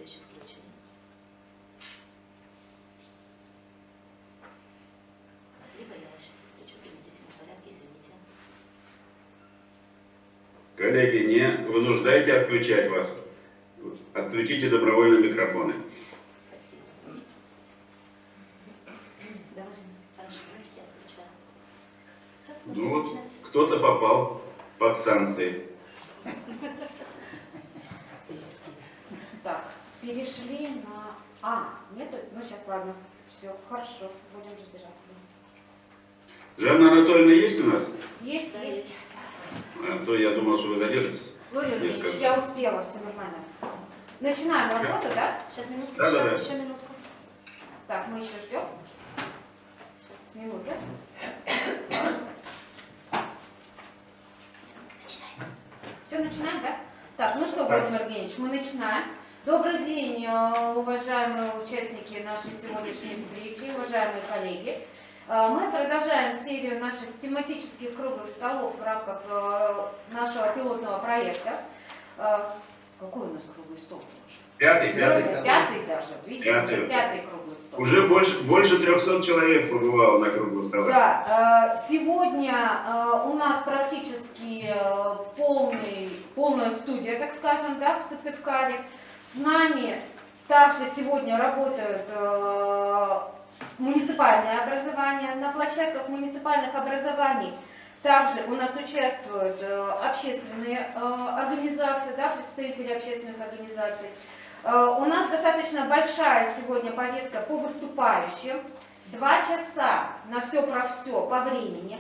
еще включено. Либо я сейчас включу в принудительном порядке, извините. Коллеги, не вынуждайте отключать вас. Отключите добровольно микрофоны. Спасибо. Давай, хорошо, если я отключаю. Все, Ну можно вот, начинать. кто-то попал под санкции. Так, перешли на... нет? Ну, сейчас, ладно. Все, хорошо. Будем разбираться. Жанна Анатольевна есть у нас? Есть, Да, есть. А то я думал, что вы задержитесь. Владимир Ильич, Несколько. я успела, все нормально. Начинаем работу, да? Сейчас минутку, Да. еще минутку. Так, мы еще ждем. Сейчас. Минуту. Начинайте. Все, начинаем, да? Так, ну что, Владимир Евгеньевич, мы начинаем. Добрый день, уважаемые участники нашей сегодняшней встречи, уважаемые коллеги. Мы продолжаем серию наших тематических круглых столов в рамках нашего пилотного проекта. Какой у нас круглый стол? Пятый. Пятый даже. Видите, Пятый. уже пятый круглый стол. Уже больше 300 человек побывало на круглом столе. Да, сегодня у нас практически полная студия, так скажем, да, в Сыктывкаре. С нами также сегодня работают муниципальное образование. На площадках муниципальных образований также у нас участвуют общественные организации, да, представители общественных организаций. У нас достаточно большая сегодня повестка по выступающим. 2 часа на все про все по времени.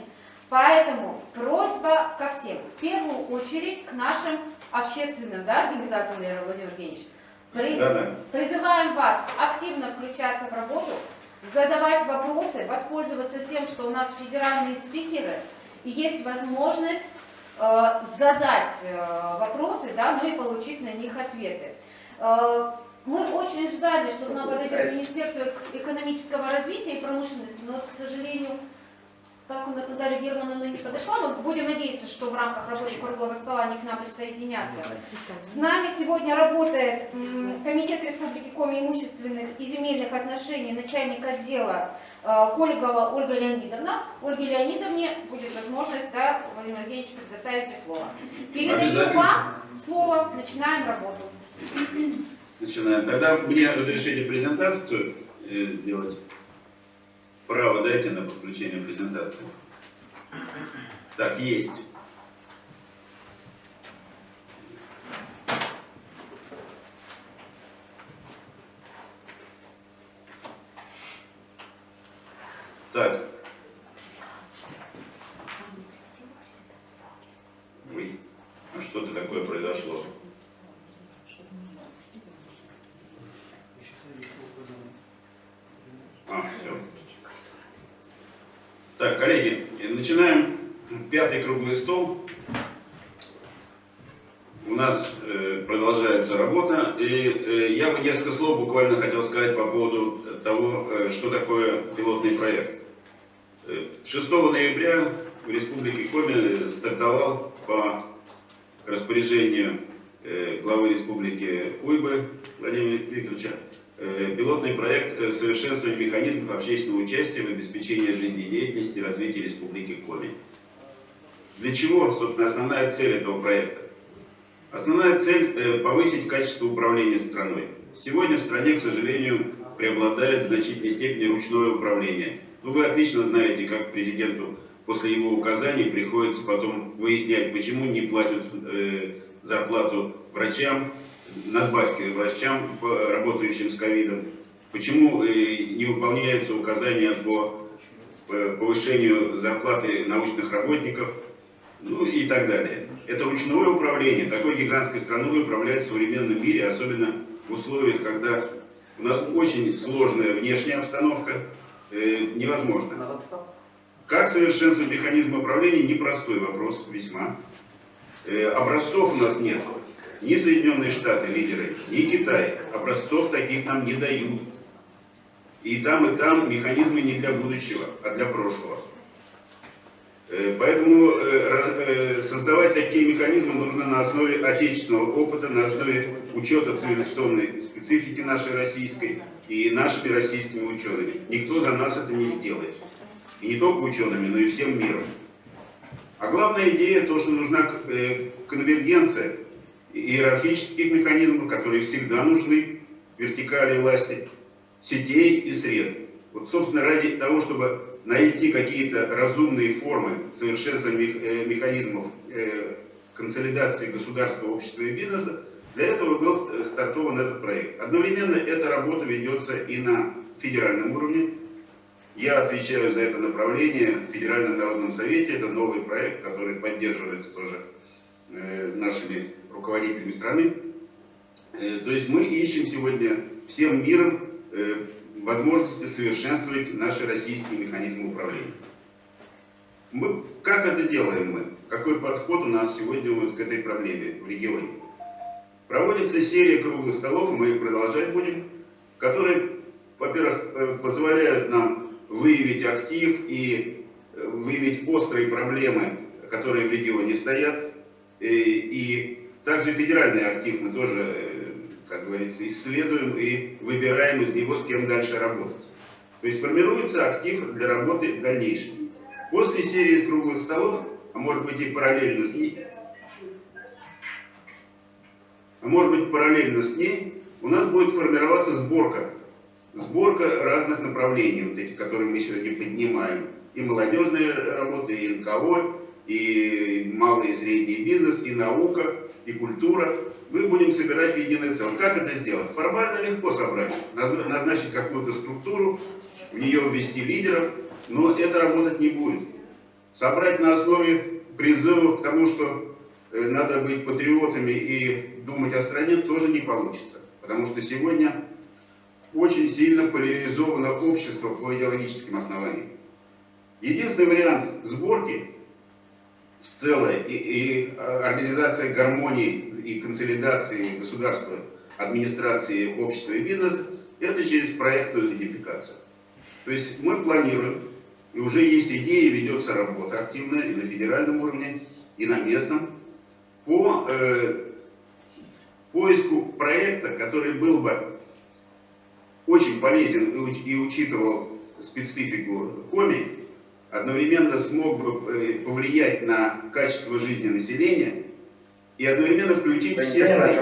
Поэтому просьба ко всем. В первую очередь к нашим общественным, да, организациям, наверное, Владимир Евгеньевич. Да. Призываем вас активно включаться в работу, задавать вопросы, воспользоваться тем, что у нас федеральные спикеры, и есть возможность задать вопросы, да, ну и получить на них ответы. Мы очень ждали, чтобы нам подойдет Министерство экономического развития и промышленности, но, к сожалению, как у нас Наталья Германовна не подошла, но будем надеяться, что в рамках работы круглого стола они к нам присоединятся. С нами сегодня работает Комитет Республики Коми имущественных и земельных отношений, начальник отдела Кольгова Ольга Леонидовна. Ольге Леонидовне будет возможность, да, Владимир Евгеньевич, предоставите слово. Передаю вам слово, начинаем работу. Начинаем. Тогда мне разрешите презентацию делать. Право дайте на подключение презентации. Так, есть. Так. Ой, а что-то такое произошло. Все. Так, коллеги, начинаем 5-й круглый стол. У нас продолжается работа, и я бы несколько слов буквально хотел сказать по поводу того, что такое пилотный проект. 6 ноября в Республике Коми стартовал по распоряжению главы Республики Куйбы Владимира Викторовича пилотный проект совершенствования механизмов общественного участия в обеспечении жизнедеятельности и развития Республики Коми. Для чего, собственно, основная цель этого проекта? Основная цель – повысить качество управления страной. Сегодня в стране, к сожалению, преобладает в значительной степени ручное управление. Но вы отлично знаете, как президенту после его указаний приходится потом выяснять, почему не платят зарплату врачам, надбавки врачам, работающим с ковидом, почему не выполняются указания по повышению зарплаты научных работников, ну и так далее. Это ручное управление. Такой гигантской страной управлять в современном мире, особенно в условиях, когда у нас очень сложная внешняя обстановка, невозможно. Как совершенствовать механизм управления? Непростой вопрос, весьма. Образцов у нас нет. Ни Соединенные Штаты лидеры, ни Китай. Образцов таких нам не дают. И там механизмы не для будущего, а для прошлого. Поэтому создавать такие механизмы нужно на основе отечественного опыта, на основе учета цивилизационной специфики нашей российской и нашими российскими учеными. Никто за нас это не сделает. И не только учеными, но и всем миром. А главная идея то, что нужна конвергенция иерархических механизмов, которые всегда нужны, вертикали власти, сетей и сред. Вот, собственно, ради того, чтобы найти какие-то разумные формы совершенствования механизмов консолидации государства, общества и бизнеса, для этого был стартован этот проект. Одновременно эта работа ведется и на федеральном уровне. Я отвечаю за это направление в Федеральном народном совете. Это новый проект, который поддерживается тоже нашими руководителями страны. То есть мы ищем сегодня всем миром возможности совершенствовать наши российские механизмы управления. Как это делаем мы? Какой подход у нас сегодня вот к этой проблеме в регионе? Проводится серия круглых столов, и мы их продолжать будем, которые, во-первых, позволяют нам выявить актив и выявить острые проблемы, которые в регионе стоят. И также федеральный актив мы тоже, как говорится, исследуем и выбираем из него, с кем дальше работать. То есть формируется актив для работы дальнейшей. После серии круглых столов, а может быть и параллельно с ней, у нас будет формироваться сборка разных направлений, вот эти, которые мы сегодня поднимаем. И молодежная работа, и НКО, и малый и средний бизнес, и наука, и культура. Мы будем собирать в единое целое. Как это сделать? Формально легко собрать. Назначить какую-то структуру, в нее ввести лидеров, но это работать не будет. Собрать на основе призывов к тому, что надо быть патриотами и думать о стране, тоже не получится. Потому что сегодня очень сильно поляризовано общество по идеологическим основаниям. Единственный вариант сборки в целое и организация гармонии и консолидации государства, администрации, общества и бизнеса — это через проектную идентификацию. То есть мы планируем, и уже есть идеи, ведется работа активная и на федеральном уровне, и на местном, по поиску проекта, который был бы очень полезен и учитывал специфику Коми, одновременно смог бы повлиять на качество жизни населения и одновременно включить все слои.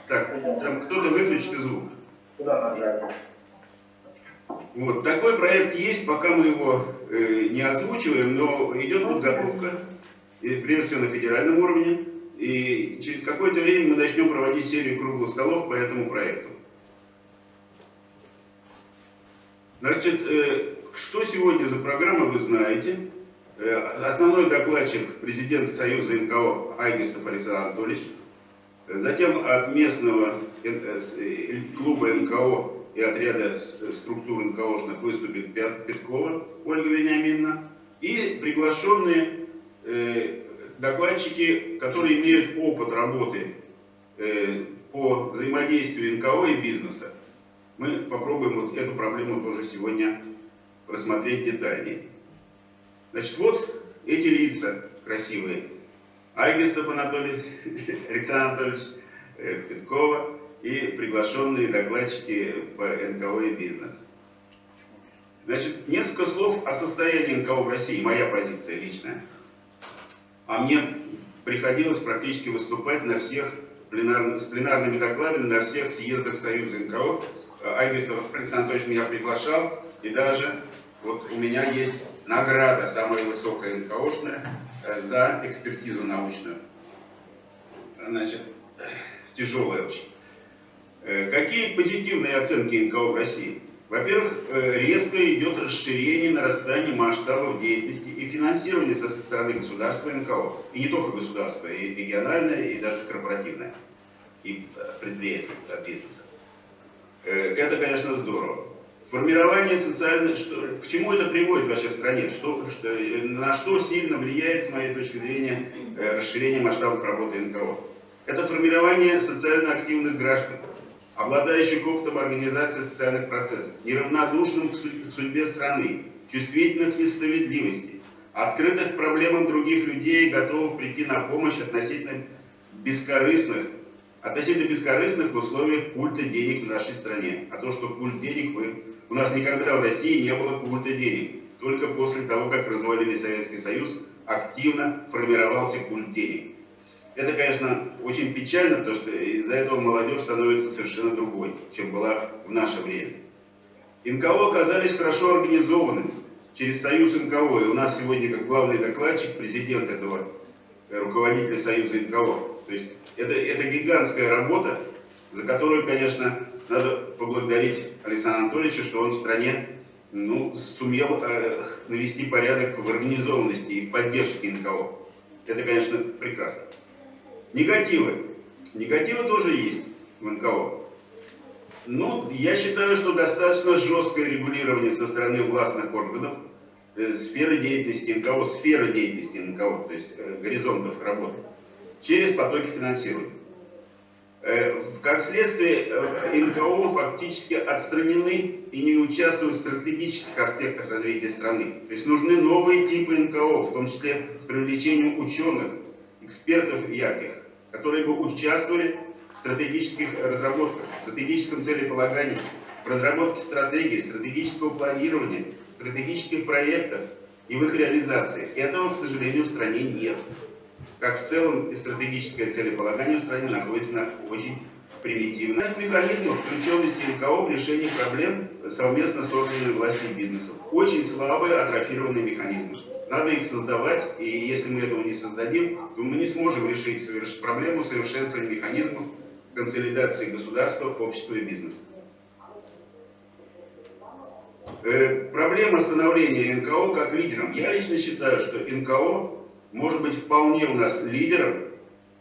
Так, там кто-то выключит звук. Вот, такой проект есть, пока мы его не озвучиваем, но идет подготовка, и прежде всего на федеральном уровне, и через какое-то время мы начнем проводить серию круглых столов по этому проекту. Значит, что сегодня за программа, вы знаете. Основной докладчик — президент Союза НКО Айгестов Александр Анатольевич. Затем от местного клуба НКО и отряда структур НКОшных выступит Петкова Ольга Вениаминовна. И приглашенные докладчики, которые имеют опыт работы по взаимодействию НКО и бизнеса. Мы попробуем вот эту проблему тоже сегодня рассмотреть детальнее. Значит, вот эти лица красивые. Айгестов Анатолий, Александр Анатольевич, Петкова и приглашенные докладчики по НКО и бизнес. Значит, несколько слов о состоянии НКО в России, моя позиция личная. А мне приходилось практически выступать на всех с пленарными докладами на всех съездах Союза НКО. Айгестов Александр Анатольевич меня приглашал, и даже вот у меня есть награда, самая высокая НКОшная, за экспертизу научную. Значит, тяжелая очень. Какие позитивные оценки НКО в России? Во-первых, резко идет расширение, нарастание масштабов деятельности и финансирования со стороны государства НКО. И не только государства, и региональное, и даже корпоративное, и предприятия, бизнеса. Это, конечно, здорово. Формирование социальной... К чему это приводит вообще в стране? На что сильно влияет, с моей точки зрения, расширение масштабов работы НКО? Это формирование социально активных граждан, обладающих опытом организации социальных процессов, неравнодушным к судьбе страны, чувствительных к несправедливости, открытых к проблемам других людей, готовых прийти на помощь относительно бескорыстных в условиях культа денег в нашей стране. А то, что культ денег, у нас никогда в России не было культа денег. Только после того, как развалили Советский Союз, активно формировался культ денег. Это, конечно, очень печально, потому что из-за этого молодежь становится совершенно другой, чем была в наше время. НКО оказались хорошо организованными через Союз НКО. И у нас сегодня, как главный докладчик, президент этого, руководитель Союза НКО. То есть это гигантская работа, за которую, конечно, надо поблагодарить Александра Анатольевича, что он в стране сумел навести порядок в организованности и в поддержке НКО. Это, конечно, прекрасно. Негативы. Негативы тоже есть в НКО. Но я считаю, что достаточно жесткое регулирование со стороны властных органов сферы деятельности НКО, то есть горизонтов работы, через потоки финансирования. Как следствие, НКО фактически отстранены и не участвуют в стратегических аспектах развития страны. То есть нужны новые типы НКО, в том числе с привлечением ученых, экспертов ярких, которые бы участвовали в стратегических разработках, в стратегическом целеполагании, в разработке стратегии, стратегического планирования, стратегических проектов и в их реализации. Этого, к сожалению, в стране нет. Как в целом и стратегическое целеполагание в стране находится на очень примитивных механизмах включенности НКО в решении проблем совместно с органами власти и бизнеса. Очень слабые, атрофированные механизмы. Надо их создавать, и если мы этого не создадим, то мы не сможем решить проблему совершенствования механизмов консолидации государства, общества и бизнеса. Проблема становления НКО как лидером. Я лично считаю, что НКО может быть вполне у нас лидером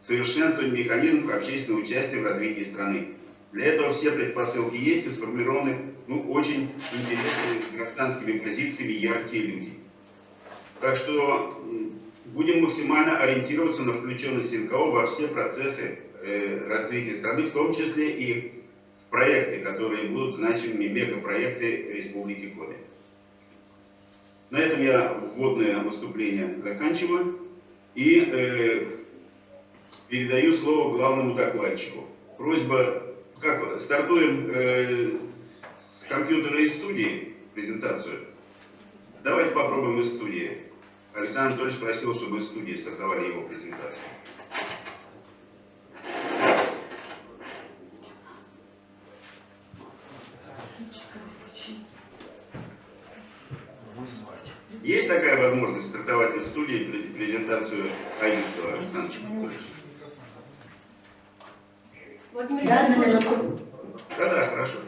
совершенствования механизмов общественного участия в развитии страны. Для этого все предпосылки есть и сформированы очень интересными гражданскими позициями яркие люди. Так что будем максимально ориентироваться на включенность НКО во все процессы развития страны, в том числе и в проекты, которые будут значимыми мегапроекты Республики Коми. На этом я вводное выступление заканчиваю и передаю слово главному докладчику. Просьба, стартуем с компьютера из студии презентацию. Давайте попробуем из студии. Александр Анатольевич просил, чтобы из студии стартовали его презентацию. Есть такая возможность стартовать из студии презентацию Айвинского Александра Анатольевича? Владимир Ильич, Да, хорошо.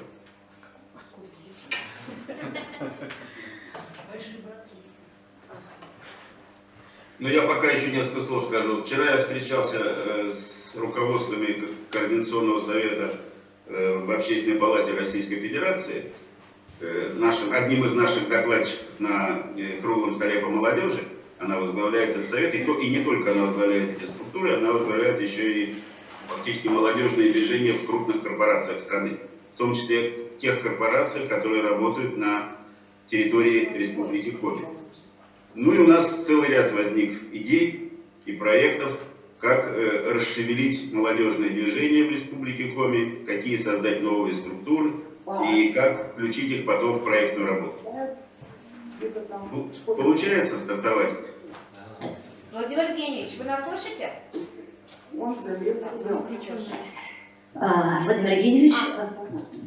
Но я пока еще несколько слов скажу. Вчера я встречался с руководствами Координационного совета в Общественной палате Российской Федерации. Одним из наших докладчиков на круглом столе по молодежи. Она возглавляет этот совет, и не только она возглавляет эти структуры, она возглавляет еще и фактически молодежные движения в крупных корпорациях страны. В том числе тех корпорациях, которые работают на территории Республики Коми. Ну и у нас целый ряд возник идей и проектов, как расшевелить молодежные движения в Республике Коми, какие создать новые структуры и как включить их потом в проектную работу. Получается стартовать? Владимир Евгеньевич, вы нас слышите? Он залез. Владимир Евгеньевич,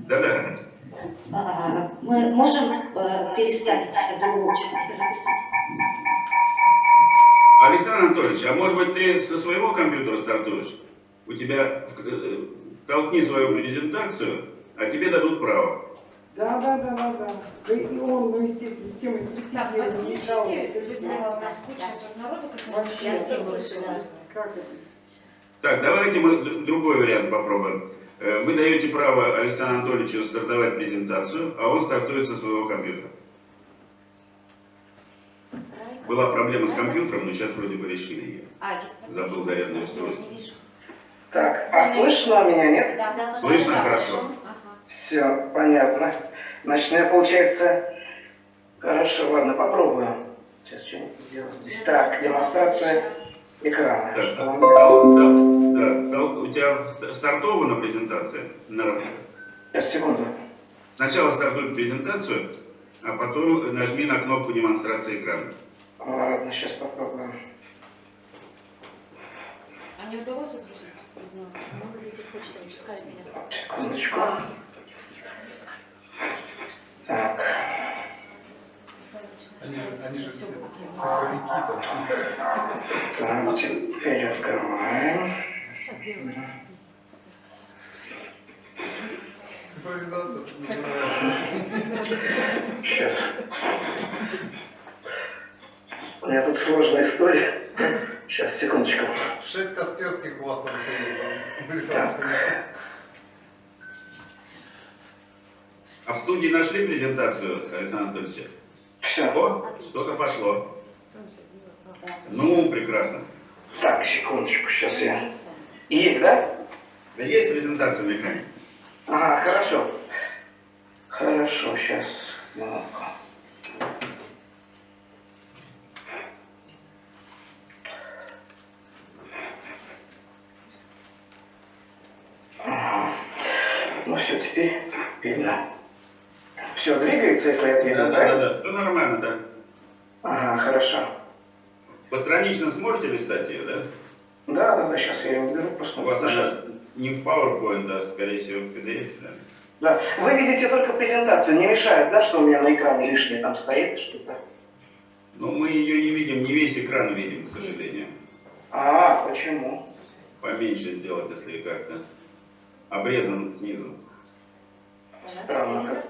Да. мы можем переставить другого участника запустить? Александр Анатольевич, а может быть ты со своего компьютера стартуешь? У тебя толкни свою презентацию, а тебе дадут право. Да. Да и он, естественно, с темой стратегии. Отключите, Людмила, у нас куча тут народу, как Я все слышала. Как это? Так, давайте мы другой вариант попробуем. Вы даете право Александру Анатольевичу стартовать презентацию, а он стартует со своего компьютера. Была проблема с компьютером, но сейчас вроде бы решили ее. Забыл зарядное устройство. Так, а слышно меня, нет? Да. Слышно хорошо. Все, понятно. Значит, у меня получается Хорошо, ладно, попробую. Сейчас что-нибудь сделать здесь. Так, демонстрация экрана. Так, Что у меня? у тебя стартована презентация на работе? Сейчас, секунду. Сначала стартуй презентацию, а потом нажми на кнопку демонстрации экрана. Ладно, сейчас попробуем. А не удалось загрузить? Могу зайти в почту, не пускай меня. Секундочку. Так. Они же все цифровики там. Так, теперь открываем. Цифровизация. Сейчас. У меня тут сложная история. Сейчас, секундочку. 6 Касперских у вас там стоит. Так. А в студии нашли презентацию, Александр Анатольевич? Все. О, что-то пошло. Ну, прекрасно. Так, секундочку, сейчас я... Есть, да? Да есть презентация на экране? Ага, хорошо. Хорошо, сейчас. Минутку. Ага. Ну все, теперь видно. Все двигается, если я двигаю, Да. Ну, нормально, да. Ага, хорошо. Постранично сможете листать ее, да? Да, сейчас я ее уберу, У вас посмотрим. она не в PowerPoint, а скорее всего в PDF, да? Да. Вы видите только презентацию, не мешает, да, что у меня на экране лишнее там стоит что-то? Но мы ее не видим, не весь экран видим, к сожалению. А, почему? Поменьше сделать, если как-то. Обрезан снизу. У нас Странно, все видно? как.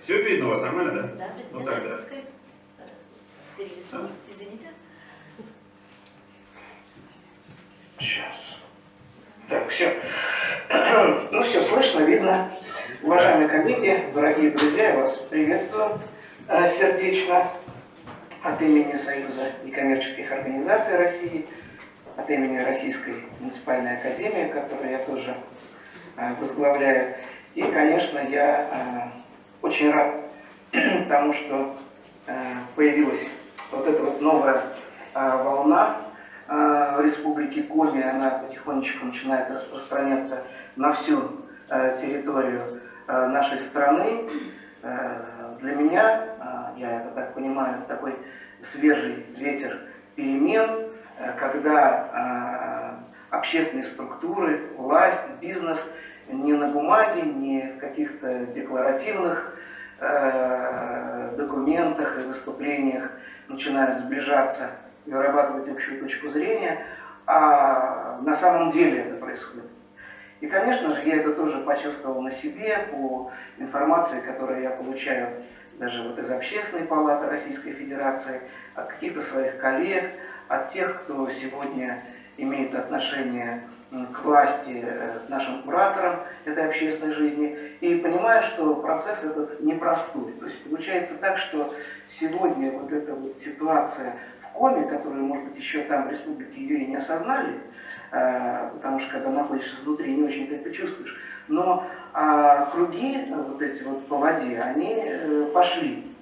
Все видно у вас нормально, да? Да, Ну президент так, да. российской. Перелистнул, извините. Сейчас. Так, все. Ну все, слышно, видно. Уважаемые коллеги, дорогие друзья, я вас приветствую сердечно от имени Союза некоммерческих организаций России, от имени Российской муниципальной академии, которую я тоже возглавляю. И, конечно, я очень рад тому, что появилась вот эта вот новая волна в Республике Коми. Она потихонечку начинает распространяться на всю территорию нашей страны. Для меня, я это так понимаю, такой свежий ветер перемен, когда общественные структуры, власть, бизнес не на бумаге, не в каких-то декларативных документах и выступлениях начинают сближаться и вырабатывать общую точку зрения, а на самом деле это происходит. И, конечно же, я это тоже почувствовал на себе по информации, которую я получаю даже вот из Общественной палаты Российской Федерации, от каких-то своих коллег, от тех, кто сегодня имеет отношение к власти, к нашим кураторам этой общественной жизни, и понимаю, что процесс этот непростой. То есть получается так, что сегодня вот эта вот ситуация в Коми, которую, может быть, еще там в республике ее и не осознали, потому что когда находишься внутри, не очень ты это чувствуешь, но круги вот эти вот по воде, они пошли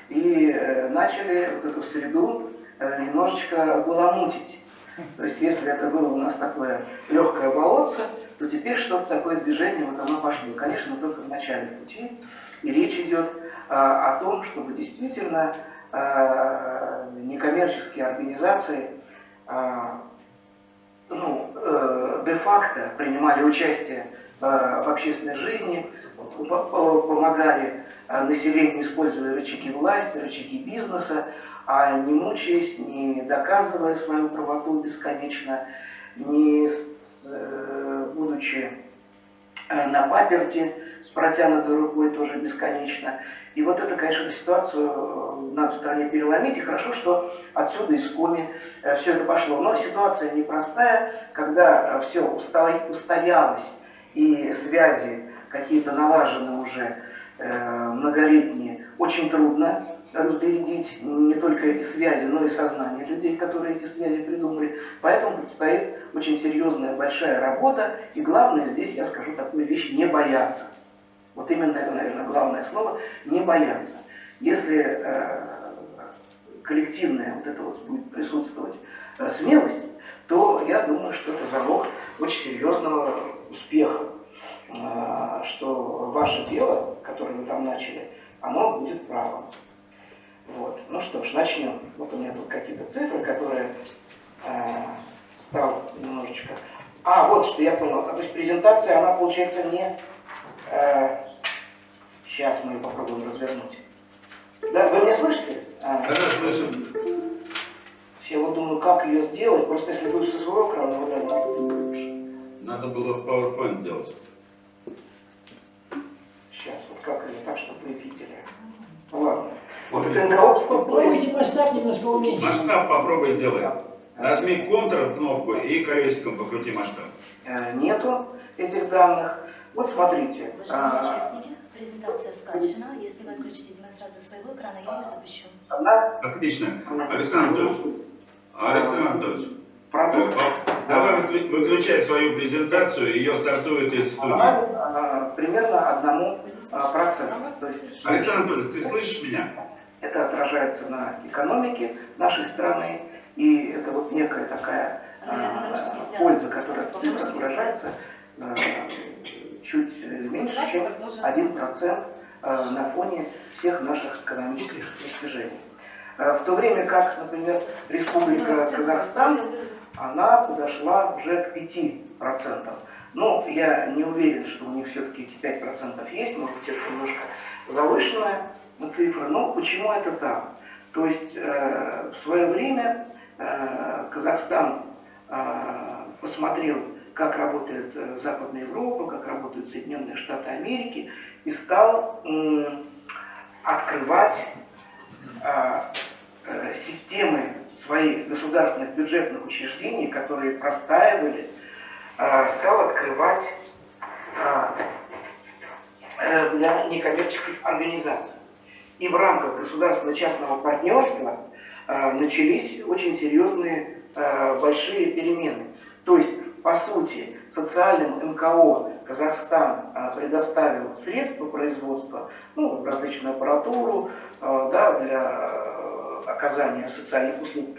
и начали вот эту среду немножечко баламутить. То есть если это было у нас такое легкое болотце, то теперь что-то такое движение, вот оно пошло. Конечно, мы только в начале пути, и речь идет о том, чтобы действительно некоммерческие организации де-факто принимали участие в общественной жизни, помогали населению, используя рычаги власти, рычаги бизнеса, а не мучаясь, не доказывая свою правоту бесконечно, не будучи на паперти с протянутой рукой тоже бесконечно. И вот это, конечно, ситуацию надо в стране переломить. И хорошо, что отсюда из Коми все это пошло. Но ситуация непростая, когда все устоялось и связи какие-то налажены уже многолетние, очень трудно разбередить не только эти связи, но и сознание людей, которые эти связи придумали. Поэтому предстоит очень серьезная, большая работа. И главное здесь, я скажу такую вещь, не бояться. Вот именно это, наверное, главное слово – не бояться. если коллективная вот это вот будет присутствовать смелость, то я думаю, что это залог очень серьезного успеха, что ваше дело, которое вы там начали, оно будет правым. Вот. Ну что ж, начнем. Вот у меня тут какие-то цифры, которые стал немножечко... вот что я понял. То есть презентация, она получается не... сейчас мы ее попробуем развернуть. Да, вы меня слышите? Да, слышим. Я вот думаю, как ее сделать. Просто если буду со своего экрана, вот так. Надо было в PowerPoint делать. Сейчас, вот как ее так, чтобы вы видели. Ладно. Вот это НКО. Попробуйте масштаб немножко уменьшить. Масштаб попробуй сделай. Нажми Ctrl-кнопку и колесиком покрути масштаб. Нету этих данных. Вот смотрите. Уважаемые участники, презентация скачана. Если вы отключите демонстрацию своего экрана, я ее запущу. Отлично. Александр Анатольевич, Продукт. давай выключай свою презентацию, ее стартует из студии. Примерно 1%. То есть, Александр Анатольевич, ты слышишь меня? это отражается на экономике нашей страны, и это вот некая такая польза, которая в цифрах выражается чуть меньше, чем 1% на фоне всех наших экономических достижений. В то время как, например, Республика Казахстан, она подошла уже к 5%. Но я не уверен, что у них все-таки эти 5% есть, может быть, это немножко завышенная цифра, но почему это так? То есть в свое время Казахстан посмотрел, как работает Западная Европа, как работают Соединенные Штаты Америки, и стал открывать системы своих государственных бюджетных учреждений, которые простаивали, стал открывать для некоммерческих организаций. И в рамках государственно-частного партнерства начались очень серьезные большие перемены. То есть, по сути, социальным НКО Казахстан предоставил средства производства, различную аппаратуру, для оказания социальных услуг.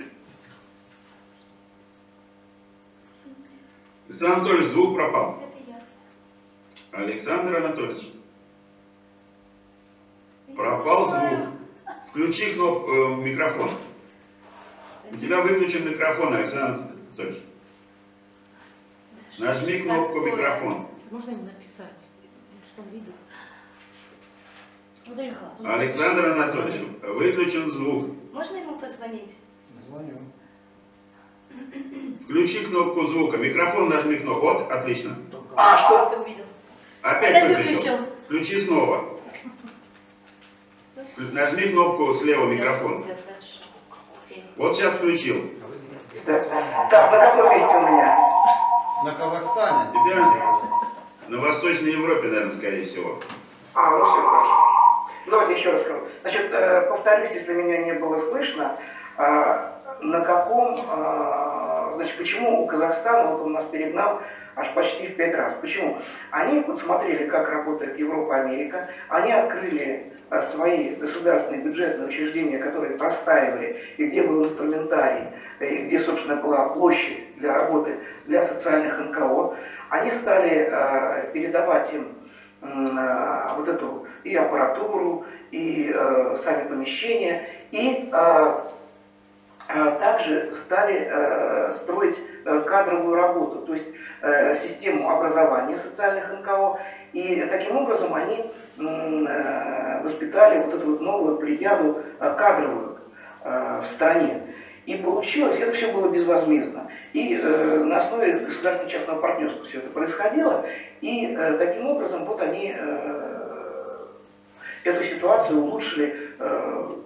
Александр Анатольевич, звук пропал. Это я. Александр Анатольевич, пропал звук. Включи кнопку микрофон. У тебя выключен микрофон, Александр Анатольевич. Нажми кнопку микрофон. Можно ему написать, что он видит? Александр Анатольевич, выключен звук. Можно ему позвонить? Звоню. Включи кнопку звука. Микрофон нажми кнопку. Вот, отлично. Что? Все увидел. Опять Опять выключил. выключил. Включи снова. Нажми кнопку слева микрофон. Все хорошо. Есть. Вот сейчас включил. Так, на каком месте у меня? На Казахстане. Тебя на Восточной Европе, наверное, скорее всего. Ну все хорошо. Давайте еще раз скажу. Значит, повторюсь, если меня не было слышно, на каком, значит, почему у Казахстана, вот он нас перегнал аж почти в 5 раз. Почему? Они посмотрели, как работает Европа, Америка, они открыли свои государственные бюджетные учреждения, которые простаивали, и где был инструментарий, и где, собственно, была площадь для работы для социальных НКО. Они стали передавать им вот эту и аппаратуру, и сами помещения, и также стали строить кадровую работу, то есть систему образования социальных НКО, и таким образом они воспитали вот эту вот новую плеяду кадровых в стране. И получилось, это все было безвозмездно. И на основе государственно-частного партнерства все это происходило. И таким образом вот они эту ситуацию улучшили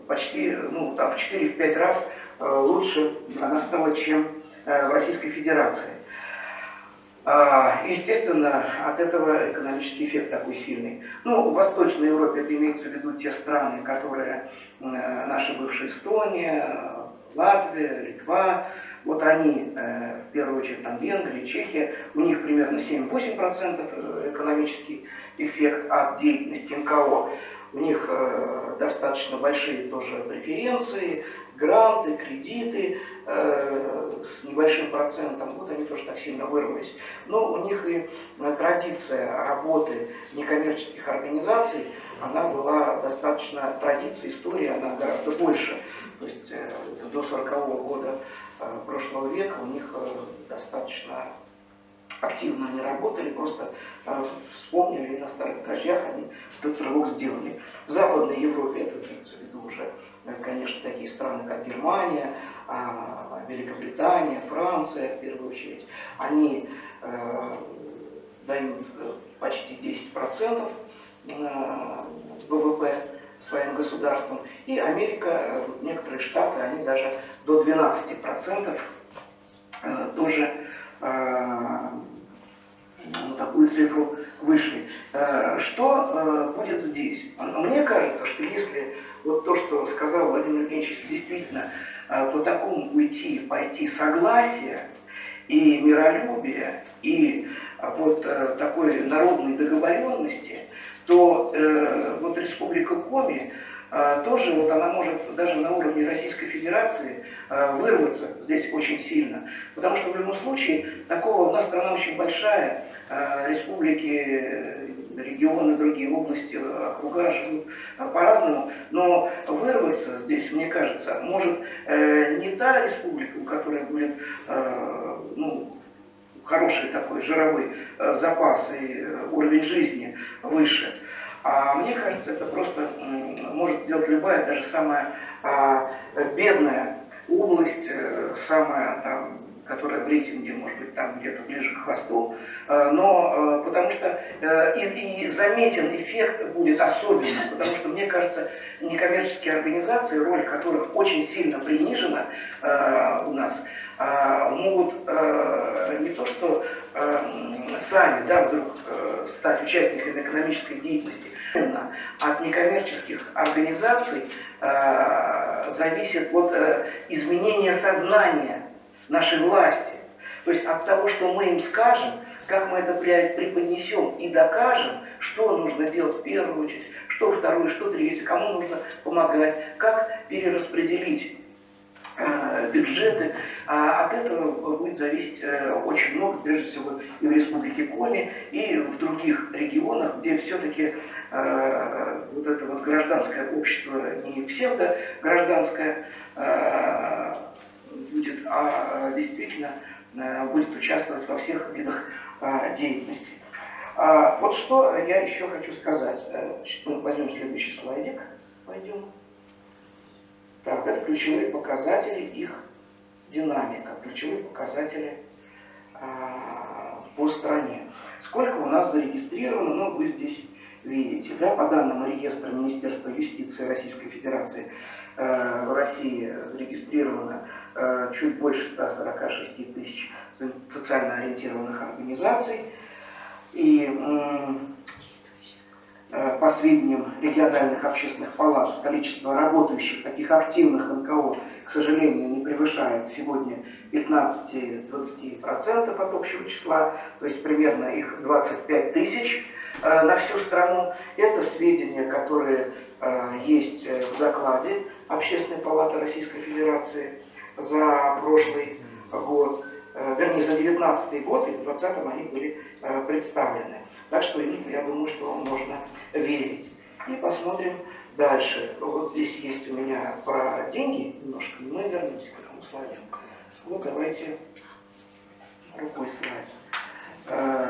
почти в 4-5 раз лучше она стала, чем в Российской Федерации. Естественно, от этого экономический эффект такой сильный. В Восточной Европе это имеется в виду те страны, которые наша бывшая Эстония, Латвия, Литва, Вот они, в первую очередь, там Венгрия, Чехия, у них примерно 7-8% экономический эффект от деятельности НКО. У них достаточно большие тоже преференции, гранты, кредиты с небольшим процентом. Вот они тоже так сильно вырвались. Но у них и традиция работы некоммерческих организаций, она была достаточно, традиция, история, она гораздо больше. То есть до 40-го года прошлого века у них достаточно активно они работали, просто вспомнили, и на старых дрожжах они этот рывок сделали. В Западной Европе, это имеется в виду уже, конечно, такие страны, как Германия, Великобритания, Франция, в первую очередь, они дают почти 10% ВВП своим государствам. И Америка, некоторые штаты, они даже до 12% тоже такую цифру вышли. Что будет здесь? Мне кажется, что если вот то, что сказал Владимир Евгеньевич, если действительно по такому пойти согласие и миролюбие, и вот такой народной договоренности, то вот Республика Коми тоже вот она может даже на уровне Российской Федерации вырваться здесь очень сильно. Потому что в любом случае такого у нас страна очень большая, республики, регионы, другие области, округа живут по-разному, но вырваться здесь, мне кажется, может не та республика, у которой будет хороший такой жировой запас и уровень жизни выше. А мне кажется, это просто может сделать любая, даже самая бедная область, самая там, которая в рейтинге, может быть, там где-то ближе к хвосту, но потому что и заметен эффект будет особенным, потому что, мне кажется, некоммерческие организации, роль которых очень сильно принижена у нас, могут не то что сами вдруг стать участниками экономической деятельности, именно от некоммерческих организаций зависит изменение сознания нашей власти. То есть от того, что мы им скажем, как мы это преподнесем и докажем, что нужно делать в первую очередь, что вторую, что третью, кому нужно помогать, как перераспределить бюджеты. От этого будет зависеть очень много, прежде всего и в Республике Коми, и в других регионах, где все-таки вот это вот гражданское общество, не псевдогражданское будет, а действительно будет участвовать во всех видах деятельности. Вот что я еще хочу сказать. Мы возьмем следующий слайдик. Пойдем. Так, это ключевые показатели, их динамика, ключевые показатели по стране. Сколько у нас зарегистрировано, вы здесь видите, по данным реестра Министерства юстиции Российской Федерации, в России зарегистрировано чуть больше 146 тысяч социально ориентированных организаций. И по сведениям региональных общественных палат, количество работающих таких активных НКО, к сожалению, не превышает сегодня 15-20% от общего числа, то есть примерно их 25 тысяч на всю страну. Это сведения, которые есть в докладе Общественной палаты Российской Федерации за прошлый год, вернее за 2019 год, и в 2020 они были представлены. Так что я думаю, что можно верить. И посмотрим дальше. Вот здесь есть у меня про деньги немножко, но мы вернемся к этому слайду. Вот давайте другой слайд.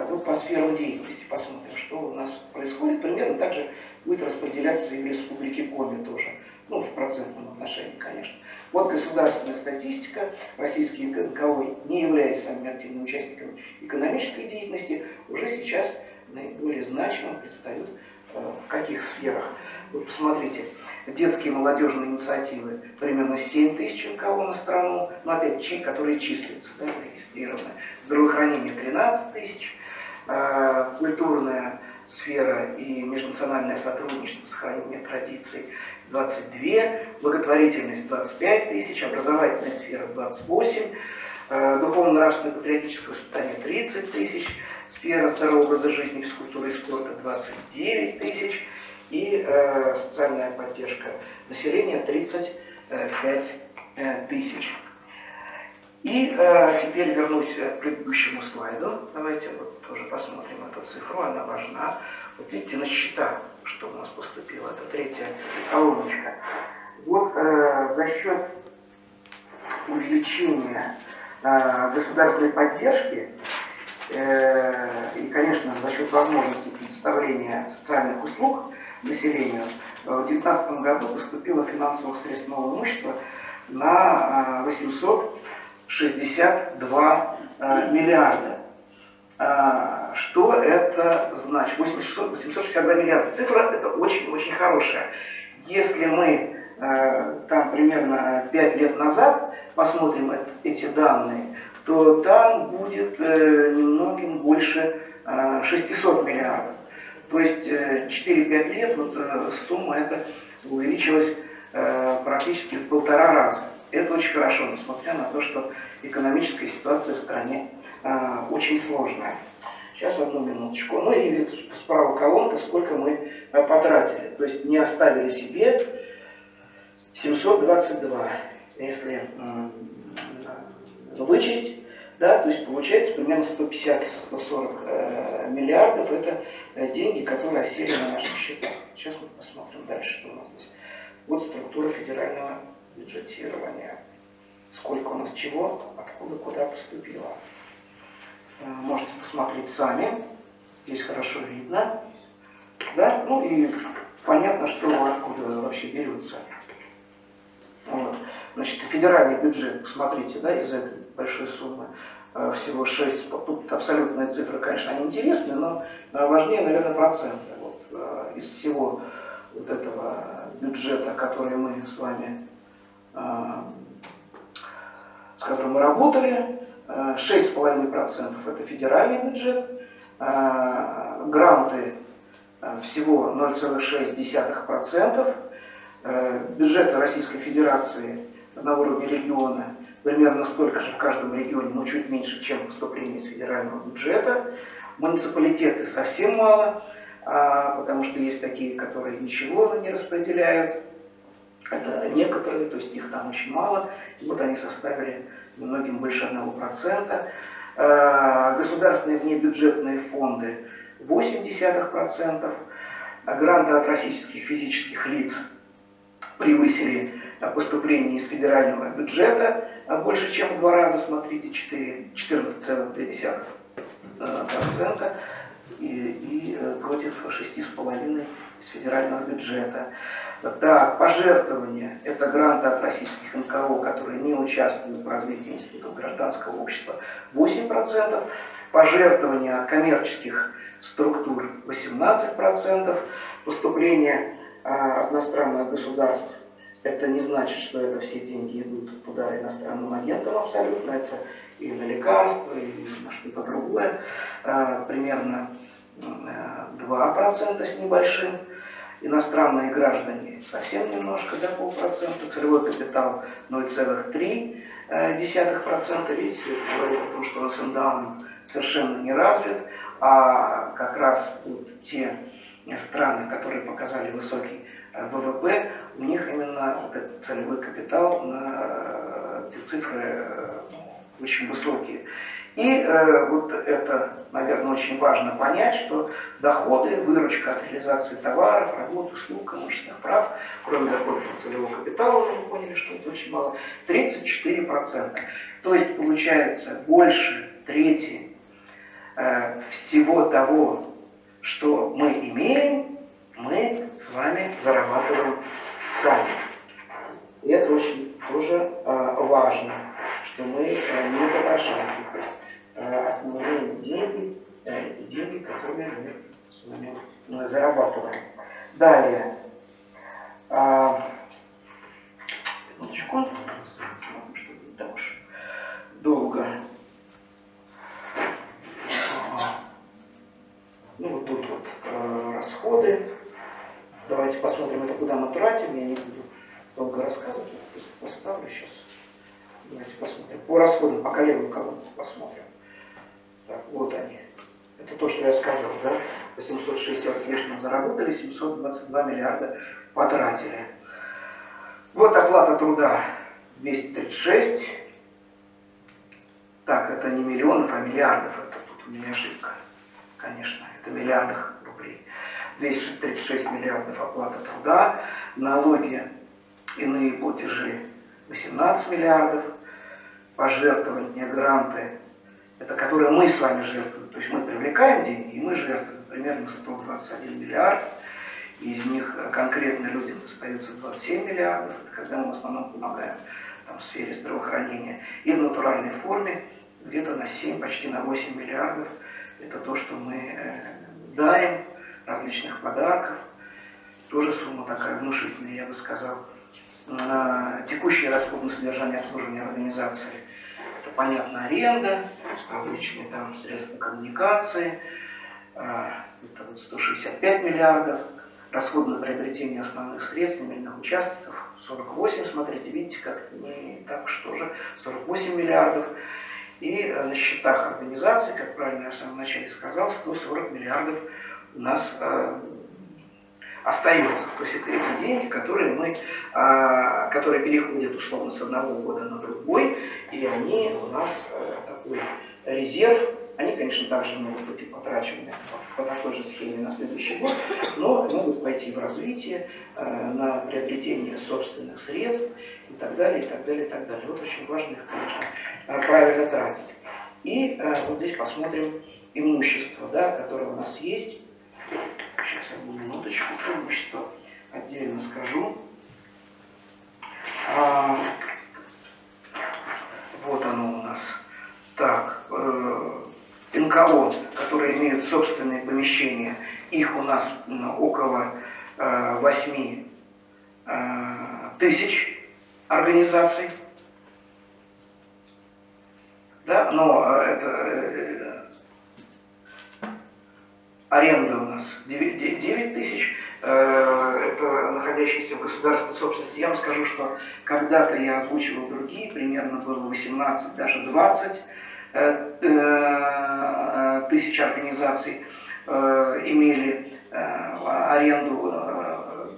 Вот по сферам деятельности посмотрим, что у нас происходит. Примерно так же будет распределяться и в Республике Коми тоже. В процентном отношении, конечно. Вот государственная статистика. Российские НКО, не являясь самыми активными участниками экономической деятельности, уже сейчас наиболее значимо предстают в каких сферах. Вы посмотрите, детские и молодежные инициативы примерно 7 тысяч НКО на страну, но опять которые числятся, зарегистрированы. Здравоохранение 13 тысяч, культурная сфера и межнациональное сотрудничество, сохранение традиций 22, благотворительность 25 тысяч, образовательная сфера 28, Духовно-нравственное патриотическое воспитание 30 тысяч, сфера второго образа жизни, физкультуры и спорта 29 тысяч и социальная поддержка населения 35 тысяч. И теперь вернусь к предыдущему слайду. Давайте вот тоже посмотрим эту цифру, она важна. Вот видите, на счетах, что у нас поступило, это третья колоночка. Вот за счет увеличения государственной поддержки и, конечно, за счет возможности предоставления социальных услуг населению, в 2019 году поступило финансовых средств нового имущества на 862 миллиарда. Что это значит? 862 миллиарда. Цифра это очень-очень хорошая. Если мы там примерно 5 лет назад посмотрим эти данные, то там будет немногим больше 600 миллиардов. То есть 4-5 лет вот, сумма эта увеличилась практически в 1,5 раза. Это очень хорошо, несмотря на то, что экономическая ситуация в стране очень сложная. Сейчас, одну минуточку. Ну и справа колонка, сколько мы потратили. То есть не оставили себе 722. Если вычесть, да, то есть получается примерно 150-140 миллиардов. Это деньги, которые осели на наших счетах. Сейчас мы посмотрим дальше, что у нас здесь. Вот структура федерального бюджетирования. Сколько у нас чего, откуда, куда поступило. Можете посмотреть сами. Здесь хорошо видно. Да? Ну и понятно, что откуда вообще берутся. Вот. Значит, федеральный бюджет, посмотрите, да, из этой большой суммы всего 6. Тут абсолютные цифры, конечно, они интересны, но важнее, наверное, проценты. Вот, из всего вот этого бюджета, который мы с вами, с которым мы работали, 6,5% это федеральный бюджет, гранты всего 0,6%, бюджета Российской Федерации на уровне региона примерно столько же в каждом регионе, но чуть меньше, чем поступление из федерального бюджета. Муниципалитеты совсем мало, потому что есть такие, которые ничего не распределяют. Это некоторые, то есть их там очень мало. И вот они составили немногим больше 1%. Государственные внебюджетные фонды 0,8%. Гранты от российских физических лиц превысили поступление из федерального бюджета больше, чем в 2 раза, смотрите, 14,2%. И против 6,5% из федерального бюджета. Так, пожертвования – это гранты от российских НКО, которые не участвуют в развитии институтов гражданского общества, 8%. Пожертвования от коммерческих структур 18%. Поступления от иностранных государств – это не значит, что это все деньги идут туда иностранным агентам абсолютно. Это и на лекарства, и на что-то другое. Примерно 2% с небольшим. Иностранные граждане совсем немножко, до 0,5%. Целевой капитал 0,3%. Видите, это говорит о том, что НДАУ совершенно не развит. А как раз вот те страны, которые показали высокий ВВП, у них именно вот этот целевой капитал на эти цифры очень высокие. И вот это, наверное, очень важно понять, что доходы, выручка от реализации товаров, работ, услуг, имущественных прав, кроме доходов от целевого капитала, уже мы поняли, что это очень мало, 34%. То есть получается больше трети всего того, что мы имеем, мы с вами зарабатываем сами. И это очень тоже важно, что мы не потрошаем основные деньги, которые мы с вами зарабатываем. Далее. Минуточку. Смотрим, что будет дальше. Долго. Ну вот тут вот расходы. Давайте посмотрим, это куда мы тратим. Я не буду долго рассказывать, просто поставлю сейчас Давайте посмотрим. По расходам, по левую колонку посмотрим. Так, вот они. Это то, что я сказал, да? 860 с лишним заработали, 722 миллиарда потратили. Вот оплата труда 236. Так, это не миллионов, а миллиардов. Это тут у меня ошибка. Конечно, это миллиардах рублей. 236 миллиардов оплата труда. Налоги, иные платежи 18 миллиардов. Пожертвования, гранты, это которые мы с вами жертвуем. То есть мы привлекаем деньги, и мы жертвуем примерно 121 миллиард. Из них конкретно людям остается 27 миллиардов. Это когда мы в основном помогаем там, в сфере здравоохранения. И в натуральной форме где-то на 7, почти на 8 миллиардов. Это то, что мы дарим, различных подарков. Тоже сумма такая внушительная, я бы сказал. Текущие расходы на содержание и обслуживание организации. Это, понятно, аренда, различные там средства коммуникации. Это вот 165 миллиардов. Расходы на приобретение основных средств, земельных участков 48, смотрите, видите, как не так уж тоже, 48 миллиардов. И на счетах организации, как правильно я в самом начале сказал, 140 миллиардов у нас остается. То есть это эти деньги, которые которые переходят условно с одного года на другой, и они у нас такой резерв. Они, конечно, также могут быть и потрачены по такой же схеме на следующий год, но могут пойти в развитие, на приобретение собственных средств и так далее, и так далее, и так далее. Вот очень важно их, конечно, правильно тратить. И вот здесь посмотрим имущество, да, которое у нас есть. Сейчас одну минуточку, имущество отдельно скажу. Вот оно у нас. Так, НКО, которые имеют собственные помещения, их у нас около 8 тысяч организаций. Да, но это аренда у нас 9 тысяч, это находящиеся в государственной собственности. Я вам скажу, что когда-то я озвучивал другие, примерно было 18, даже 20 тысяч организаций имели аренду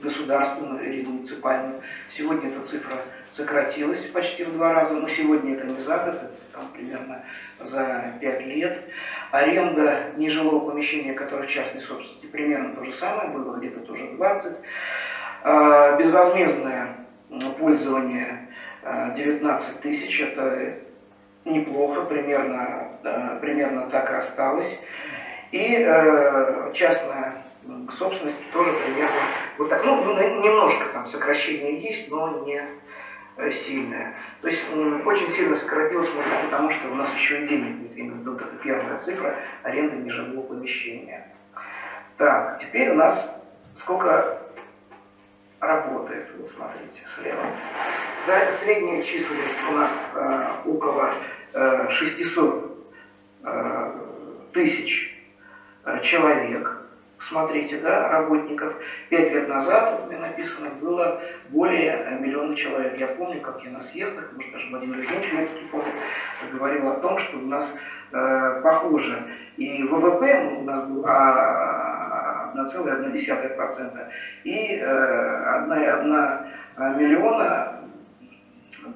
государственную или муниципальную. Сегодня эта цифра сократилась почти в 2 раза, но сегодня это не за год, это там примерно за 5 лет. Аренда нежилого помещения, которое в частной собственности, примерно то же самое, было где-то тоже 20. Безвозмездное пользование 19 тысяч, это неплохо, примерно так и осталось. И частная собственность тоже примерно вот так. Ну, немножко там сокращение есть, но не сильное. То есть очень сильно сократилось, может быть, потому что у нас еще и денег нет. Именно вот эта первая цифра аренды нежилого помещения. Так, теперь у нас сколько работает. Вот смотрите, слева. Да, средняя численность у нас около 600 тысяч человек. Смотрите, да, работников. 5 лет назад, вот мне написано, было более 1 миллиона человек. Я помню, как я на съездах, может даже Владимир Евгеньевич Ленский помнит, говорил о том, что у нас похоже и ВВП у нас был 1,1%, и 1,1 миллиона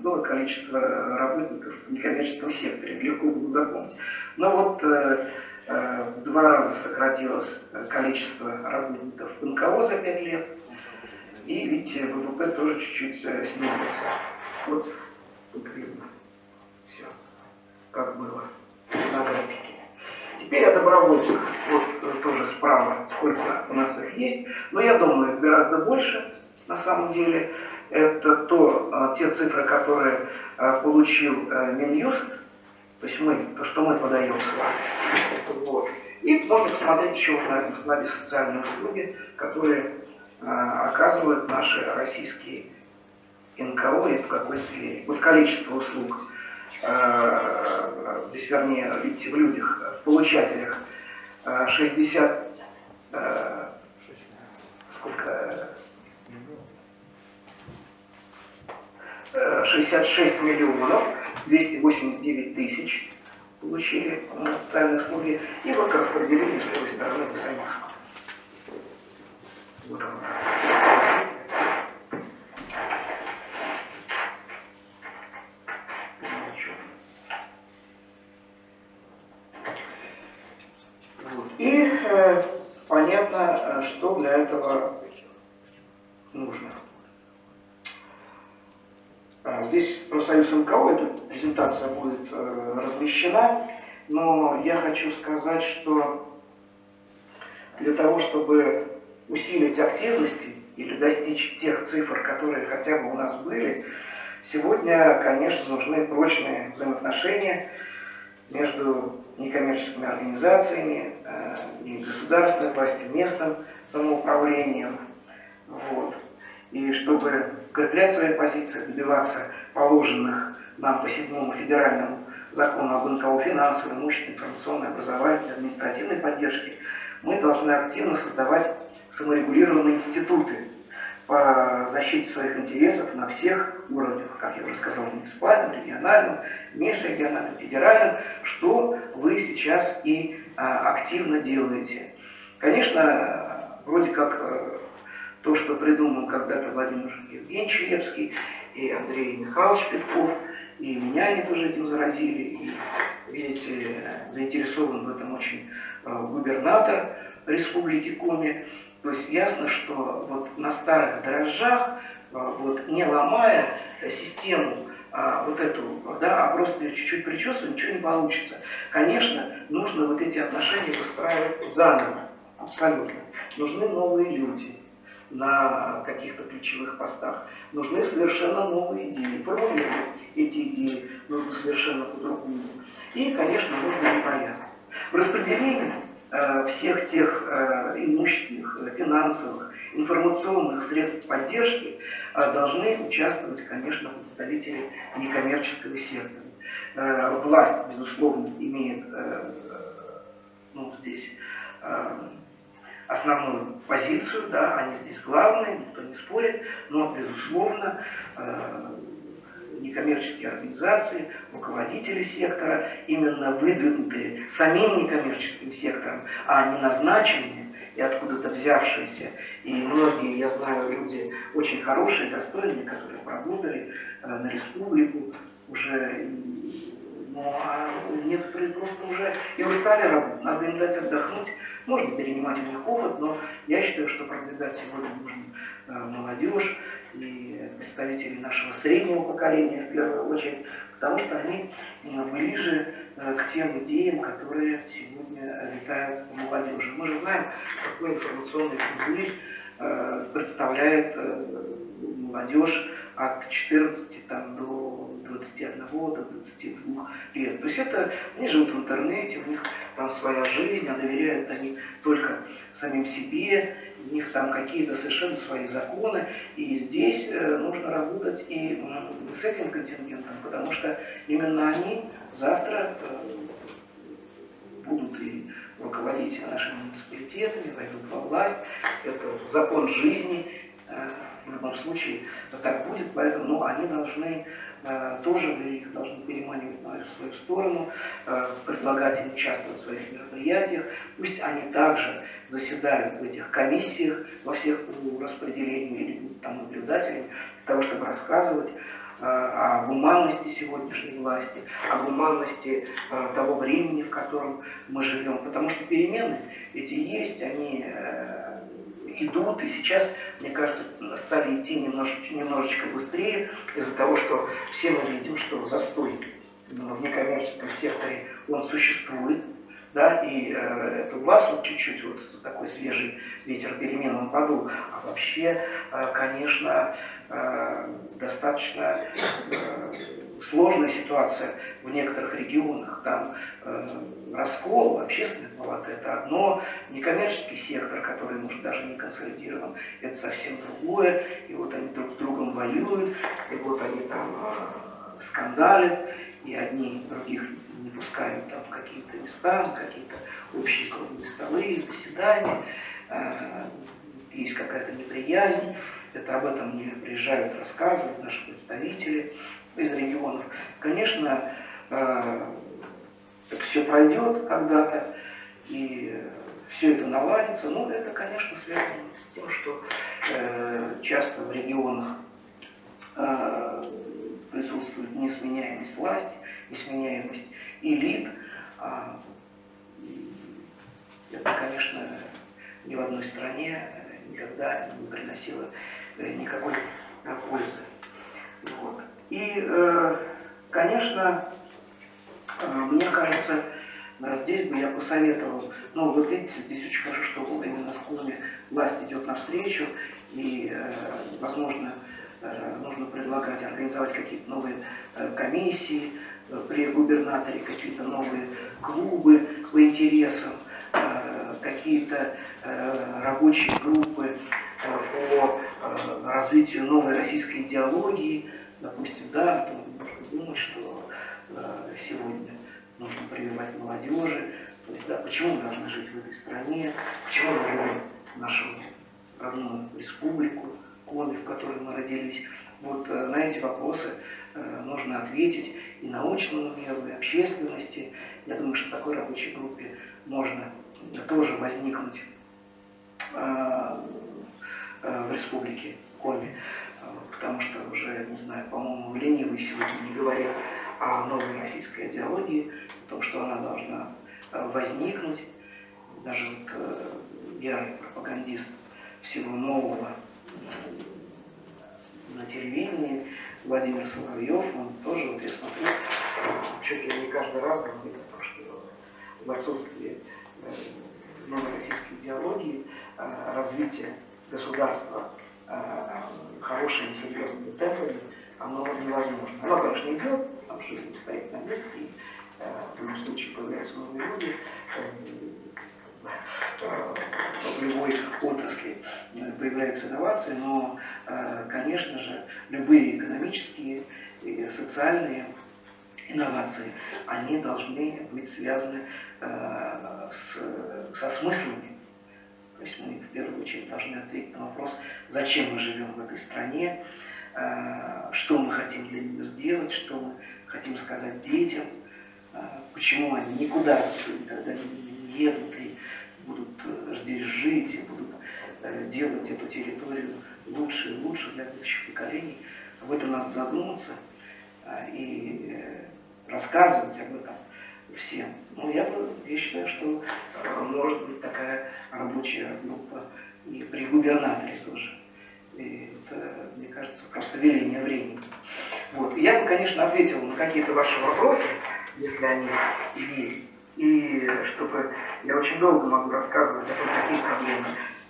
было количество работников в некоммерческом секторе, легко было запомнить. Но вот в 2 раза сократилось количество работников в НКО за 5 лет, и видите, ВВП тоже чуть-чуть снизился. Вот тут видно все, как было на графике. Теперь о добровольцах. Вот тоже справа, сколько у нас их есть. Но я думаю, их гораздо больше на самом деле. Это те цифры, которые получил Минюст, то есть то, что мы подаем с вами. Вот. И можно посмотреть еще на социальные услуги, которые оказывают наши российские НКО и в какой сфере. Вот количество услуг, здесь вернее, видите, в людях, в получателях 66 миллионов. 289 тысяч получили социальные услуги. И вот распределение с левой стороны вы сами. Вот оно. Вот. И понятно, что для этого нужно. Здесь профсоюз НКО, эта презентация будет размещена, но я хочу сказать, что для того, чтобы усилить активности или достичь тех цифр, которые хотя бы у нас были, сегодня, конечно, нужны прочные взаимоотношения между некоммерческими организациями, и государственной властью, местным самоуправлением. Вот. И чтобы укреплять свои позиции, добиваться положенных нам по 7-му федеральному закону об НКО финансовой, имущественной, информационной, образовательной, административной поддержке, мы должны активно создавать саморегулированные институты по защите своих интересов на всех уровнях, как я уже сказал, муниципальном, региональном, межрегиональном, федеральном, что вы сейчас и активно делаете. Конечно, вроде как то, что придумал когда-то Владимир Евгеньевич Лепский и Андрей Михайлович Петков, и меня они тоже этим заразили, и, видите, заинтересован в этом очень губернатор Республики Коми. То есть ясно, что вот на старых дрожжах, вот, не ломая систему вот эту, да, а просто чуть-чуть причесывая, ничего не получится. Конечно, нужно вот эти отношения выстраивать заново, абсолютно. Нужны новые люди на каких-то ключевых постах. Нужны совершенно новые идеи. Формулировать эти идеи нужно совершенно по-другому. И, конечно, нужно не бояться. В распределении всех тех имущественных, финансовых, информационных средств поддержки должны участвовать, конечно, представители некоммерческого сектора. Власть, безусловно, имеет здесь основную позицию, да, они здесь главные, никто не спорит, но, безусловно, некоммерческие организации, руководители сектора, именно выдвинутые самим некоммерческим сектором, а не назначенные и откуда-то взявшиеся. И многие, я знаю, люди очень хорошие, достойные, которые поработали на республику уже, а некоторые просто уже и устали работать, надо им дать отдохнуть, можно перенимать у них опыт, но я считаю, что продвигать сегодня нужно молодежь и представителей нашего среднего поколения, в первую очередь, потому что они ближе к тем идеям, которые сегодня витают в молодежи. Мы же знаем, какой информационный пузырь представляет молодежь от 14 до 21, до 22 лет. То есть это, они живут в интернете, у них там своя жизнь, а доверяют они только самим себе, у них там какие-то совершенно свои законы, и здесь нужно работать и с этим контингентом, потому что именно они завтра будут и руководить нашими муниципалитетами, войдут во власть, это закон жизни, в любом случае так будет, поэтому они должны тоже, вы их должны переманивать в свою сторону, предлагать им участвовать в своих мероприятиях, пусть они также заседают в этих комиссиях во всех по распределению или будут там наблюдателями, для того, чтобы рассказывать о гуманности сегодняшней власти, о гуманности того времени, в котором мы живем. Потому что перемены эти есть, они идут, и сейчас, мне кажется, стали идти немножечко быстрее из-за того, что все мы видим, что застой в некоммерческом секторе, он существует, да, и это у вас вот чуть-чуть вот такой свежий ветер перемен он подул, а вообще, конечно, достаточно сложная ситуация в некоторых регионах. Там раскол, общественная палата это одно, некоммерческий сектор, который, может, даже не консолидирован, это совсем другое. И вот они друг с другом воюют, и вот они там скандалят, и одни других не пускают там в какие-то места, на какие-то общие круглые столы, заседания. Есть какая-то неприязнь. Это об этом мне приезжают, рассказывают наши представители. из регионов. Конечно, это все пройдет когда-то, и все это наладится, но это, конечно, связано с тем, что часто в регионах присутствует несменяемость власти, несменяемость элит. Это, конечно, ни в одной стране никогда не приносило никакой пользы. Вот. И, конечно, мне кажется, здесь бы я посоветовал, ну вот видите, здесь очень хорошо, что именно в Коме власть идет навстречу, и, возможно, нужно предлагать организовать какие-то новые комиссии при губернаторе, какие-то новые клубы по интересам, какие-то рабочие группы по развитию новой российской идеологии. Допустим, да, можно думать, что сегодня нужно прививать молодежи, то есть, да, почему мы должны жить в этой стране, почему мы живем в нашу родную республику, Коми, в которой мы родились. Вот на эти вопросы нужно ответить и научному миру, и общественности. Я думаю, что в такой рабочей группе можно тоже возникнуть в республике Коми, потому что уже, не знаю, по-моему, ленивые сегодня не говорят о новой российской идеологии, о том, что она должна возникнуть. Даже вот ярый пропагандист всего нового на телевидении Владимир Соловьев, он тоже, вот я смотрю, чуть ли не каждый раз говорит о том, что в отсутствии новой российской идеологии развитие государства хорошими, серьезными темпами, оно невозможно. Оно, конечно, идет, потому что жизнь стоит на месте, и в любом случае появляются новые люди, в любой отрасли появляются инновации, но, конечно же, любые экономические и социальные инновации, они должны быть связаны со смыслами. То есть мы в первую очередь должны ответить на вопрос, зачем мы живем в этой стране, что мы хотим для нее сделать, что мы хотим сказать детям, почему они никуда никогда не едут и будут здесь жить, и будут делать эту территорию лучше и лучше для будущих поколений. Об этом надо задуматься и рассказывать об этом всем. Ну, я считаю, что может быть такая рабочая группа и при губернаторе тоже. И это, мне кажется, просто веление времени. Вот. Я бы, конечно, ответил на какие-то ваши вопросы, если они есть. И чтобы я очень долго могу рассказывать о том, какие проблемы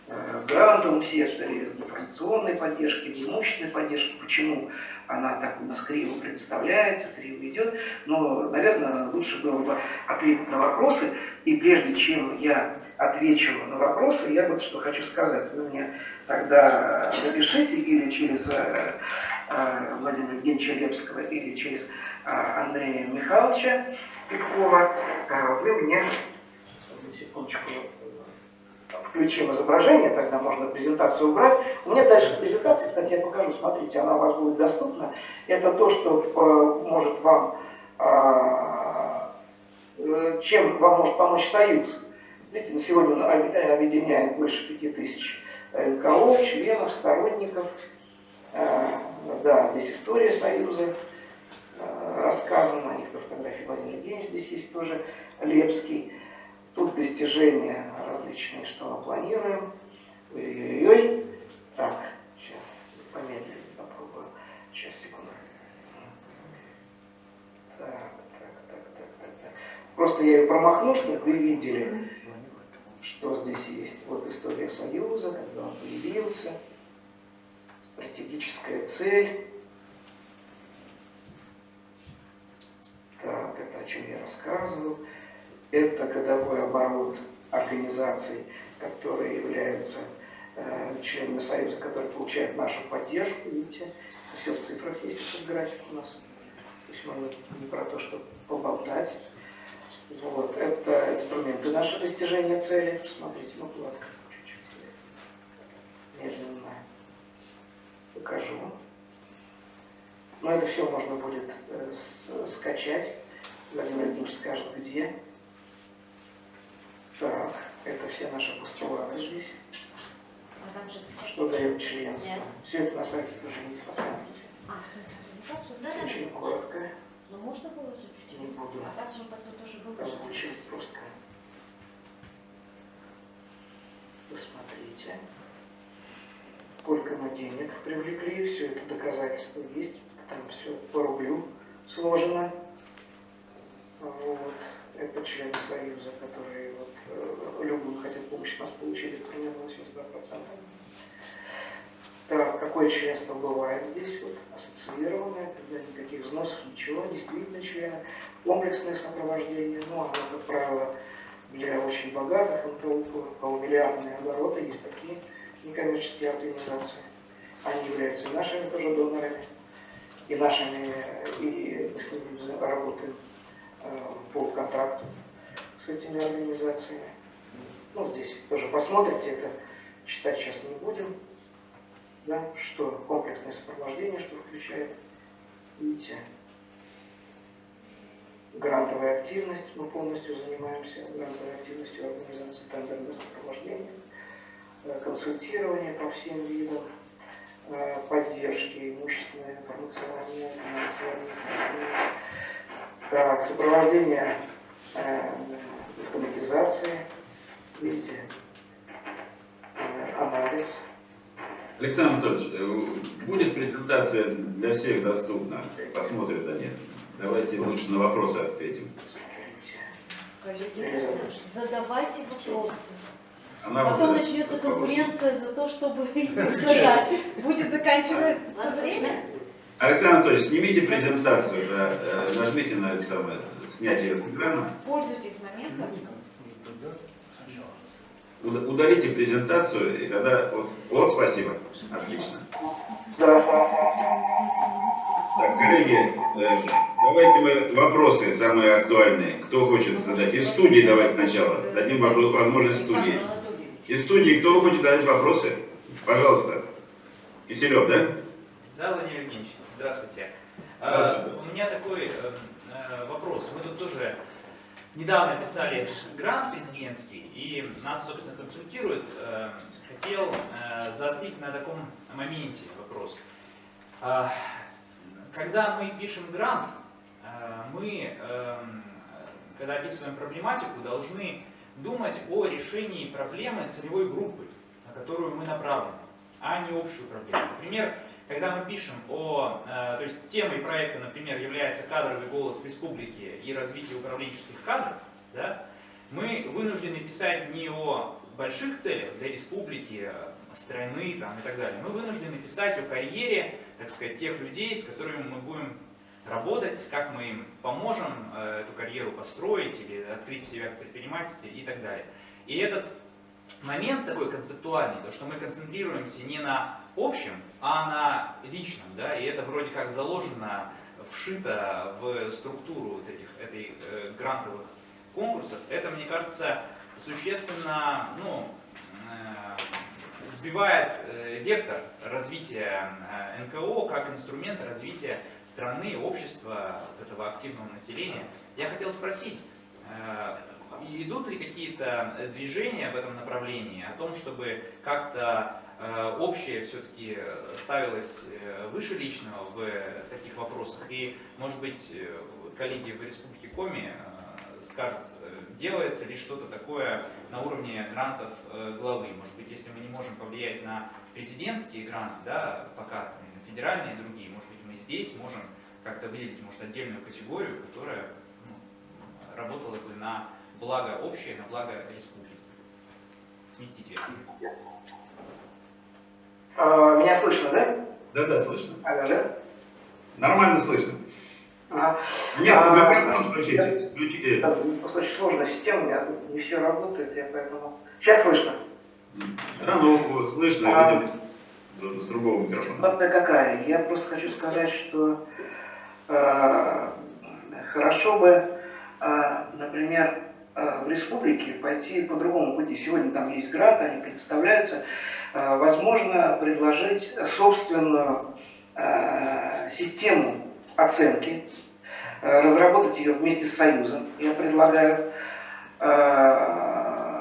в грантовом секторе, в информационной поддержке, в имущественной поддержке, почему она так у нас криво представляется, криво идет. Но, наверное, лучше было бы ответить на вопросы. И прежде чем я отвечу на вопросы, я вот что хочу сказать. Вы мне тогда напишите или через Владимира Евгеньевича Лепского, или через Андрея Михайловича Петкова. Вы мне, секундочку, включим изображение, тогда можно презентацию убрать. У меня дальше презентация, кстати, я покажу, смотрите, она у вас будет доступна. Это то, что может вам, чем вам может помочь Союз. Видите, на сегодня он объединяет больше 5000 НКО, членов, сторонников. Да, здесь история Союза рассказана, на некоторых фотографиях Владимир Евгеньевич здесь есть тоже, Лепский. Тут достижения различные, что мы планируем. Ой-ой-ой. Так, сейчас помедленнее попробую. Сейчас, секунду. Так. Просто я ее промахну, чтобы вы видели, что здесь есть. Вот история Союза, когда он появился. Стратегическая цель. Так, это о чем я рассказывал. Это годовой оборот организаций, которые являются членами Союза, которые получают нашу поддержку. Видите, все в цифрах есть, этот график у нас. То есть мы не про то, чтобы поболтать. Вот, это инструменты нашего достижения цели. Смотрите, ну ладно, чуть-чуть медленно покажу. Но это все можно будет скачать. Владимир Владимирович скажет, где. Так, это все наши постулаты здесь. А там же... Что дает членство. Нет. Все это на сайте тоже есть, посмотрите. А, в смысле, презентацию? Да, да. Очень коротко. Ну, можно положить в Не телефон? буду. А так мы потом тоже выложим. Звучит просто. Посмотрите. Сколько мы денег привлекли, все это доказательство есть. Там все по рублю сложено. Вот. Это члены Союза, которые любую хотят помощь у нас получили, примерно 82%. Так, какое членство бывает здесь? Вот, ассоциированное, когда никаких взносов, ничего, действительно члены. Комплексное сопровождение, ну, оно, как правило, для очень богатых, полумиллиардные обороты, есть такие некоммерческие организации. Они являются нашими тоже донорами, и нашими, и мы с ними работаем по контракту с этими организациями. Ну, здесь тоже посмотрите, это читать сейчас не будем. Да, что комплексное сопровождение, что включает, видите, грантовая активность, мы полностью занимаемся грантовой активностью организации тендерного сопровождения, консультирование по всем видам, поддержки, имущественное, информационное, финансовое, так, сопровождение автоматизации, видите, анализ. Александр Анатольевич, будет презентация для всех доступна? Посмотрят они. Давайте лучше на вопросы ответим. Коллеги, задавайте вопросы. Она Потом уже- начнется конкуренция за то, чтобы их задать. Будет заканчиваться Вас время. слышно? Александр Анатольевич, снимите презентацию, да, нажмите на это самое, снять ее с экрана. Пользуйтесь моментом. Удалите презентацию, и тогда... Вот, спасибо. Отлично. Да. Так, коллеги, давайте мы вопросы самые актуальные. Кто хочет задать? Из студии давайте сначала. Дадим возможность студии. Из студии кто хочет задать вопросы? Пожалуйста. Киселев, да? Да, Владимир Евгеньевич, здравствуйте. Здравствуйте. У меня такой вопрос. Мы тут тоже недавно писали грант президентский, и нас, собственно, консультируют. Хотел заострить на таком моменте вопрос. Когда мы пишем грант, мы, когда описываем проблематику, должны думать о решении проблемы целевой группы, на которую мы направлены, а не общую проблему. Например, когда мы пишем то есть темой проекта, например, является кадровый голод в республике и развитие управленческих кадров, да, мы вынуждены писать не о больших целях для республики, страны там, и так далее. Мы вынуждены писать о карьере, так сказать, тех людей, с которыми мы будем работать, как мы им поможем эту карьеру построить или открыть себя в предпринимательстве и так далее. И этот момент такой концептуальный, то, что мы концентрируемся не на общем, а на личном, да, и это вроде как заложено, вшито в структуру этой грантовых конкурсов, это, мне кажется, существенно, сбивает вектор развития НКО как инструмент развития страны, общества, вот этого активного населения. Я хотел спросить, идут ли какие-то движения в этом направлении, о том, чтобы как-то общее все-таки ставилось выше личного в таких вопросах? И, может быть, коллеги в Республике Коми скажут, делается ли что-то такое на уровне грантов главы. Может быть, если мы не можем повлиять на президентские гранты, да, пока на федеральные и другие, может быть, мы здесь можем как-то выделить, может, отдельную категорию, которая работала бы на благо общее, на благо республики. Сместить вектор. Меня слышно, да? Да, слышно. Алло, да? Нормально слышно. Ага. Нет, микрофон включите. Включите. Просто очень сложная система, у меня не все работает, я поэтому... Сейчас слышно? Да, слышно, видимо, с другого микрофона. Ситуация какая? Я просто хочу сказать, что хорошо бы, например, в республике пойти по другому пути. Сегодня там есть гранты, они предоставляются. Возможно, предложить собственную систему оценки, разработать ее вместе с Союзом. Я предлагаю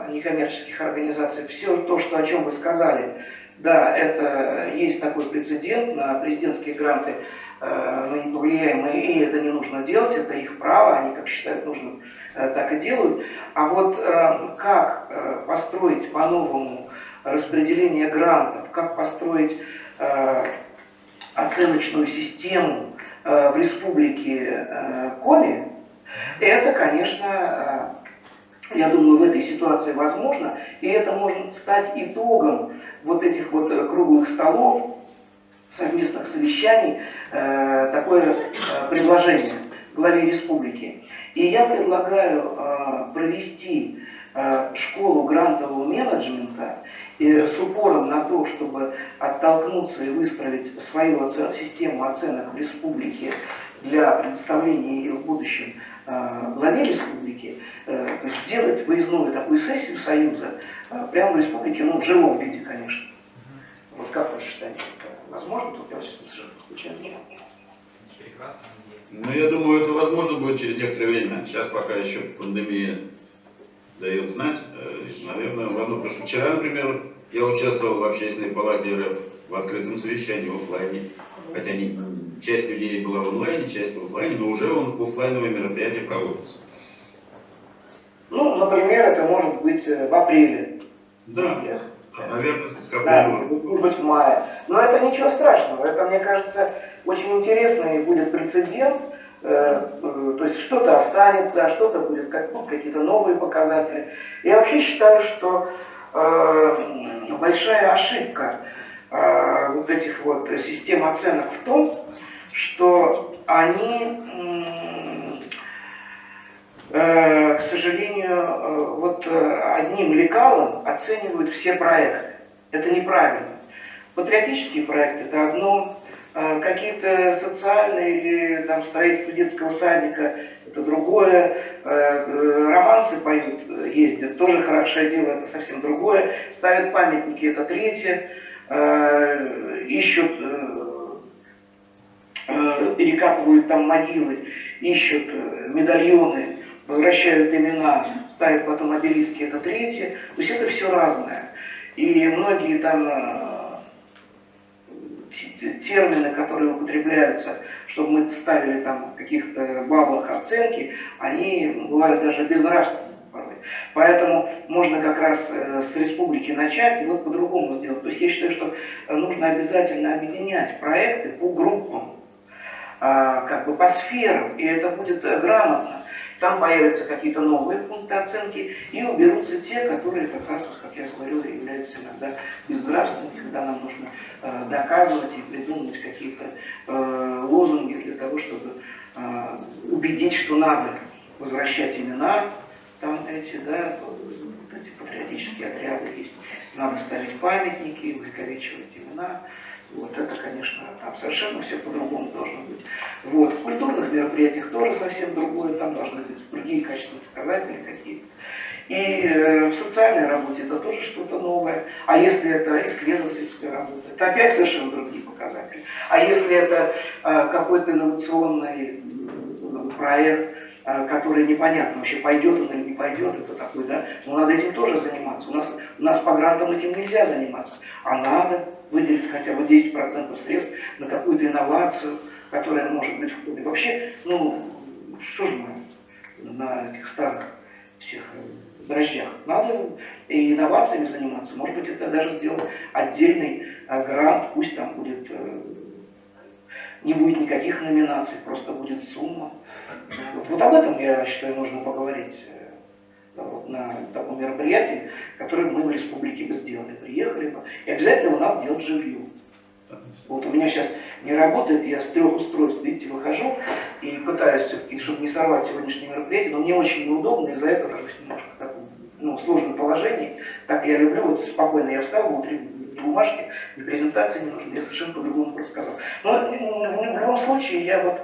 некоммерческих организаций. Все то, что, о чем вы сказали, да, это есть такой прецедент, на президентские гранты мы не повлияем, и это не нужно делать, это их право, они как считают нужным, так и делают. А вот как построить по-новому распределение грантов, как построить оценочную систему в республике Коми, это, конечно, я думаю, в этой ситуации возможно, и это может стать итогом вот этих вот круглых столов, совместных совещаний, такое предложение главе республики. И я предлагаю провести школу грантового менеджмента с упором на то, чтобы оттолкнуться и выстроить свою систему оценок в республике для предоставления ее в будущем главе республики, то есть сделать выездную такую сессию Союза прямо в республике, ну, в живом виде, конечно. Вот как вы считаете, это возможно? Тут я совершенно исключаю. Прекрасно. Ну, я думаю, это возможно будет через некоторое время. Сейчас пока еще пандемия дает знать. Наверное, возможно, потому что вчера, например, я участвовал в Общественной палате РФ в открытом совещании в офлайне. Хотя часть людей была в онлайне, часть в офлайне, но уже офлайновые мероприятия проводятся. Ну, например, это может быть в апреле. Да, наверное, с Да, апреля. может быть в мае. Но это ничего страшного. Это, мне кажется, очень интересно и будет прецедент. То есть что-то останется, а что-то будет, какие-то новые показатели. Я вообще считаю, что большая ошибка вот этих вот систем оценок в том, что они, к сожалению, вот одним лекалом оценивают все проекты. Это неправильно. Патриотические проекты – это одно, какие-то социальные или там строительство детского садика – это другое, романсы поют, ездят, тоже хорошее дело, это совсем другое, ставят памятники – это третье, ищут, перекапывают там могилы, ищут медальоны, возвращают имена, ставят потом обелиски – это третье, то есть это все разное. И многие там термины, которые употребляются, чтобы мы ставили там в каких-то баблах оценки, они бывают даже безнравственными порой. Поэтому можно как раз с республики начать и вот по-другому сделать. То есть я считаю, что нужно обязательно объединять проекты по группам, как бы по сферам, и это будет грамотно. Там появятся какие-то новые пункты оценки и уберутся те, которые как раз, как я говорил, являются иногда безнравственными, когда нам нужно доказывать и придумывать какие-то лозунги для того, чтобы убедить, что надо возвращать имена, там эти, да, эти патриотические отряды есть, надо ставить памятники, увековечивать имена. Вот это, конечно, там совершенно все по-другому должно быть. Вот. В культурных мероприятиях тоже совсем другое, там должны быть другие качественные показатели какие-то. И в социальной работе это тоже что-то новое. А если это исследовательская работа, это опять совершенно другие показатели. А если это какой-то инновационный проект, который непонятно вообще, пойдет он или не пойдет, это такой, да, но надо этим тоже заниматься. У нас по грантам этим нельзя заниматься, а надо выделить хотя бы 10% средств на какую-то инновацию, которая может быть в ходе. Вообще, ну, что же мы на этих старых всех дрожжах? Надо и инновациями заниматься. Может быть, это даже сделать отдельный грант, пусть там будет, не будет никаких номинаций, просто будет сумма. Вот об этом, я считаю, нужно поговорить вот на таком мероприятии, которое мы в республике бы сделали. Приехали бы, и обязательно его надо делать живьем. Вот у меня сейчас не работает, я с 3 устройств, видите, выхожу и пытаюсь все-таки, чтобы не сорвать сегодняшнее мероприятие, но мне очень неудобно, из-за этого нахожусь немножко в таком сложном положении. Так я люблю, вот спокойно я встал, внутри бумажки, ни презентации не нужно, я совершенно по-другому рассказал. Но в любом случае я вот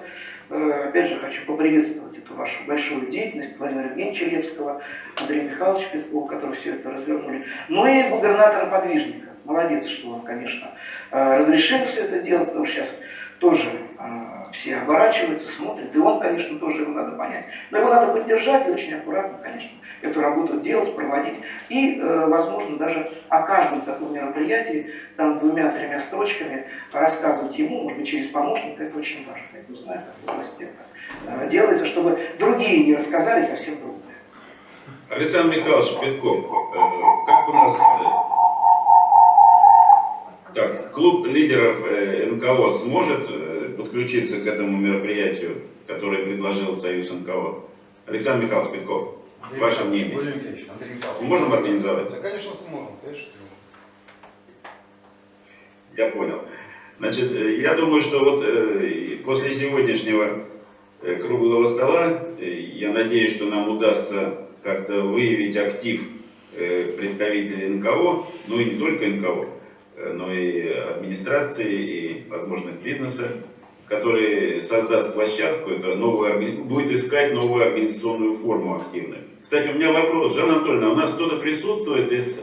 опять же хочу поприветствовать эту вашу большую деятельность, Владимира Евгеньевича Лепского, Андрея Михайловича Петкова, которые все это развернули, но и губернатора-подвижника. молодец, что он, конечно, разрешил все это делать, потому что сейчас тоже все оборачиваются, смотрят, и он, конечно, тоже его надо понять. Но его надо поддержать и очень аккуратно, конечно, эту работу делать, проводить. И, возможно, даже о каждом таком мероприятии, там 2-3 строчками рассказывать ему, может быть, через помощника, это очень важно. Я знаю, как в области это делается, чтобы другие не рассказали совсем другое. Александр Михайлович Петков, как у нас так, клуб лидеров НКО сможет подключиться к этому мероприятию, которое предложил Союз НКО? Александр Михайлович Петков, ваше мнение. Владимир Николаевич, Андрей Михайлович. Сможем организовать? Да, конечно, сможем, конечно, сможем. Я понял. Значит, я думаю, что вот после сегодняшнего круглого стола, я надеюсь, что нам удастся как-то выявить актив представителей НКО, ну и не только НКО, но и администрации, и, возможно, бизнеса, который создаст площадку, это будет искать новую организационную форму активную. Кстати, у меня вопрос. Жанна Анатольевна, у нас кто-то присутствует из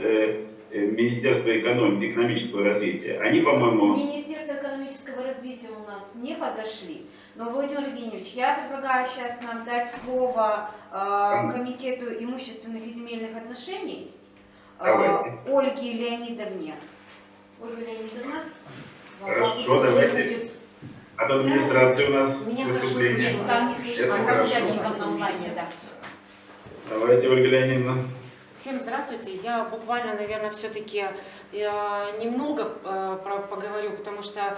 Министерства экономического развития? Они, по-моему... Министерство экономического развития у нас не подошли. Но, Владимир Евгеньевич, я предлагаю сейчас нам дать слово Комитету имущественных и земельных отношений Ольге Леонидовне. Ольга Леонидовна. Хорошо, давайте. От администрации у нас Меня хорошо выступление. слышно. Там не слышно, Это а хорошо. участникам на онлайне, да. Давайте, Ольга Леонидовна. Всем здравствуйте. Я буквально, наверное, все-таки немного поговорю, потому что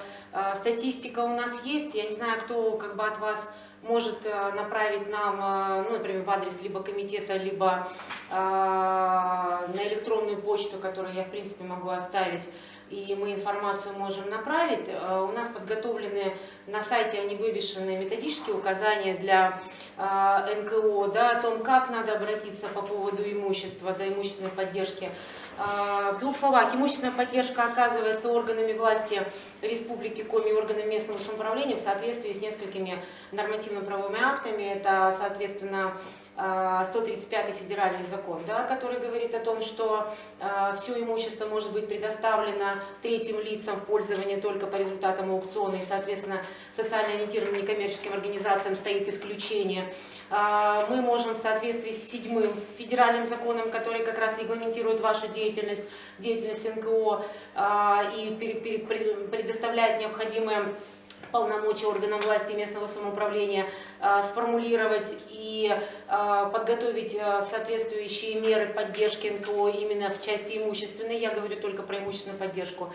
статистика у нас есть. Я не знаю, кто как бы от вас может направить нам, ну, например, в адрес либо комитета, либо на электронную почту, которую я, в принципе, могу оставить, и мы информацию можем направить. У нас подготовлены на сайте, они вывешены методические указания для НКО, да, о том, как надо обратиться по поводу имущества, до имущественной поддержки. В двух словах, имущественная поддержка оказывается органами власти Республики Коми и органами местного самоуправления в соответствии с несколькими нормативно-правовыми актами. Это, соответственно, 135 федеральный закон, да, который говорит о том, что все имущество может быть предоставлено третьим лицам в пользование только по результатам аукциона, и, соответственно, социально ориентированным некоммерческим организациям стоит исключение. Мы можем в соответствии с 7-м федеральным законом, который как раз регламентирует вашу деятельность НКО, и предоставляет необходимые полномочия органам власти местного самоуправления, сформулировать и подготовить соответствующие меры поддержки НКО именно в части имущественной. Я говорю только про имущественную поддержку.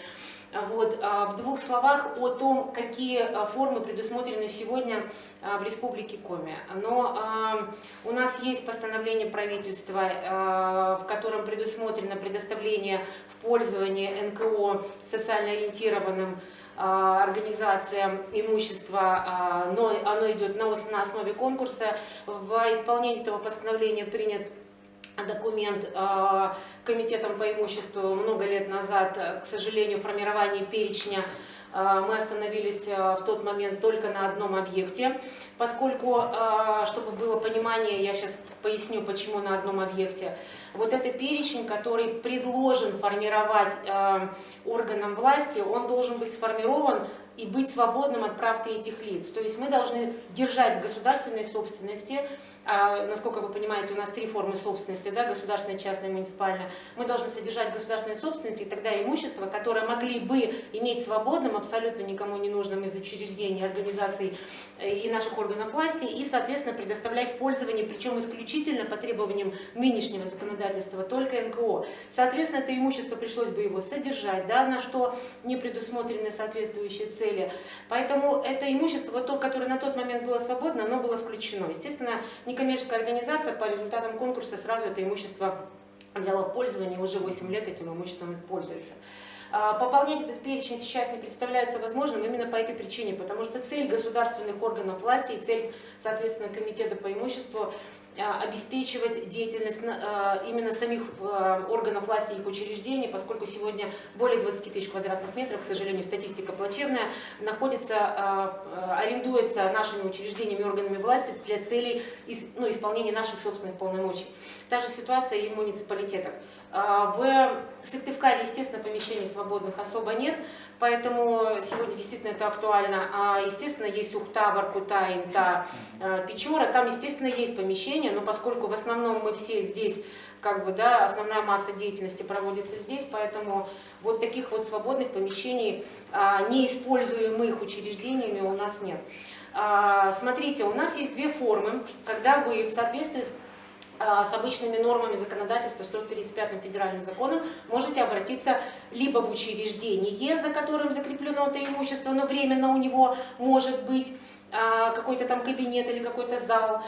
Вот. В двух словах о том, какие формы предусмотрены сегодня в Республике Коми. Но у нас есть постановление правительства, в котором предусмотрено предоставление в пользование НКО социально ориентированным организациям имущества, но оно идет на основе конкурса. В исполнении этого постановления принят документ комитетом по имуществу много лет назад. К сожалению, формирование перечня мы остановились в тот момент только на одном объекте, поскольку, чтобы было понимание, я сейчас поясню, почему на одном объекте. Вот этот перечень, который предложен формировать органам власти, он должен быть сформирован и быть свободным от прав третьих лиц. То есть мы должны держать в государственной собственности, насколько вы понимаете, у нас 3 формы собственности, да, государственная, частная, муниципальная. Мы должны содержать в государственной собственности, и тогда имущество, которое могли бы иметь свободным, абсолютно никому не нужным из учреждений, организаций и наших органов власти, и, соответственно, предоставлять в пользование, причем исключительно по требованиям нынешнего законодательства, только НКО. Соответственно, это имущество пришлось бы его содержать, да, на что не предусмотрены соответствующие цели. Поэтому это имущество, вот то, которое на тот момент было свободно, оно было включено. Естественно, некоммерческая организация по результатам конкурса сразу это имущество взяла в пользование, уже 8 лет этим имуществом пользуется. Пополнять этот перечень сейчас не представляется возможным именно по этой причине, потому что цель государственных органов власти и цель, соответственно, комитета по имуществу обеспечивать деятельность именно самих органов власти и их учреждений, поскольку сегодня более 20 тысяч квадратных метров, к сожалению, статистика плачевная, арендуется нашими учреждениями и органами власти для целей исполнения наших собственных полномочий. Та же ситуация и в муниципалитетах. В Сыктывкаре, естественно, помещений свободных особо нет, поэтому сегодня действительно это актуально. Естественно, есть Ухта, Воркута, Инта, Печора, там, естественно, есть помещения, но поскольку в основном мы все здесь, как бы, да, основная масса деятельности проводится здесь, поэтому вот таких вот свободных помещений, неиспользуемых учреждениями у нас нет. Смотрите, у нас есть две формы, когда вы в соответствии с обычными нормами законодательства, 135 федеральным законом, можете обратиться либо в учреждение, за которым закреплено это имущество, но временно у него может быть какой-то там кабинет или какой-то зал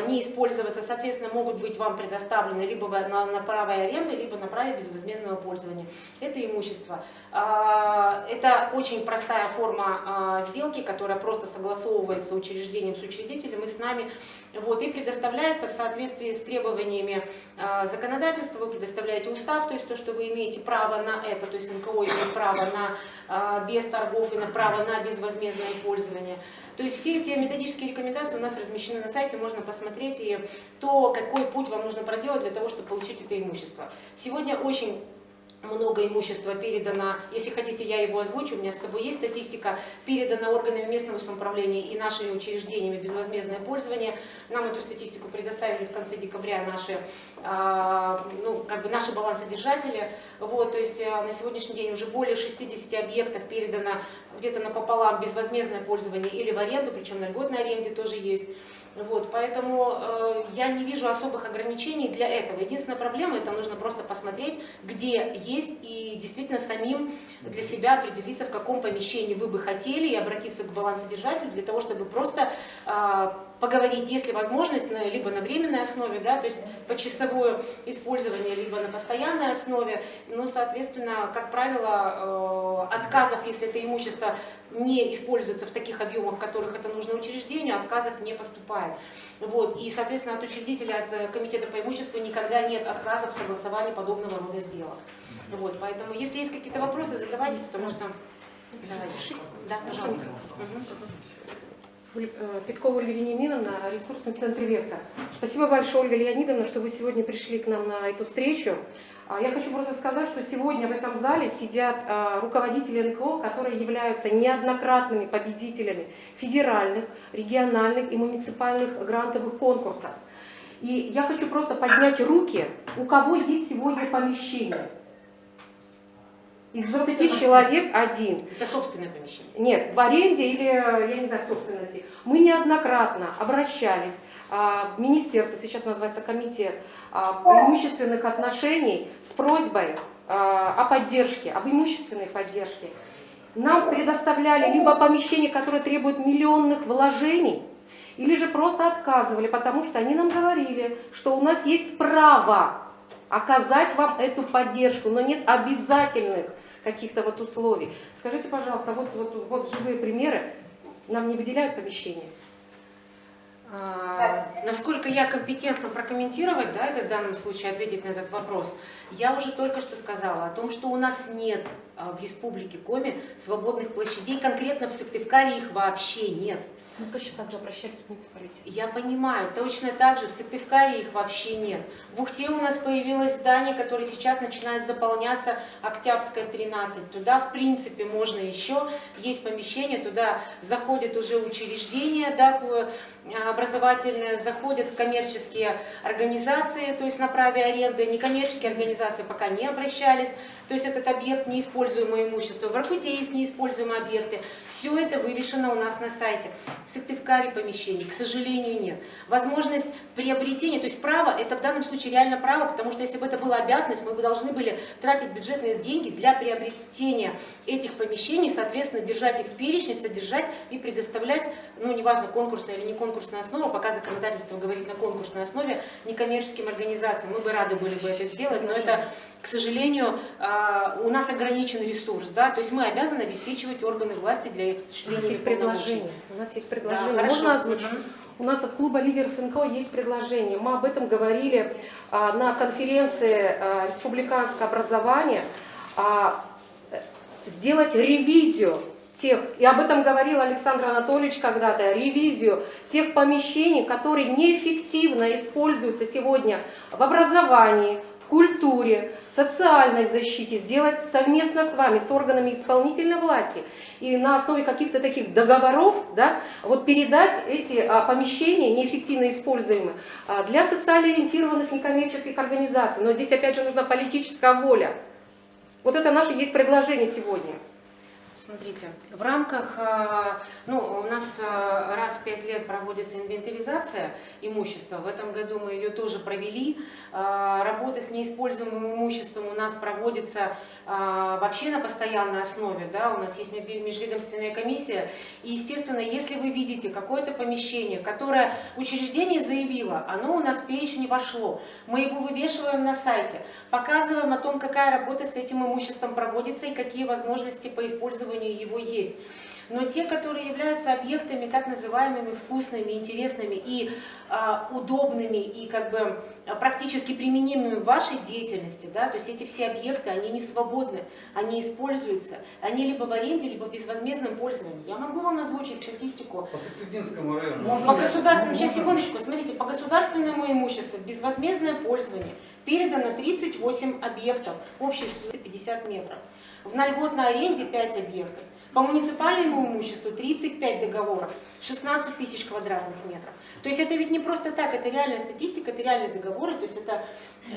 не использоваться, соответственно, могут быть вам предоставлены либо на право аренды, либо на праве безвозмездного пользования. Это имущество. Это очень простая форма сделки, которая просто согласовывается учреждением с учредителем и с нами, вот, и предоставляется в соответствии с требованиями законодательства. Вы предоставляете устав, то есть то, что вы имеете право на это, то есть НКО имеет право на без торгов и на право на безвозмездное пользование. То есть все эти методические рекомендации у нас размещены на сайте, можно посмотреть и то, какой путь вам нужно проделать для того, чтобы получить это имущество. Сегодня очень много имущества передано, если хотите, я его озвучу, у меня с собой есть статистика, передана органами местного самоуправления и нашими учреждениями в безвозмездное пользование. Нам эту статистику предоставили в конце декабря наши, наши балансодержатели. Вот, то есть на сегодняшний день уже более 60 объектов передано где-то напополам безвозмездное пользование или в аренду, причем на льготной аренде тоже есть. Вот, поэтому я не вижу особых ограничений для этого. Единственная проблема, это нужно просто посмотреть, где есть, и действительно самим для себя определиться, в каком помещении вы бы хотели, и обратиться к балансодержателю для того, чтобы просто поговорить, есть ли возможность либо на временной основе, да, то есть почасовое использование, либо на постоянной основе. Но, соответственно, как правило, отказов, если это имущество не используется в таких объемах, в которых это нужно учреждению, отказов не поступает. Вот. И, соответственно, от учредителя, от комитета по имуществу никогда нет отказов в согласовании подобного рода сделок. Вот. Поэтому, если есть какие-то вопросы, задавайте, потому что... Да, пожалуйста. Петкова Ольга Вениаминовна, ресурсный центр «Вектор». Спасибо большое, Ольга Леонидовна, что вы сегодня пришли к нам на эту встречу. Я хочу просто сказать, что сегодня в этом зале сидят руководители НКО, которые являются неоднократными победителями федеральных, региональных и муниципальных грантовых конкурсов. И я хочу просто поднять руки, у кого есть сегодня помещение. Из 20 человек один. Это собственное помещение? Нет, в аренде или, я не знаю, в собственности. Мы неоднократно обращались в министерство, сейчас называется комитет имущественных отношений, с просьбой о поддержке, об имущественной поддержке. Нам предоставляли либо помещения, которые требуют миллионных вложений, или же просто отказывали, потому что они нам говорили, что у нас есть право оказать вам эту поддержку, но нет обязательных каких-то вот условий. Скажите, пожалуйста, вот живые примеры, нам не выделяют помещения? Насколько я компетентна прокомментировать, да, это в данном случае ответить на этот вопрос, я уже только что сказала о том, что у нас нет в Республике Коми свободных площадей, конкретно в Сыктывкаре их вообще нет. Мы точно так же обращались в муниципалитет. Я понимаю, точно так же в Сыктывкаре их вообще нет. В Ухте у нас появилось здание, которое сейчас начинает заполняться, Октябрьская, 13. Туда, в принципе, можно еще, есть помещение, туда заходят уже учреждения, да, образовательные, заходят коммерческие организации, то есть на праве аренды, некоммерческие организации пока не обращались, то есть этот объект неиспользуемое имущество. В Воркуте есть неиспользуемые объекты. Все это вывешено у нас на сайте. В Сыктывкаре помещений, к сожалению, нет. Возможность приобретения, то есть право, это в данном случае реально право, потому что если бы это была обязанность, мы бы должны были тратить бюджетные деньги для приобретения этих помещений, соответственно, держать их в перечне, содержать и предоставлять, ну, неважно, конкурсная или не конкурсная основа, пока законодательство говорит на конкурсной основе, некоммерческим организациям. Мы бы рады были бы это сделать, но это, к сожалению, у нас ограничен ресурс, да, то есть мы обязаны обеспечивать органы власти для осуществления их полномочий. У нас есть предложение. Да, Можно озвучить? У нас от клуба лидеров НКО есть предложение. Мы об этом говорили на конференции республиканского образования. Сделать ревизию тех, и об этом говорил Александр Анатольевич когда-то, ревизию тех помещений, которые неэффективно используются сегодня в образовании, в культуре, социальной защите сделать совместно с вами, с органами исполнительной власти. И на основе каких-то таких договоров, да, вот передать эти помещения, неэффективно используемые, для социально ориентированных некоммерческих организаций. Но здесь опять же нужна политическая воля. Вот это наше есть предложение сегодня. Смотрите, в рамках, у нас раз в 5 лет проводится инвентаризация имущества. В этом году мы ее тоже провели. Работа с неиспользуемым имуществом у нас проводится вообще на постоянной основе. Да? У нас есть межведомственная комиссия. И, естественно, если вы видите какое-то помещение, которое учреждение заявило, оно у нас в перечень не вошло, мы его вывешиваем на сайте, показываем о том, какая работа с этим имуществом проводится и какие возможности по использованию его есть. Но те, которые являются объектами, так называемыми вкусными, интересными и удобными, и как бы практически применимыми в вашей деятельности, да, то есть эти все объекты, они не свободны, они используются, они либо в аренде, либо в безвозмездном пользовании. Я могу вам озвучить статистику. По Сахалинскому району. По государственному, сейчас секундочку, смотрите, по государственному имуществу в безвозмездное пользование передано 38 объектов, общей стоимостью 50 метров. На льготной аренде 5 объектов. По муниципальному имуществу 35 договоров, 16 тысяч квадратных метров. То есть это ведь не просто так, это реальная статистика, это реальные договоры, то есть это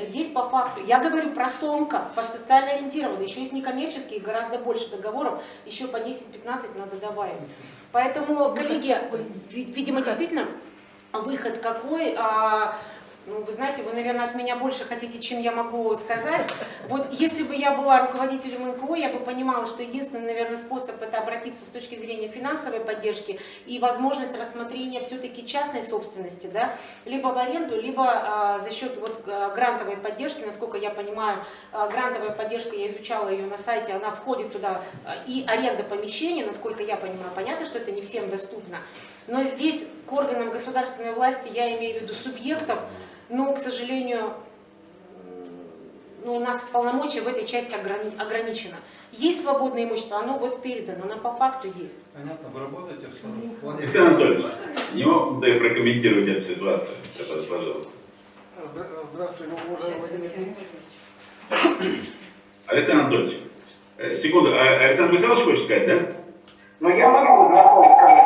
есть по факту. Я говорю про СОМКО, про социально ориентированные, еще есть некоммерческие, гораздо больше договоров, еще по 10-15 надо добавить. Поэтому, коллеги, видимо, действительно, выход какой... вы знаете, вы, наверное, от меня больше хотите, чем я могу сказать. Вот если бы я была руководителем НКО, я бы понимала, что единственный, наверное, способ это обратиться с точки зрения финансовой поддержки и возможность рассмотрения все-таки частной собственности, да, либо в аренду, либо за счет грантовой поддержки. Насколько я понимаю, грантовая поддержка, я изучала ее на сайте, она входит туда, и аренда помещения, насколько я понимаю. Понятно, что это не всем доступно. Но здесь к органам государственной власти, я имею в виду субъектов, но, к сожалению, у нас полномочия в этой части ограничено. Есть свободное имущество, оно вот передано, оно по факту есть. Понятно, вы работаете в плане... Александр Анатольевич, не мог бы прокомментировать эту ситуацию, которая сложилась? Здравствуйте, уважаемый Владимир Ильич. Александр Анатольевич, секунду, Александр Михайлович хочет сказать, да? Но я могу на слово сказать.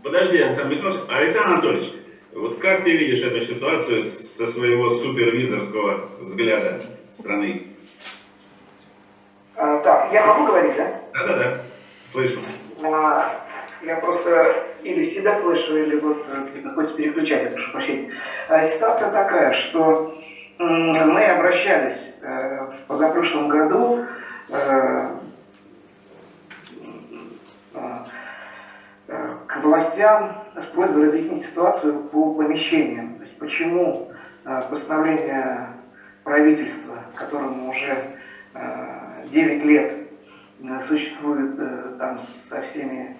Подожди, Александр Михайлович. Александр Анатольевич, вот как ты видишь эту ситуацию со своего супервизорского взгляда страны? Так, я могу говорить, да? Да, слышу. Я просто или себя слышу, или вот приходится переключать, прошу прощения. Ситуация такая, что мы обращались в позапрошлом году к властям с просьбой разъяснить ситуацию по помещениям. То есть почему постановление правительства, которому уже 9 лет существует там со всеми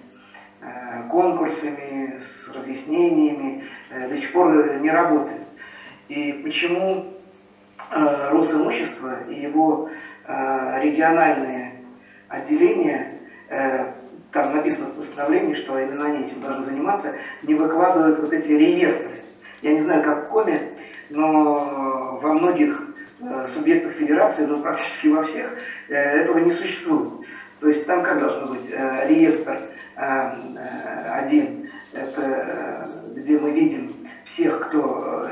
конкурсами, с разъяснениями, до сих пор не работает. И почему Росимущество и его региональные отделения, там написано в постановлении, что именно они этим должны заниматься, не выкладывают вот эти реестры. Я не знаю, как в Коме, но во многих субъектах федерации, ну практически во всех, этого не существует. То есть там как должно быть? Реестр один, это где мы видим всех, кто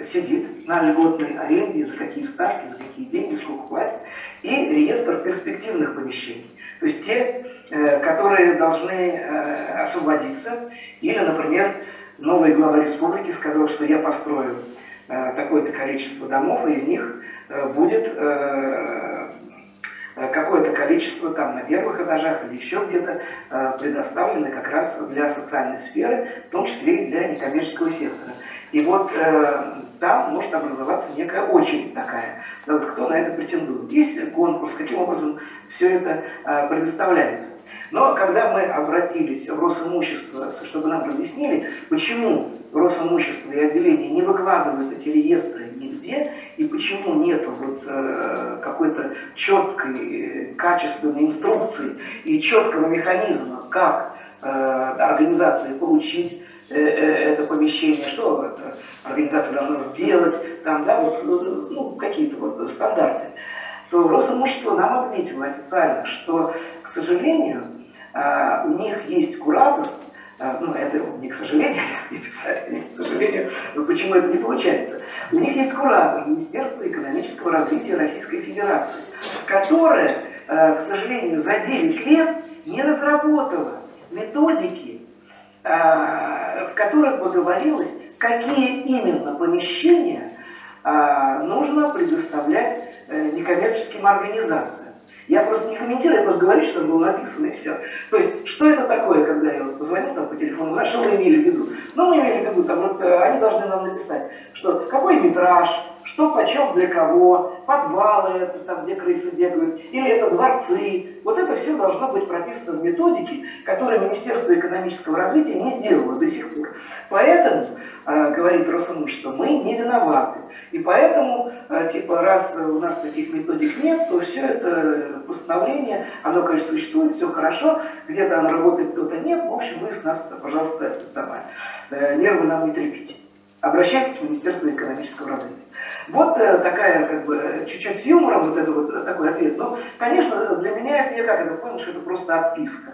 сидит на льготной аренде, за какие ставки, за какие деньги, сколько платят, и реестр перспективных помещений. То есть те, которые должны освободиться, или, например, новый глава республики сказал, что я построю такое-то количество домов, и из них будет какое-то количество там на первых этажах или еще где-то предоставлено как раз для социальной сферы, в том числе и для некоммерческого сектора. И вот там может образоваться некая очередь такая. Да, вот кто на это претендует? Есть конкурс, каким образом все это предоставляется. Но когда мы обратились в Росимущество, чтобы нам разъяснили, почему Росимущество и отделение не выкладывают эти реестры нигде, и почему нет вот, какой-то четкой, качественной инструкции и четкого механизма, как организации получить это помещение, что организация должна сделать, там, да, вот, ну, какие-то вот стандарты, то Росимущество нам ответило официально, что, к сожалению, у них есть куратор, ну, это не к сожалению, не писали, к сожалению, почему это не получается. У них есть куратор Министерства экономического развития Российской Федерации, которая, к сожалению, за 9 лет не разработала методики, в которых бы говорилось, какие именно помещения нужно предоставлять некоммерческим организациям. Я просто не комментирую, я просто говорю, что было написано и все. То есть, что это такое, когда я вот позвонил там по телефону, знаешь, что вы имели в виду? Ну, мы имели в виду, там, вот, они должны нам написать, что какой метраж, что почем для кого, подвалы, это, там, где крысы бегают, или это дворцы. Вот это все должно быть прописано в методике, которую Министерство экономического развития не сделало до сих пор. Поэтому, говорит Росимущество, мы не виноваты. И поэтому, типа, раз у нас таких методик нет, то все это постановление, оно, конечно, существует, все хорошо, где-то оно работает, где-то нет. В общем, вы с нас, пожалуйста, нервы нам не трепите. Обращайтесь в Министерство экономического развития. Вот такая, как бы, чуть-чуть с юмором вот это вот такой ответ. Но, конечно, для меня это, я как это понял, что это просто отписка.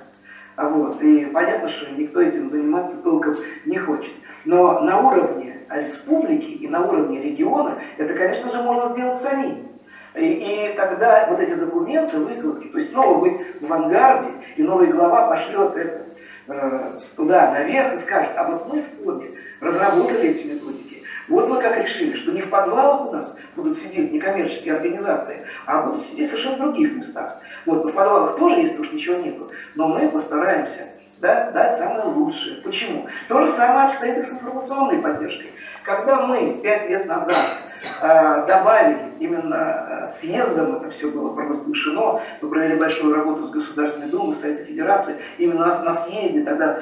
Вот. И понятно, что никто этим заниматься толком не хочет. Но на уровне республики и на уровне региона это, конечно же, можно сделать самим. И тогда вот эти документы, выкладки, то есть снова быть в авангарде, и новый глава пошлет это туда наверх и скажет, а вот мы в фонде разработали эти методики. Вот мы как решили, что не в подвалах у нас будут сидеть некоммерческие организации, а будут сидеть совершенно в других местах. Вот, в подвалах тоже, если уж ничего нету, но мы постараемся, да, дать самое лучшее. Почему? То же самое обстоит и с информационной поддержкой. Когда мы 5 лет назад добавили, именно съездом это все было провозглашено, мы провели большую работу с Государственной Думой, Совета Федерации, именно на съезде тогда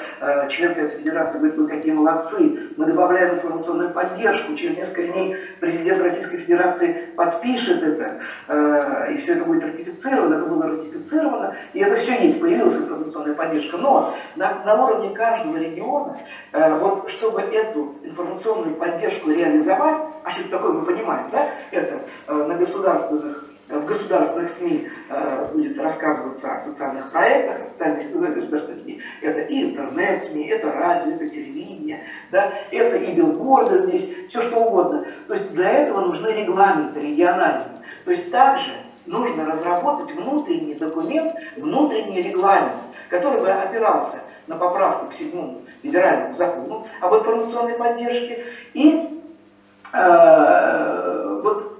член Совета Федерации говорит, вы какие молодцы, мы добавляем информационную поддержку, через несколько дней президент Российской Федерации подпишет это, и все это будет ратифицировано, это было ратифицировано, и это все есть, появилась информационная поддержка, но на уровне каждого региона, вот чтобы эту информационную поддержку реализовать, а что это такое, мы понимаем, да, это в государственных СМИ будет рассказываться о социальных проектах, о социальных государственных СМИ. Это и интернет-СМИ, это радио, это телевидение, да, это и билборды здесь, все что угодно. То есть для этого нужны регламенты региональные. То есть также нужно разработать внутренний документ, внутренний регламент, который бы опирался на поправку к 7-му федеральному закону об информационной поддержке и вот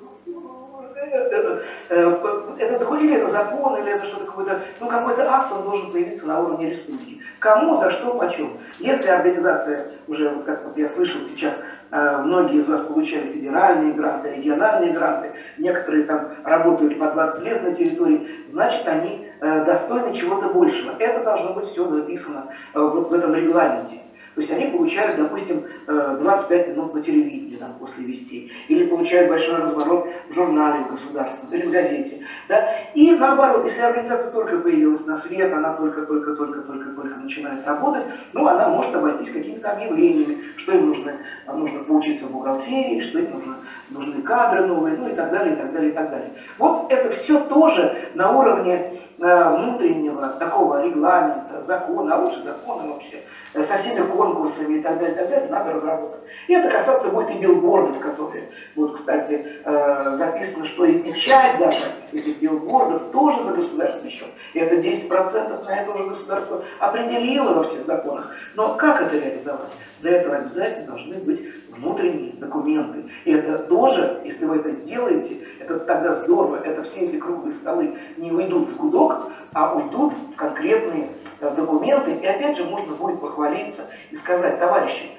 это хоть или это закон, или это что-то какой-то, ну какой-то акт, он должен появиться на уровне республики. Кому, за что, почем. Если организация, уже вот как вот я слышал сейчас, многие из вас получали федеральные гранты, региональные гранты, некоторые там работают по 20 лет на территории, значит они достойны чего-то большего. Это должно быть все записано вот в этом регламенте. То есть они получают, допустим, 25 минут на телевидении там, после вестей, или получают большой разворот в журнале в государственном, или в газете. Да? И наоборот, если организация только появилась на свет, она только начинает работать, ну, она может обойтись какими-то объявлениями, что им нужно поучиться в бухгалтерии, что им нужны кадры новые, ну и так далее, и так далее, и так далее. Вот это все тоже на уровне внутреннего такого регламента, закона, а лучше закона вообще, со всеми конкурсами и так далее, надо разработать. И это касаться будет и билбордов, которые, вот, кстати, записано, что и печать даже этих билбордов тоже за государственный счет. И это 10% на это уже государство определило во всех законах. Но как это реализовать? Для этого обязательно должны быть внутренние документы. И это тоже, если вы это сделаете, это тогда здорово, это все эти круглые столы не уйдут в гудок, а уйдут в конкретные документы. И опять же можно будет похвалиться и сказать, товарищи,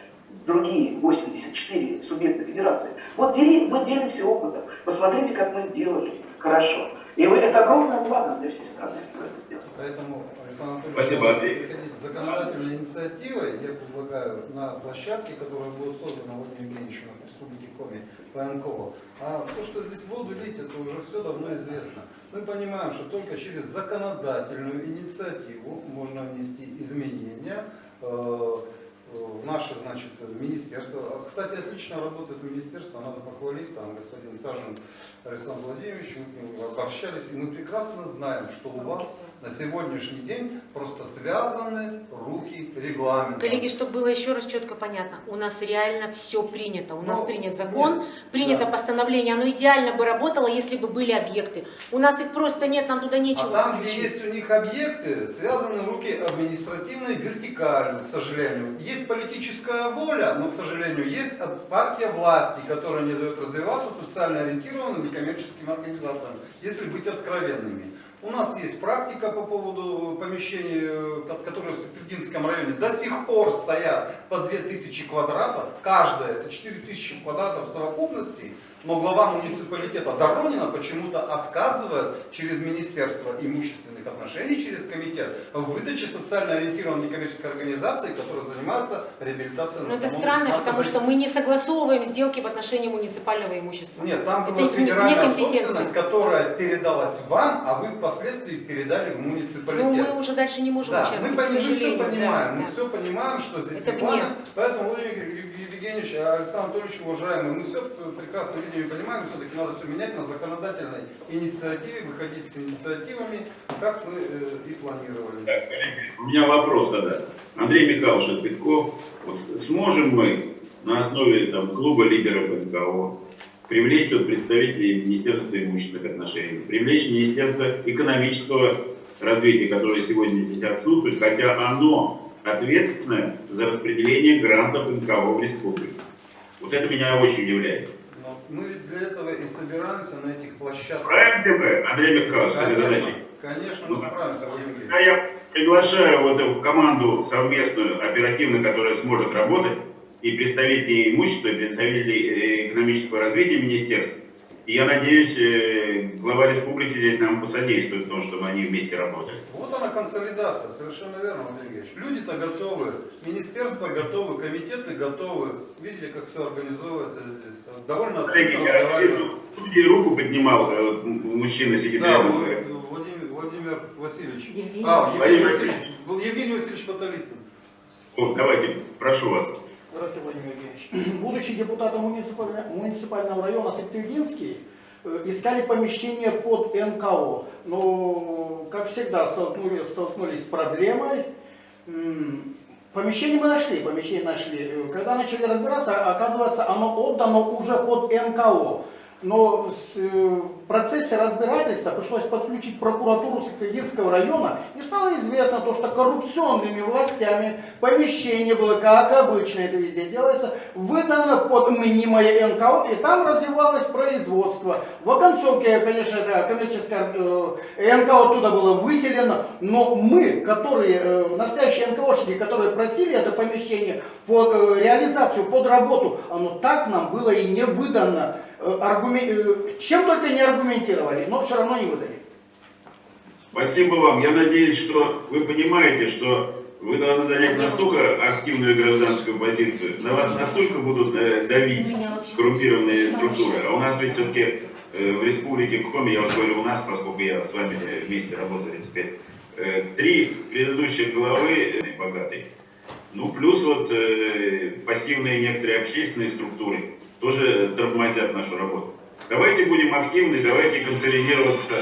другие 84 субъекта федерации, вот мы делимся опытом, посмотрите, как мы сделали хорошо. И это огромное благо для всей страны, если вы это сделаете. Поэтому, Александр Анатольевич, Спасибо, Андрей. приходить с законодательной инициативой, я предлагаю на площадке, которая будет создана Владимиром Евгеньевичем в Республике Коми по НКО. А то, что здесь воду лить, это уже все давно известно. Мы понимаем, что только через законодательную инициативу можно внести изменения наше, значит, министерство. Кстати, отлично работает министерство, надо похвалить, там господин Сажин Александр Владимирович, мы к нему обращались, и мы прекрасно знаем, что у вас на сегодняшний день просто связаны руки регламентом. Коллеги, чтобы было еще раз четко понятно, у нас реально все принято. У нас Ну, принят закон, нет, принято да. постановление, оно идеально бы работало, если бы были объекты. У нас их просто нет, нам туда нечего А там, включить. где есть у них объекты, связаны руки административной вертикалью, к сожалению. Есть политическая воля, но, к сожалению, есть партия власти, которая не дает развиваться социально ориентированным некоммерческим организациям, если быть откровенными. У нас есть практика по поводу помещений, которые в Сапельдинском районе до сих пор стоят по 2000 квадратов, каждая это 4000 квадратов в совокупности, но глава муниципалитета Доронина почему-то отказывает через Министерство имущественных отношений, через комитет в выдаче социально ориентированной некоммерческой организации, которая занимается реабилитацией. Но это странно, потому что мы не согласовываем сделки в отношении муниципального имущества. Нет, там это была федеральная некомпетенция. собственность, которая передалась вам, а вы впоследствии передали в муниципалитет. Ну, мы уже дальше не можем Да, участвовать, мы к сожалению. все понимаем, Да, мы все понимаем, что здесь Это регламент. вне. Поэтому, Владимир Евгеньевич, Александр Анатольевич, уважаемый, мы все прекрасно видим и понимаем, все-таки надо все менять на законодательной инициативе, выходить с инициативами, как мы и планировали. Так, коллеги, у меня вопрос тогда. Андрей Михайлович Отпетков, вот сможем мы на основе клуба лидеров НКО привлечь представителей Министерства имущественных отношений, привлечь Министерство экономического развития, которое сегодня здесь отсутствует, хотя оно ответственное за распределение грантов НКО в республике. Вот это меня очень удивляет. Но мы ведь для этого и собираемся на этих площадках. Справимся мы, Андрей Михайлович, с этой задачей? Конечно, мы справимся, Владимир Евгеньевич. Да, я приглашаю в команду совместную, оперативно, которая сможет работать, и представителей имущества, и представителей экономического развития министерства. И я надеюсь, глава республики здесь нам посодействует в том, чтобы они вместе работали. Вот она консолидация, совершенно верно, Владимир Евгеньевич. Люди-то готовы, министерства готовы, комитеты готовы. Видите, как все организовывается здесь. Довольно Коллеги, открыто я разговариваем. в студии руку поднимал мужчина сидит Да, рядом. Владимир Васильевич. Евгений Евгений Васильевич. Евгений Васильевич Потолицын. Давайте, прошу вас. Здравствуйте, Владимир Евгеньевич. Будучи депутатом муниципального района Септывдинский, искали помещение под НКО. Но, как всегда, столкнулись с проблемой. Помещение мы нашли, Когда начали разбираться, оказывается, оно отдано уже под НКО. Но в процессе разбирательства пришлось подключить прокуратуру Септывдинского района, и стало известно то, что коррупционными властями помещение было, как обычно это везде делается, выдано под мнимое НКО, и там развивалось производство. В оконцовке, конечно, это коммерческое НКО оттуда было выселено, но мы, настоящие НКОшники, которые просили это помещение под реализацию, под работу, оно так нам было и не выдано. Чем только не аргументировали, но все равно не выдали. Спасибо вам. Я надеюсь, что вы понимаете, что вы должны занять настолько активную гражданскую позицию, на вас настолько будут давить коррумпированные структуры. А у нас ведь все-таки в республике Коми, я вас говорю у нас, поскольку я с вами вместе работаю теперь, 3 предыдущих главы богатые, плюс пассивные некоторые общественные структуры тоже тормозят нашу работу. Давайте будем активны, давайте консолидироваться.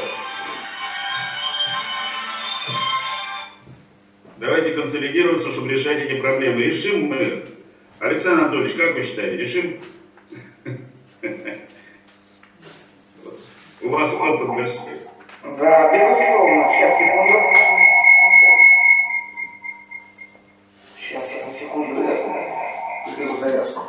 Давайте консолидироваться, чтобы решать эти проблемы. Решим мы. Александр Анатольевич, как вы считаете, решим? У вас опыт большой. Да, безусловно. Сейчас, секунду. Беру завязку.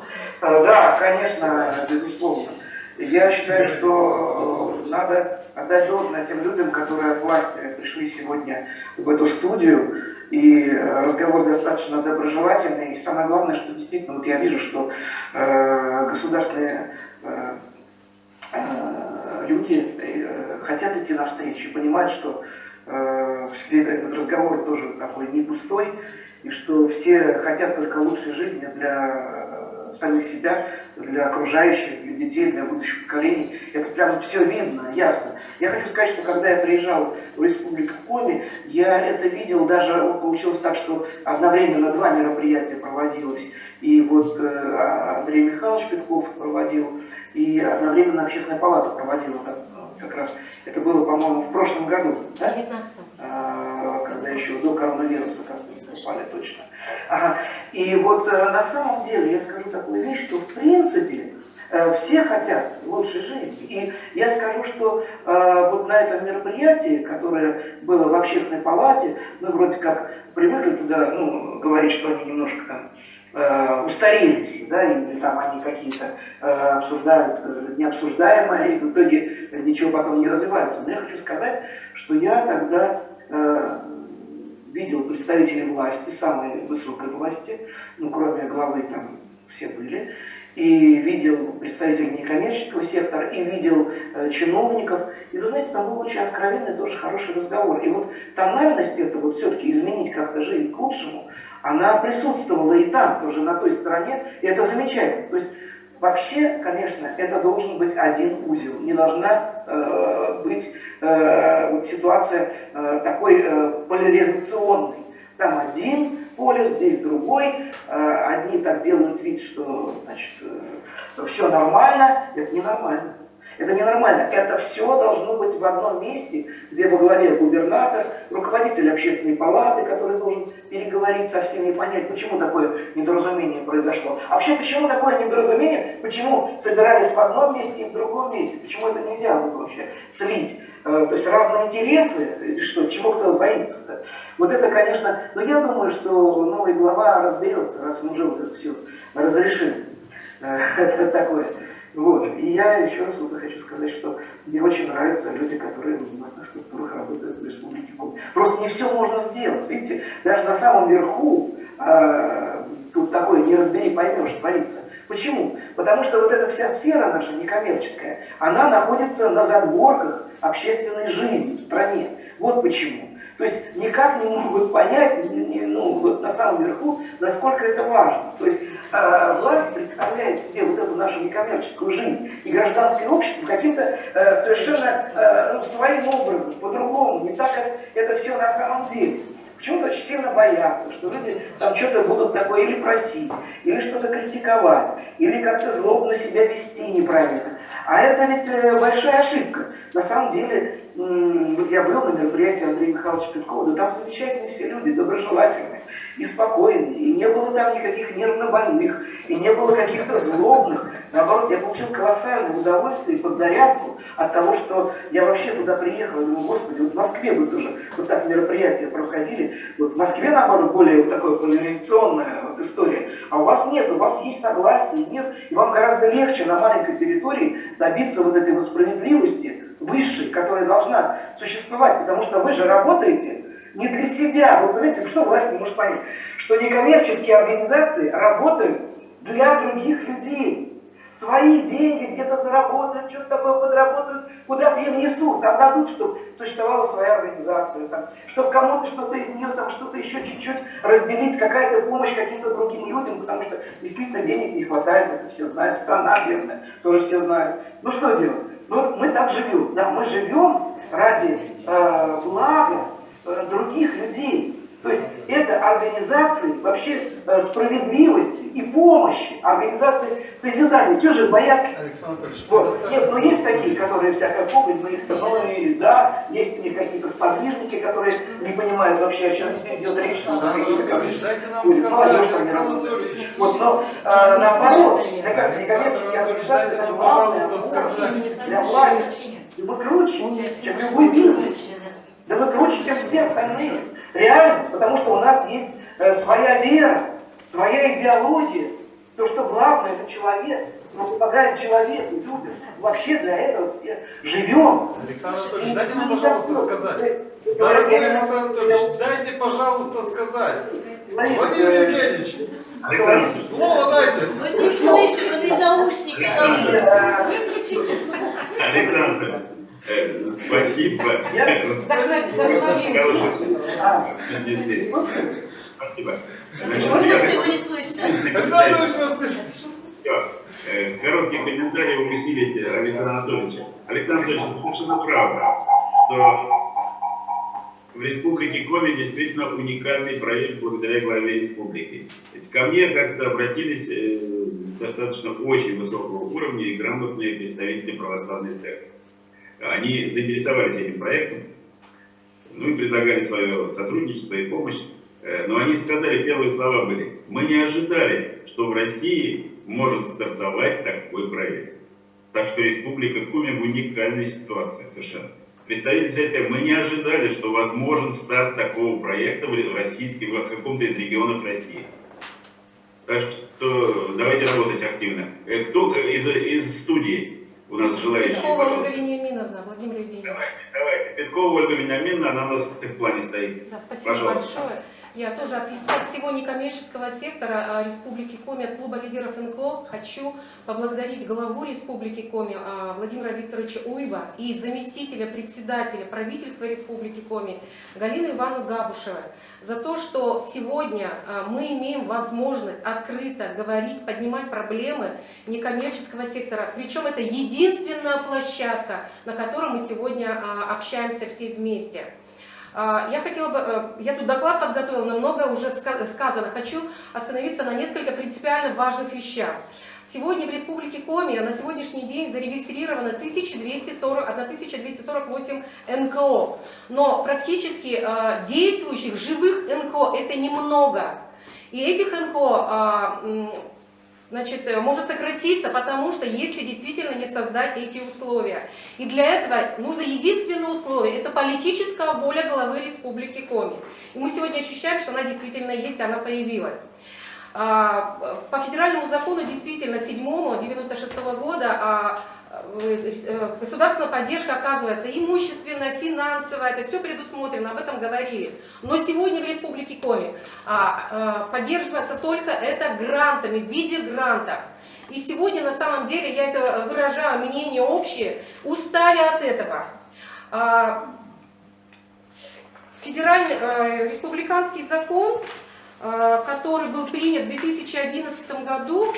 Да, конечно, безусловно. Я считаю, что надо отдать должное тем людям, которые от власти пришли сегодня в эту студию. И разговор достаточно доброжелательный. И самое главное, что действительно, я вижу, что государственные люди хотят идти навстречу, понимают, что этот разговор тоже такой не пустой, и что все хотят только лучшей жизни для самих себя, для окружающих, для детей, для будущих поколений. Это прям все видно, ясно. Я хочу сказать, что когда я приезжал в Республику Коми, я это видел, даже получилось так, что одновременно 2 мероприятия проводилось. И вот Андрей Михайлович Петков проводил, и одновременно Общественная палата проводила. Как раз это было, по-моему, в прошлом году, да? 19-м. Когда еще до коронавируса, как попали точно. Ага. И вот на самом деле я скажу такую вещь, что в принципе все хотят лучшей жизни. И я скажу, что вот на этом мероприятии, которое было в Общественной палате, мы вроде как привыкли туда, ну, говорить, что они немножко там устарелись, да, или там они какие-то обсуждают необсуждаемое, и в итоге ничего потом не развивается. Но я хочу сказать, что я тогда видел представителей власти, самой высокой власти, ну, кроме главы там все были, и видел представителей некоммерческого сектора, и видел чиновников. И вы знаете, там был очень откровенный, тоже хороший разговор. И вот тональность это вот все-таки изменить как-то жизнь к лучшему, она присутствовала и там, тоже на той стороне, и это замечательно. То есть вообще, конечно, это должен быть один узел. Не должна быть вот ситуация такой поляризационной. Там один полюс, здесь другой. Одни так делают вид, что значит, все нормально. Это ненормально. Это ненормально. Это все должно быть в одном месте, где во главе губернатор, руководитель общественной палаты, который должен переговорить со всеми и понять, почему такое недоразумение произошло. А вообще, почему такое недоразумение? Почему собирались в одном месте и в другом месте? Почему это нельзя было вообще слить? То есть разные интересы, или что, чего кто боится-то? Вот это, конечно, но я думаю, что новый глава разберется, раз мы уже вот это все разрешим. Это такое. Вот. И я еще раз вот хочу сказать, что мне очень нравятся люди, которые в областных структурах работают в Республике Коми. Просто не все можно сделать. Видите, даже на самом верху тут такое не разбери, поймешь, творится. Почему? Потому что вот эта вся сфера наша некоммерческая, она находится на задворках общественной жизни в стране. Вот почему. То есть никак не могут понять, ну, вот на самом верху, насколько это важно. То есть власть представляет себе вот эту нашу некоммерческую жизнь и гражданское общество каким-то совершенно своим образом, по-другому, не так, как это все на самом деле. Почему-то очень сильно боятся, что люди там что-то будут такое или просить, или что-то критиковать, или как-то злобно себя вести неправильно. А это ведь большая ошибка. На самом деле, вот я был на мероприятии Андрея Михайловича Петкова, да там замечательные все люди, доброжелательные и спокойные, и не было там никаких нервнобольных, и не было каких-то злобных. Наоборот, я получил колоссальное удовольствие и подзарядку от того, что я вообще туда приехал. Я думаю, господи, вот в Москве бы тоже вот так мероприятия проходили. Вот в Москве, наоборот, более вот такая поляризационная вот история. А у вас нет, у вас есть согласие, нет. И вам гораздо легче на маленькой территории добиться вот этой вот справедливости высшей, которая должна существовать. Потому что вы же работаете не для себя. Вы понимаете, что власть не может понять? Что некоммерческие организации работают для других людей. Свои деньги где-то заработают, что-то такое подработают, куда-то им несут, там дадут, чтобы существовала своя организация, там, чтобы кому-то что-то из нее, там что-то еще чуть-чуть разделить, какая-то помощь каким-то другим людям, потому что действительно денег не хватает, это все знают, страна бедная, тоже все знают. Ну что делать? Ну вот мы так живем, да, мы живем ради блага других людей. То есть это организации вообще справедливости и помощи, организации созидания. Чего же бояться? Александр Анатольевич, Вот. Нет, ну есть такие, которые всякое помнят, но их, ну и да, есть у них какие-то сподвижники, которые не понимают вообще, о чем идет речь. Александр Анатольевич, дайте нам сказать, Александр Анатольевич. Вот, но наоборот, Александр некоммерческие Анатольевич, организации дайте это нам, главное пожалуйста, сказать. для власти. И мы круче, чем любой бизнес. Да мы круче, чем все остальные. Реально, потому что у нас есть своя вера, своя идеология. То, что главное, это человек. Мы помогаем человеку, людям. Вообще для этого все живем. Александр Анатольевич, дайте нам, пожалуйста, сказать. Дорогой Александр Анатольевич, дайте, пожалуйста, сказать. Владимир Евгеньевич, Александр. слово дайте. Он не слышит, он не в наушниках. Выключите звук. Александр, спасибо. Спасибо. Значит, Может, что его не слышно. Александр Анатольевич, вас Короткий комментарий усилить Александра Анатольевича. Александр Анатольевич, совершенно правда, что в Республике Коми действительно уникальный проект благодаря главе республики. Ведь ко мне как-то обратились достаточно очень высокого уровня и грамотные представители православной церкви. Они заинтересовались этим проектом, ну и предлагали свое сотрудничество и помощь. Но они сказали, первые слова были: мы не ожидали, что в России может стартовать такой проект. Так что Республика Коми в уникальной ситуации совершенно. Представители церкви, мы не ожидали, что возможен старт такого проекта в каком-то из регионов России. Так что давайте работать активно. Кто из студии у нас желающие, пожалуйста? Ольга Вениаминовна, Владимир Евгеньевич. Давайте. Петкова Ольга Вениаминовна, она у нас в плане стоит. Да, спасибо Пожалуйста. большое. Я тоже от лица всего некоммерческого сектора Республики Коми, от клуба лидеров НКО, хочу поблагодарить главу Республики Коми Владимира Викторовича Уйва и заместителя председателя правительства Республики Коми Галину Ивановну Габушевой за то, что сегодня мы имеем возможность открыто говорить, поднимать проблемы некоммерческого сектора. Причем это единственная площадка, на которой мы сегодня общаемся все вместе. Я тут доклад подготовила, но много уже сказано. Хочу остановиться на несколько принципиально важных вещах. Сегодня в Республике Коми на сегодняшний день зарегистрировано 1248 НКО, но практически действующих живых НКО это немного. И этих НКО может сократиться, потому что если действительно не создать эти условия. И для этого нужно единственное условие, это политическая воля главы Республики Коми. И мы сегодня ощущаем, что она действительно есть, она появилась. По федеральному закону действительно 7-96 года государственная поддержка оказывается имущественная, финансовая, это все предусмотрено, об этом говорили. Но сегодня в Республике Коми поддерживается только это грантами, в виде грантов. И сегодня на самом деле, я это выражаю мнение общее, устали от этого. Федеральный республиканский закон, который был принят в 2011 году,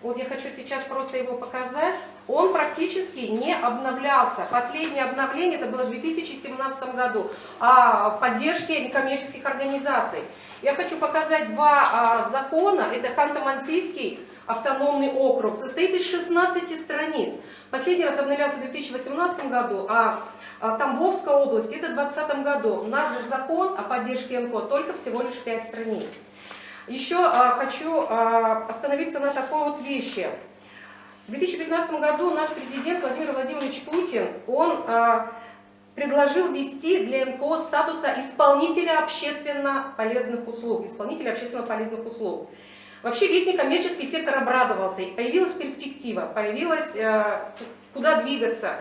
вот я хочу сейчас просто его показать, он практически не обновлялся. Последнее обновление это было в 2017 году о поддержке некоммерческих организаций. Я хочу показать два закона. Это Ханты-Мансийский автономный округ, состоит из 16 страниц. Последний раз обновлялся в 2018 году, а Тамбовская область это в 2020 году. Наш же закон о поддержке НКО только всего лишь 5 страниц. Еще хочу остановиться на такой вот вещи. В 2015 году наш президент Владимир Владимирович Путин, он предложил ввести для НКО статуса исполнителя общественно полезных услуг. Вообще весь некоммерческий сектор обрадовался, появилась перспектива, появилась куда двигаться.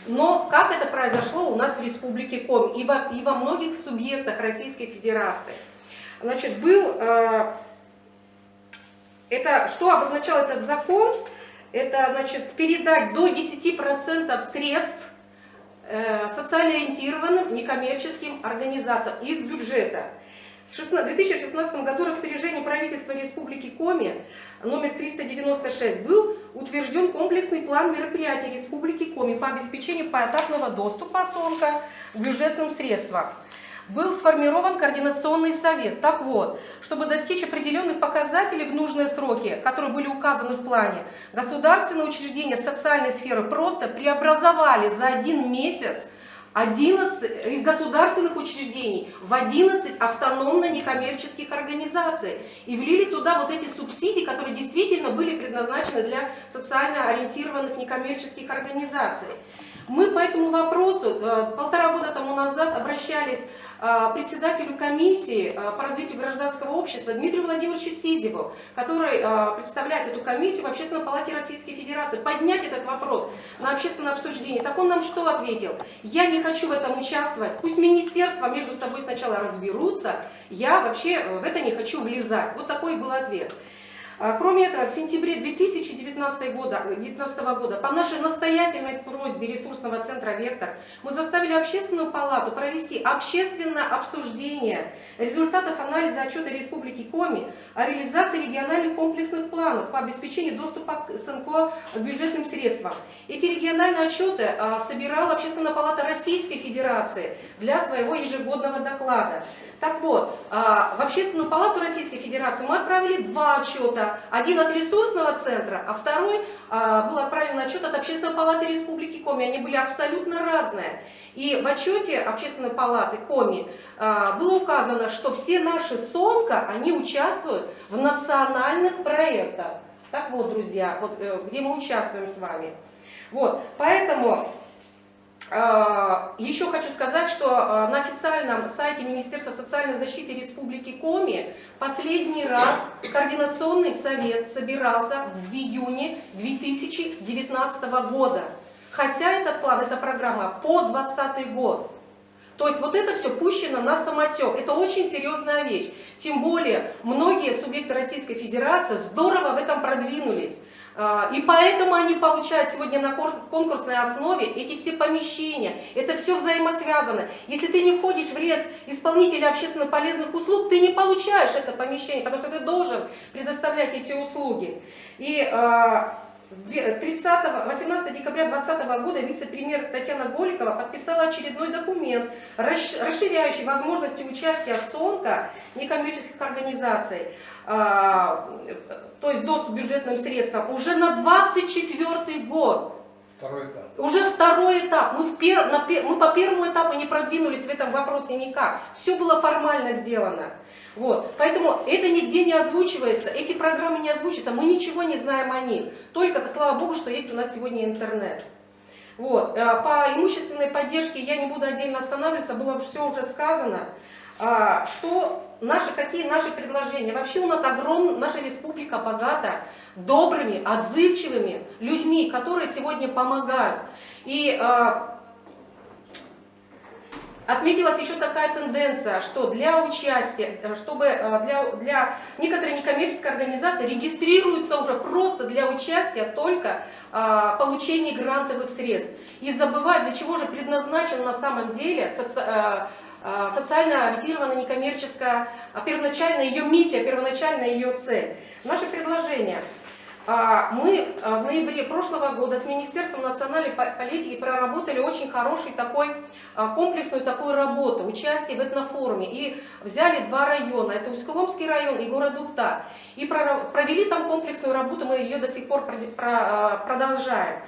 Но как это произошло у нас в Республике Коми и во многих субъектах Российской Федерации? Значит, что обозначал этот закон? Это, значит, передать до 10% средств социально ориентированным некоммерческим организациям из бюджета. В 2016 году распоряжение правительства Республики Коми номер 396 был утвержден комплексный план мероприятий Республики Коми по обеспечению поэтапного доступа СОНКа к бюджетным средствам. Был сформирован координационный совет. Так вот, чтобы достичь определенных показателей в нужные сроки, которые были указаны в плане, государственные учреждения социальной сферы просто преобразовали за один месяц 11 из государственных учреждений в 11 автономно-некоммерческих организаций и влили туда вот эти субсидии, которые действительно были предназначены для социально ориентированных некоммерческих организаций. Мы по этому вопросу 1,5 года тому назад обращались к председателю комиссии по развитию гражданского общества Дмитрию Владимировичу Сизеву, который представляет эту комиссию в Общественной палате Российской Федерации, поднять этот вопрос на общественное обсуждение. Так он нам что ответил? Я не хочу в этом участвовать, пусть министерства между собой сначала разберутся, я вообще в это не хочу влезать. Вот такой был ответ. Кроме этого, в сентябре 2019 года по нашей настоятельной просьбе ресурсного центра «Вектор» мы заставили Общественную палату провести общественное обсуждение результатов анализа отчета Республики Коми о реализации региональных комплексных планов по обеспечению доступа к СНКО к бюджетным средствам. Эти региональные отчеты собирала Общественная палата Российской Федерации для своего ежегодного доклада. Так вот, в Общественную палату Российской Федерации мы отправили 2 отчета. Один от ресурсного центра, а второй был отправлен отчет от Общественной палаты Республики Коми. Они были абсолютно разные. И в отчете Общественной палаты Коми было указано, что все наши СОНКО, они участвуют в национальных проектах. Так вот, друзья, вот, где мы участвуем с вами. Вот, поэтому... Еще хочу сказать, что на официальном сайте Министерства социальной защиты Республики Коми последний раз координационный совет собирался в июне 2019 года. Хотя этот план, эта программа по 2020 год. То есть вот это все пущено на самотек. Это очень серьезная вещь. Тем более многие субъекты Российской Федерации здорово в этом продвинулись. И поэтому они получают сегодня на конкурсной основе эти все помещения. Это все взаимосвязано. Если ты не входишь в реестр исполнителя общественно полезных услуг, ты не получаешь это помещение, потому что ты должен предоставлять эти услуги. И 18 декабря 2020 года вице-премьер Татьяна Голикова подписала очередной документ, расширяющий возможности участия СОНКО некоммерческих организаций, то есть доступ к бюджетным средствам, уже на 2024 год. Второй этап. Уже второй этап. Мы по первому этапу не продвинулись в этом вопросе никак. Все было формально сделано. Вот. Поэтому это нигде не озвучивается, эти программы не озвучиваются, мы ничего не знаем о них. Только, слава богу, что есть у нас сегодня интернет. Вот. По имущественной поддержке я не буду отдельно останавливаться, было все уже сказано. Какие наши предложения? Вообще у нас наша республика богата добрыми, отзывчивыми людьми, которые сегодня помогают. И отметилась еще такая тенденция, что для участия, для некоторые некоммерческие организации регистрируются уже просто для участия только получения грантовых средств. И забывают, для чего же предназначена на самом деле социально ориентированная некоммерческая, первоначальная ее миссия, первоначальная ее цель. Наше предложение. Мы в ноябре прошлого года с Министерством национальной политики проработали очень хороший комплексную такую работу, участие в этнофоруме. И взяли 2 района, это Усть-Коломский район и город Ухта. И провели там комплексную работу, мы ее до сих пор продолжаем.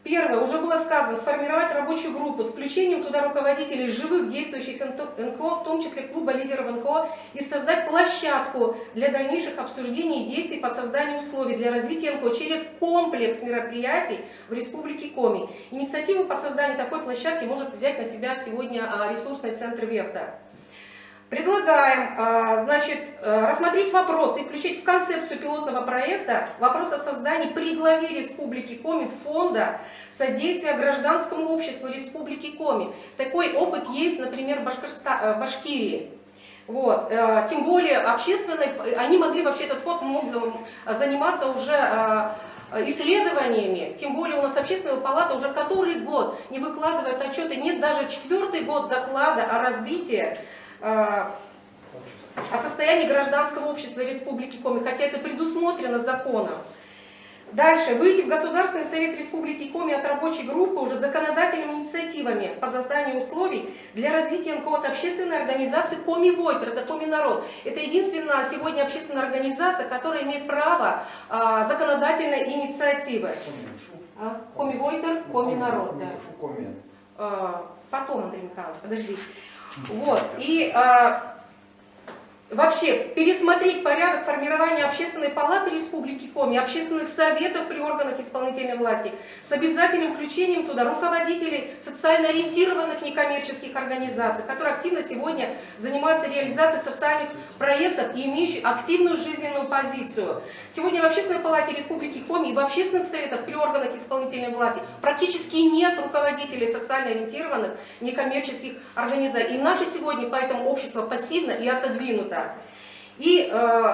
Первое, уже было сказано, сформировать рабочую группу с включением туда руководителей живых действующих НКО, в том числе клуба лидеров НКО, и создать площадку для дальнейших обсуждений и действий по созданию условий для развития НКО через комплекс мероприятий в Республике Коми. Инициативу по созданию такой площадки может взять на себя сегодня ресурсный центр «Вектор». Предлагаем, рассмотреть вопрос и включить в концепцию пилотного проекта вопрос о создании при главе Республики Коми фонда содействия гражданскому обществу Республики Коми. Такой опыт есть, например, в Башкирии. Вот. Тем более они могли вообще этот фонд заниматься уже исследованиями, тем более у нас общественная палата уже который год не выкладывает отчеты, нет даже 4-й год доклада о развитии, о состоянии гражданского общества Республики Коми, хотя это предусмотрено законом. Дальше. Выйти в Государственный совет Республики Коми от рабочей группы уже законодательными инициативами по созданию условий для развития НКО от общественной организации Коми Войтер, это Коми Народ. Это единственная сегодня общественная организация, которая имеет право законодательной инициативы. Коми Войтер, Коми Народ. Да. Потом, Андрей Михайлович, подожди. Вот. И вообще пересмотреть порядок формирования общественной палаты Республики Коми, общественных советов при органах исполнительной власти с обязательным включением туда руководителей социально ориентированных некоммерческих организаций, которые активно сегодня занимаются реализацией социальных проектов и имеющие активную жизненную позицию. Сегодня в общественной палате Республики Коми и в общественных советах при органах исполнительной власти практически нет руководителей социально ориентированных некоммерческих организаций. И наше сегодня поэтому общество пассивно и отодвинуто. И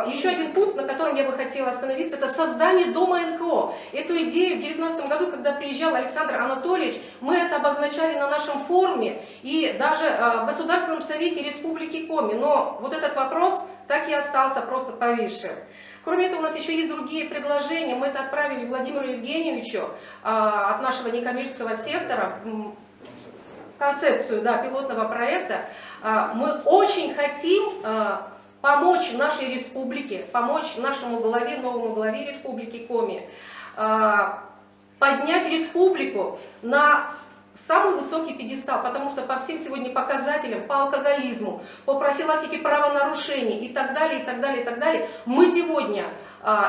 еще один пункт, на котором я бы хотела остановиться, это создание дома НКО. Эту идею в 2019 году, когда приезжал Александр Анатольевич, мы это обозначали на нашем форуме и даже в Государственном совете Республики Коми. Но вот этот вопрос так и остался просто повисшим. Кроме этого, у нас еще есть другие предложения. Мы это отправили Владимиру Евгеньевичу от нашего некоммерческого сектора, концепцию, да, пилотного проекта. Мы очень хотим помочь нашей республике, помочь нашему главе, новому главе Республики Коми, поднять республику на самый высокий пьедестал, потому что по всем сегодня показателям, по алкоголизму, по профилактике правонарушений и так далее, и так далее, и так далее, мы сегодня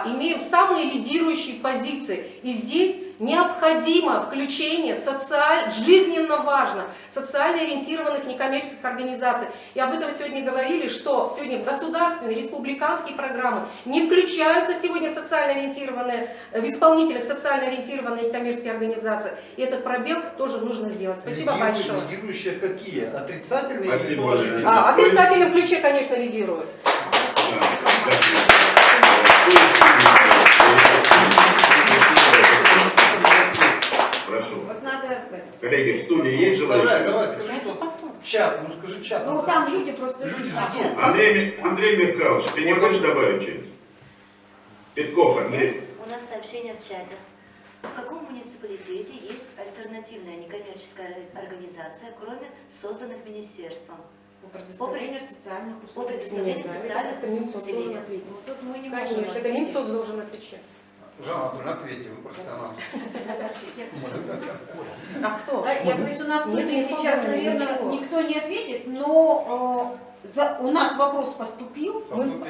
имеем самые лидирующие позиции. И здесь необходимо включение жизненно важно, социально ориентированных некоммерческих организаций. И об этом сегодня говорили, что сегодня в государственные, республиканские программы не включаются сегодня социально ориентированные, в исполнителях социально ориентированные некоммерческие организации. И этот пробел тоже нужно сделать. Спасибо большое. Лидирующие какие? Отрицательные или Спасибо. положительные? В отрицательном ключе, конечно, лидируют. Прошу. Вот надо... Коллеги, в студии есть Давай, желающие? скажи, что чат, скажи чат. Ну там люди просто Люди ждут. ждут. Андрей Михайлович, ты не хочешь добавить что-нибудь? Петков Андрей. У нас сообщение в чате. В каком муниципалитете есть альтернативная некоммерческая организация, кроме созданных министерством? По предоставлению социальных По услуг. предоставлению социальных услуг населения. Ну, тут мы не можем Конечно, это ответить. Минсоц должен отвечать. Жанна Анатольевна, ответьте, вы профессионал. А кто? Да, я боюсь, у нас Нет, внутри не сейчас, создано наверное, ничего. никто не ответит, но у нас вопрос поступил.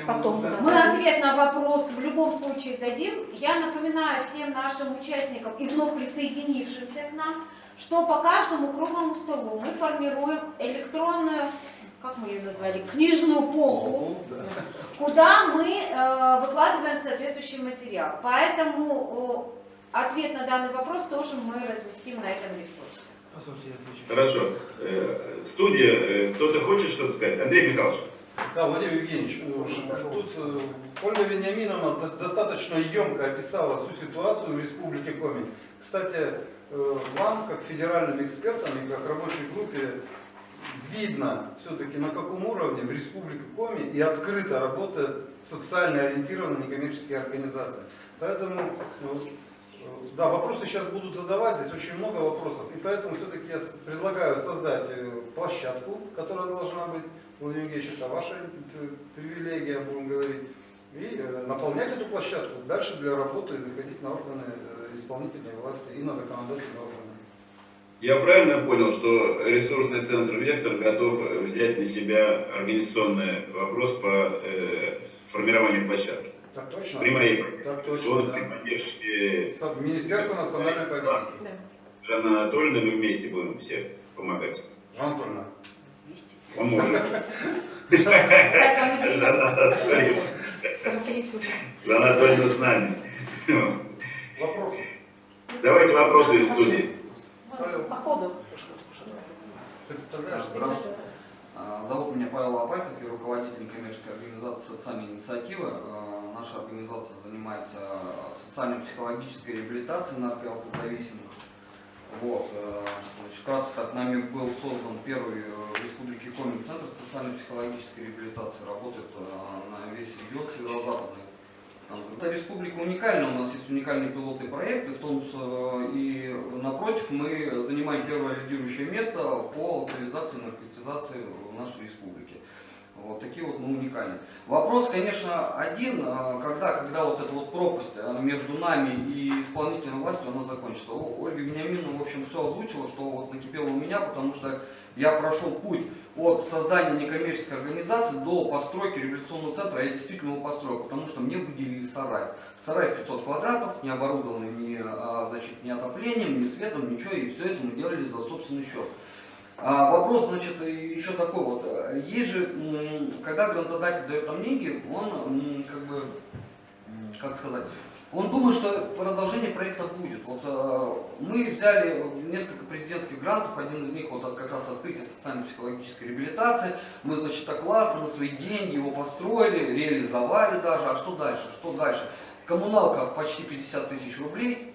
Потом, да. Мы ответ на вопрос в любом случае дадим. Я напоминаю всем нашим участникам и вновь присоединившимся к нам, что по каждому круглому столу мы формируем электронную, как мы ее назвали, книжную полку, куда мы выкладываем соответствующий материал. Поэтому ответ на данный вопрос тоже мы разместим на этом ресурсе. Позвольте, я отвечу. Хорошо. Студия, кто-то хочет что-то сказать? Андрей Михайлович. Да, Владимир Евгеньевич, тут Ольга Вениаминовна достаточно емко описала всю ситуацию в Республике Коми. Кстати, вам, как федеральным экспертам и как рабочей группе, видно все-таки на каком уровне в Республике Коми и открыто работают социально ориентированные некоммерческие организации. Поэтому, да, вопросы сейчас будут задавать, здесь очень много вопросов. И поэтому все-таки я предлагаю создать площадку, которая должна быть, Владимир Евгеньевич, это ваша привилегия, будем говорить, и наполнять эту площадку дальше для работы и выходить на органы исполнительной власти и на законодательные органы. Я правильно понял, что ресурсный центр «Вектор» готов взять на себя организационный вопрос по формированию площадки? Так точно. При моей при поддержке Министерства национальной политики. Да. Жанна Анатольевна, мы вместе будем все помогать. Жанна Анатольевна. Поможем. Жанна Анатольевна с нами. Вопросы? Давайте вопросы из студии. По ходу. Представляешь? Здравствуйте. Зовут меня Павел Апальков, я руководитель некоммерческой организации «Социальная инициатива». Наша организация занимается социально-психологической реабилитацией наркоалкозависимых. Вот. Значит, вкратце так, нами был создан первый в Республике Коми центр социально-психологической реабилитации, работает на весь регион северо-западный. Эта республика уникальна, у нас есть уникальный пилотный проект, и, в том, и напротив мы занимаем первое лидирующее место по алкоголизации и наркотизации в нашей республике. Вот такие вот мы уникальные. Вопрос, конечно, один, когда вот эта вот пропасть между нами и исполнительной властью, она закончится. Ольга Вениаминовна, в общем, все озвучила, что вот накипело у меня, потому что я прошел путь от создания некоммерческой организации до постройки революционного центра. Я действительно его построил, потому что мне выделили сарай. Сарай в 500 квадратов, не оборудованный ни отоплением, ни светом, ничего, и все это мы делали за собственный счет. Вопрос, значит, еще такой вот. Есть же, когда грантодатель дает нам деньги, он, как бы, как сказать, он думает, что продолжение проекта будет. Вот, мы взяли несколько президентских грантов, один из них вот как раз открытие социально-психологической реабилитации. Мы, значит, так классно на свои деньги его построили, реализовали даже. А что дальше? Что дальше? Коммуналка почти 50 тысяч рублей.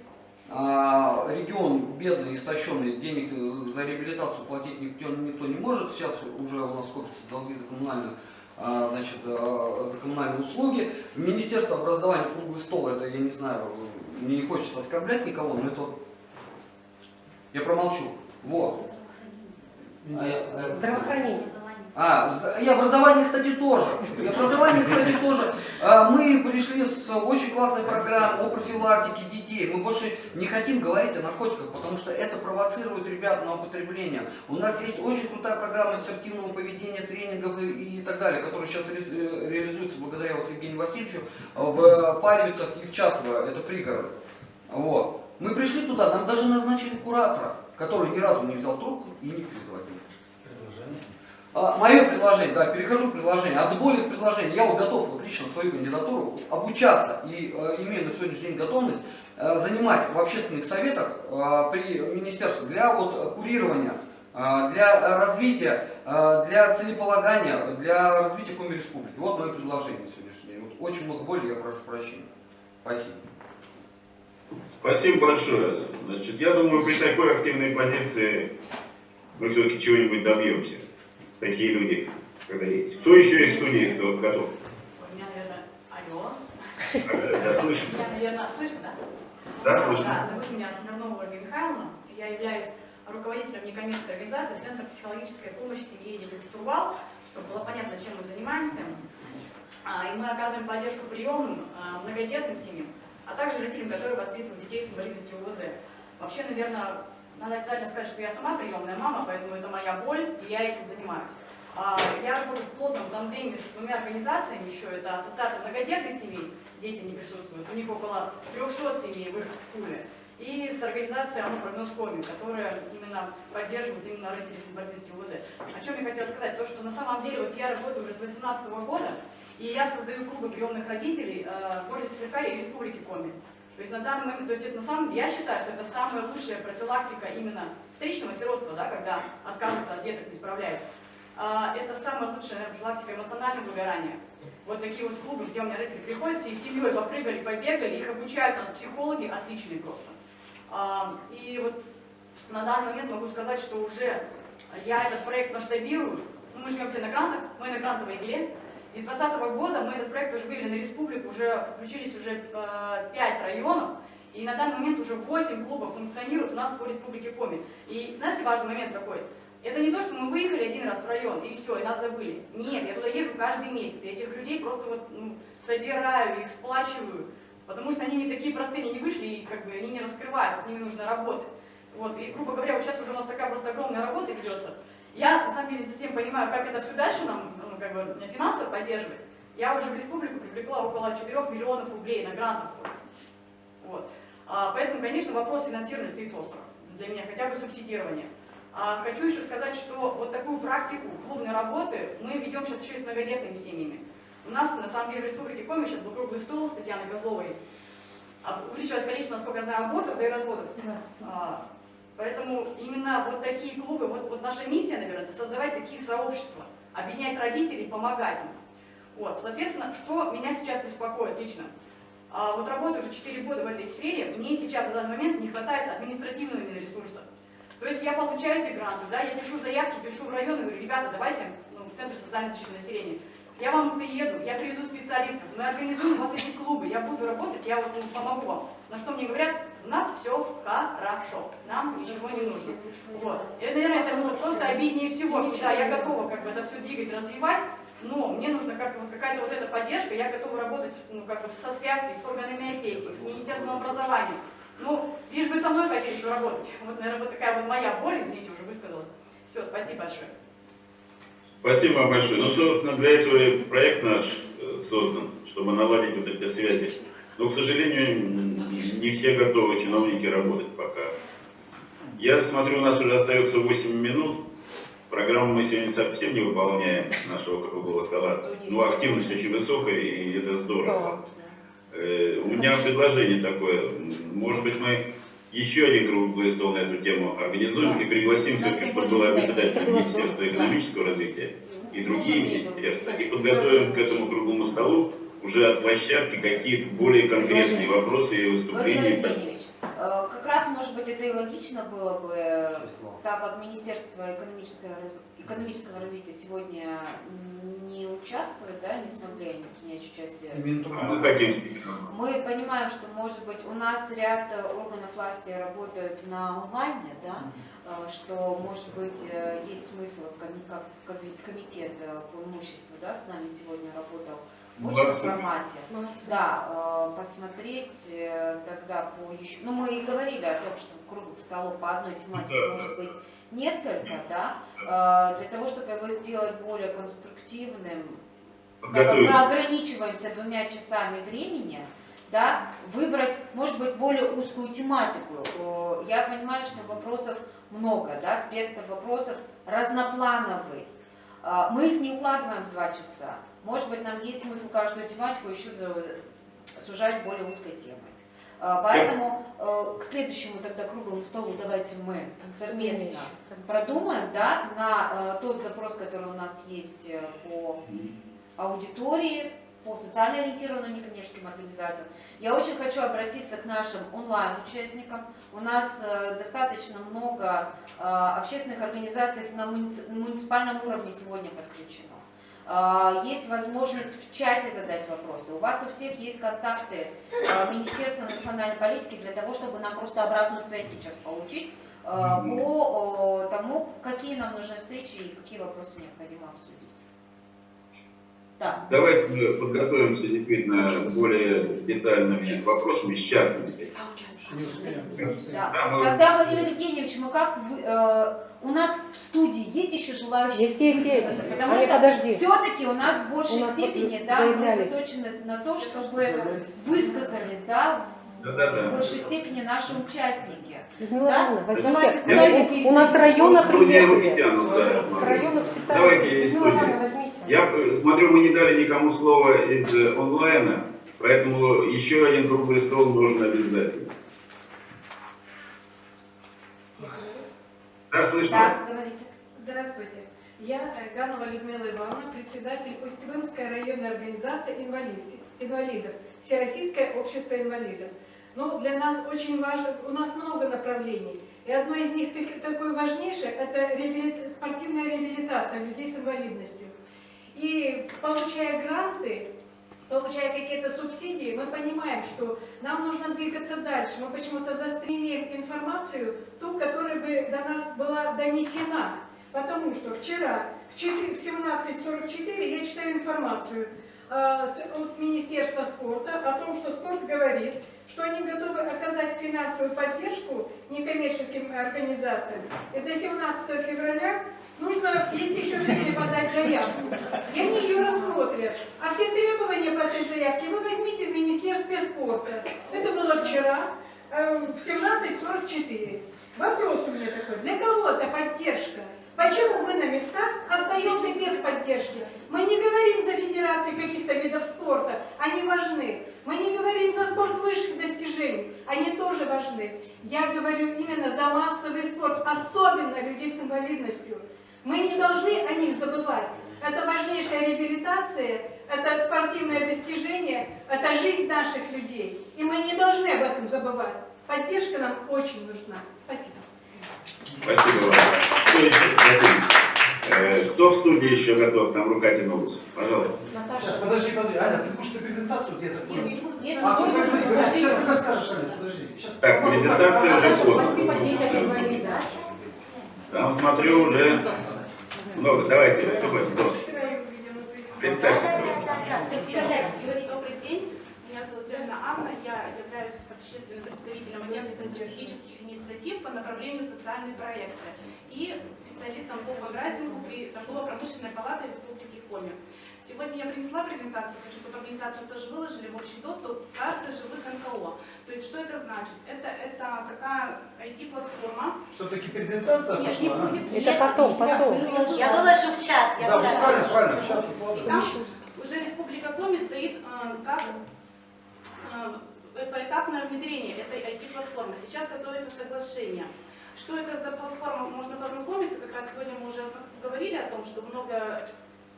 Регион бедный, истощенный, денег за реабилитацию платить никто не может. Сейчас уже у нас копятся долги за коммунальную, значит, за коммунальные услуги. Министерство образования, круглый стол, это я не знаю, мне не хочется оскорблять никого, но это я промолчу. Вот. Здравоохранение. И образование, кстати, тоже. Мы пришли с очень классной программой о профилактике детей. Мы больше не хотим говорить о наркотиках, потому что это провоцирует ребят на употребление. У нас есть очень крутая программа ассертивного поведения, тренингов и так далее, которая сейчас реализуется благодаря вот Евгению Васильевичу в Паревицах и в Часово, это пригород. Вот. Мы пришли туда, нам даже назначили куратора, который ни разу не взял трубку и не призвал. Мое предложение, да, перехожу к предложению, от боли к предложению. Я вот готов вот лично свою кандидатуру обучаться и имею на сегодняшний день готовность занимать в общественных советах при министерстве для вот курирования, для развития, для целеполагания, для развития Коми Республики. Вот мое предложение на сегодняшний день. Вот очень много боли, я прошу прощения. Спасибо. Спасибо большое. Значит, я думаю, при такой активной позиции мы все-таки чего-нибудь добьемся. Такие люди, когда есть. Кто еще из студии, кто готов? Меня, наверное, алло. Да, слышно. Меня, наверное, слышно, да? Да, слышно. Да, зовут меня Смирнова Ольга Михайловна. Я являюсь руководителем некоммерческой организации Центр психологической помощи семье и детям Штурвал, чтобы было понятно, чем мы занимаемся. И мы оказываем поддержку приемным, многодетным семьям, а также родителям, которые воспитывают детей с инвалидностью ОВЗ. Вообще, наверное, надо обязательно сказать, что я сама приемная мама, поэтому это моя боль, и я этим занимаюсь. Я работаю в плотном тандеме с двумя организациями еще. Это Ассоциация многодетных семей, здесь они присутствуют, у них около 300 семей в их пуле. И с организацией «Оно прогноз Коми», которая именно поддерживает именно родителей с инвалидностью ОВЗ. О чем я хотела сказать, то что на самом деле вот я работаю уже с 2018 года, и я создаю клубы приемных родителей в городе Сыктывкаре и Республике Коми. То есть на данный момент, то есть это на самом деле, я считаю, что это самая лучшая профилактика именно вторичного сиротства, да, когда отказываются от деток, не справляются. Это самая лучшая, наверное, профилактика эмоционального выгорания. Вот такие вот клубы, где у меня родители приходят, и с семьей попрыгали, побегали, их обучают нас психологи отличные просто. И вот на данный момент могу сказать, что уже я этот проект масштабирую. Мы живем все на грантах, мы на грантовой игле. И с 2020 года мы этот проект уже вывели на республику, уже включились уже 5 районов, и на данный момент уже 8 клубов функционируют у нас по республике Коми. И знаете, важный момент такой, это не то, что мы выехали один раз в район и все, и нас забыли. Нет, я туда езжу каждый месяц, и этих людей просто вот, собираю, их сплачиваю, потому что они не такие простые, они не вышли, и как бы они не раскрываются, с ними нужно работать. Вот, и, грубо говоря, вот сейчас уже у нас такая просто огромная работа ведется. Я, на самом деле, не совсем понимаю, как это все дальше нам как бы, финансово поддерживать. Я уже в республику привлекла около 4 миллионов рублей на грантах. Вот. Поэтому, конечно, вопрос финансирования стоит остро для меня, хотя бы субсидирование. Хочу еще сказать, что вот такую практику клубной работы мы ведем сейчас еще и с многодетными семьями. У нас, на самом деле, в республике Коми сейчас был круглый стол с Татьяной Козловой. Увеличилось количество, насколько я знаю, абортов, да и разводов. Да. Поэтому именно вот такие клубы, вот наша миссия, наверное, это создавать такие сообщества, объединять родителей, помогать им. Вот, соответственно, что меня сейчас беспокоит лично? Вот работаю уже 4 года в этой сфере, мне сейчас на данный момент не хватает административного именно ресурса. То есть я получаю эти гранты, да, я пишу заявки, пишу в район и говорю, ребята, давайте в Центр социальной защиты населения. Я вам приеду, я привезу специалистов, мы организуем у вас эти клубы, я буду работать, я вот помогу вам. На что мне говорят, у нас все хорошо, нам ничего не нужно. Вот. И, наверное, это просто обиднее всего, что да, я готова как бы это все двигать, развивать, но мне нужна как-то вот какая-то вот эта поддержка, я готова работать как бы со связкой, с органами опеки, с Министерством образования. Ну, лишь бы со мной хотели еще работать. Вот, наверное, вот такая вот моя боль, извините, уже высказалась. Все, спасибо большое. Спасибо вам большое. Ну, собственно, для этого и проект наш создан, чтобы наладить вот эти связи. Но, к сожалению, не все готовы чиновники работать пока. Я смотрю, у нас уже остается 8 минут. Программу мы сегодня совсем не выполняем, нашего круглого стола. Но активность очень высокая, и это здорово. У меня предложение такое. Может быть, мы еще один круглый стол на эту тему организуем и пригласим все-таки, чтобы было обязательно Министерство экономического развития и другие министерства, и подготовим к этому круглому столу уже от площадки какие-то более конкретные вопросы и Владимир выступления. Евгеньевич, как раз, может быть, это и логично было бы, так как Министерство экономического развития сегодня не участвует, да, не смогли они принять участие. Мы хотим. Мы понимаем, что, может быть, у нас ряд органов власти работают на онлайне, да, что, может быть, есть смысл, как комитет по имуществу, да, с нами сегодня работал в очном формате. Да, посмотреть тогда по еще... Ну, мы и говорили о том, что круглых столов по одной тематике может быть несколько, да, для того, чтобы его сделать более конструктивным. Так как мы ограничиваемся 2 часами времени, да, выбрать, может быть, более узкую тематику. Я понимаю, что вопросов много, да, спектр вопросов разноплановый. Мы их не укладываем в 2 часа. Может быть, нам есть смысл каждую тематику еще сужать более узкой темой. Поэтому к следующему тогда круглому столу давайте мы совместно продумаем, да, на тот запрос, который у нас есть по аудитории, по социально ориентированным некоммерческим организациям. Я очень хочу обратиться к нашим онлайн-участникам. У нас достаточно много общественных организаций на муниципальном уровне сегодня подключено. Есть возможность в чате задать вопросы. У вас у всех есть контакты Министерства национальной политики для того, чтобы нам просто обратную связь сейчас получить по тому, какие нам нужны встречи и какие вопросы необходимо обсудить. Да. Давайте мы подготовимся действительно более детальными вопросами, с частными. Да. Тогда, Владимир Евгеньевич, мы как у нас в студии есть еще желающие высказаться, потому что все-таки у нас в большей степени, да, мы заточены на то, чтобы высказались, да, в большей степени наши участники. Да? Возьмите, у нас района приехали. Давайте из студии. Я смотрю, мы не дали никому слова из онлайна, поэтому еще один круглый стол нужен обязательно. Да, слышно вас. Здравствуйте. Я Ганова Людмила Ивановна, председатель Усть-Илимской районной организации инвалидов, Всероссийское общество инвалидов. Но для нас очень важно, у нас много направлений. И одно из них такое важнейшее, это спортивная реабилитация людей с инвалидностью. И получая гранты, получая какие-то субсидии, мы понимаем, что нам нужно двигаться дальше. Мы почему-то застремим информацию, ту, которая бы до нас была донесена. Потому что вчера в 17:44 я читаю информацию от Министерства спорта о том, что спорт говорит, что они готовы оказать финансовую поддержку некоммерческим организациям. И до 17 февраля есть еще время подать заявку. И они ее рассмотрят. А все требования по этой заявке вы возьмите в Министерстве спорта. Это было вчера в 17:44. Вопрос у меня такой. Для кого это поддержка? Почему мы на местах остаемся без поддержки? Мы не говорим за федерации каких-то видов спорта, они важны. Мы не говорим за спорт высших достижений, они тоже важны. Я говорю именно за массовый спорт, особенно людей с инвалидностью. Мы не должны о них забывать. Это важнейшая реабилитация, это спортивное достижение, это жизнь наших людей. И мы не должны об этом забывать. Поддержка нам очень нужна. Спасибо. Спасибо вам. Спасибо. Кто в студии еще готов? Там рука тянулась. Пожалуйста. Сейчас, подожди. Аня, ты хочешь презентацию где-то? Сейчас ты расскажешь, Аня, подожди. Так, презентация уже подана. Там смотрю уже много. Давайте, выступайте. Представьтесь. Добрый день. Меня зовут Анна. Я являюсь общественным представителем агентства стратегических инициатив по направлению социальные проекты и специалистом по фандрайзингу при торгово-промышленной палате Республики Коми. Сегодня я принесла презентацию, хочу, чтобы организаторы тоже выложили в общий доступ карты живых НКО. То есть, что это значит? Это такая IT-платформа. Все-таки презентация Нет, пошла? не будет. Это потом. Я выложу в чат. Да, правильно, в чат. И там уже Республика Коми стоит как поэтапное внедрение этой IT-платформы. Сейчас готовится соглашение. Что это за платформа, можно познакомиться. Как раз сегодня мы уже говорили о том, что много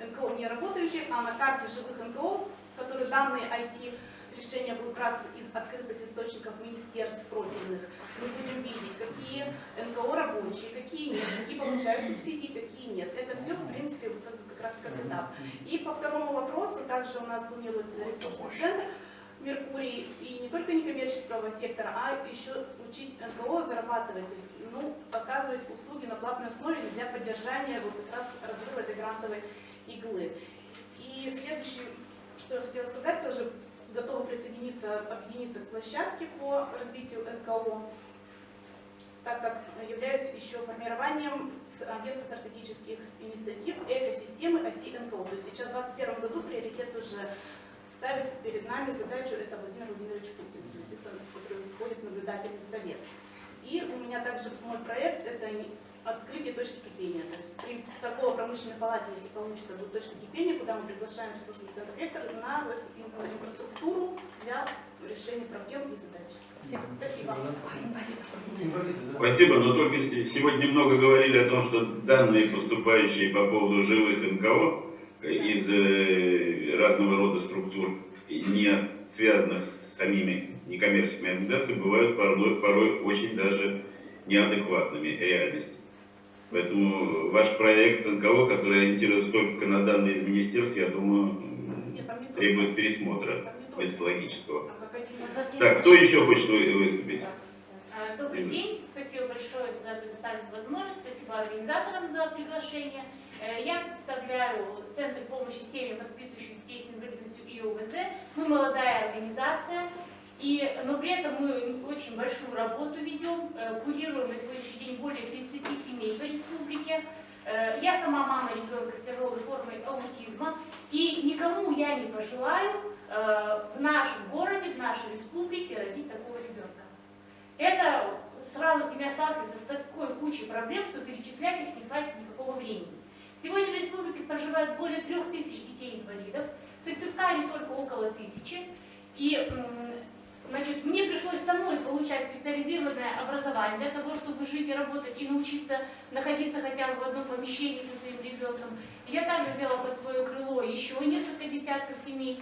НКО не работающих, а на карте живых НКО, в которые данные IT-решения будут браться из открытых источников министерств профильных. Мы будем видеть, какие НКО рабочие, какие нет, какие получают субсидии, какие нет. Это все, в принципе, как раз как этап. И по второму вопросу, также у нас планируется ресурсный центр Меркурий, и не только некоммерческого сектора, а еще учить НКО зарабатывать, то есть, оказывать услуги на платной основе для поддержания вот как раз разрыва этой грантовой иглы. И следующее, что я хотела сказать, тоже готовы объединиться к площадке по развитию НКО, так как являюсь еще формированием агентства стратегических инициатив экосистемы оси НКО. То есть сейчас в 2021 году приоритет уже ставит перед нами задачу, это Владимир Владимирович Путин, то есть это, который входит в наблюдательный совет. И у меня также мой проект, это открытие точки кипения. То есть при торгово-промышленной палате, если получится, будет точка кипения, куда мы приглашаем ресурсный центр «Вектор» на инфраструктуру для решения проблем и задач. Спасибо. Спасибо, но только сегодня много говорили о том, что данные, поступающие по поводу живых НКО из разного рода структур, не связанных с самими некоммерческими организациями, бывают порой очень даже неадекватными реальности. Поэтому ваш проект с НКО, который ориентируется только на данные из министерств, я думаю, требует пересмотра методологического. Так, кто еще хочет выступить? Добрый день, спасибо большое за предоставленную возможность, спасибо организаторам за приглашение. Я представляю Центр помощи семьям, воспитывающим детей с инвалидностью и ОВЗ. Мы молодая организация, но при этом мы очень большую работу ведем, курируем на сегодняшний день более 30 семей по республике. Я сама мама ребенка с тяжелой формой аутизма, и никому я не пожелаю в нашем городе, в нашей республике родить такого ребенка. Это сразу семья сталкивается с такой кучей проблем, что перечислять их не хватит никакого времени. Сегодня в республике проживает более 3000 детей-инвалидов, в Сыктывкаре только около 1000. И значит, мне пришлось самой получать специализированное образование для того, чтобы жить и работать и научиться находиться хотя бы в одном помещении со своим ребенком. Я также взяла под свое крыло еще несколько десятков семей.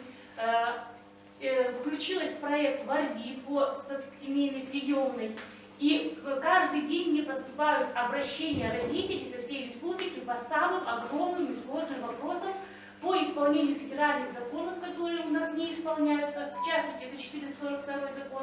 Включилась в проект ВАРДИ по семейной приемной. И каждый день мне поступают обращения родителей со всей республики по самым огромным и сложным вопросам по исполнению федеральных законов, которые у нас не исполняются, в частности, это 442 закон.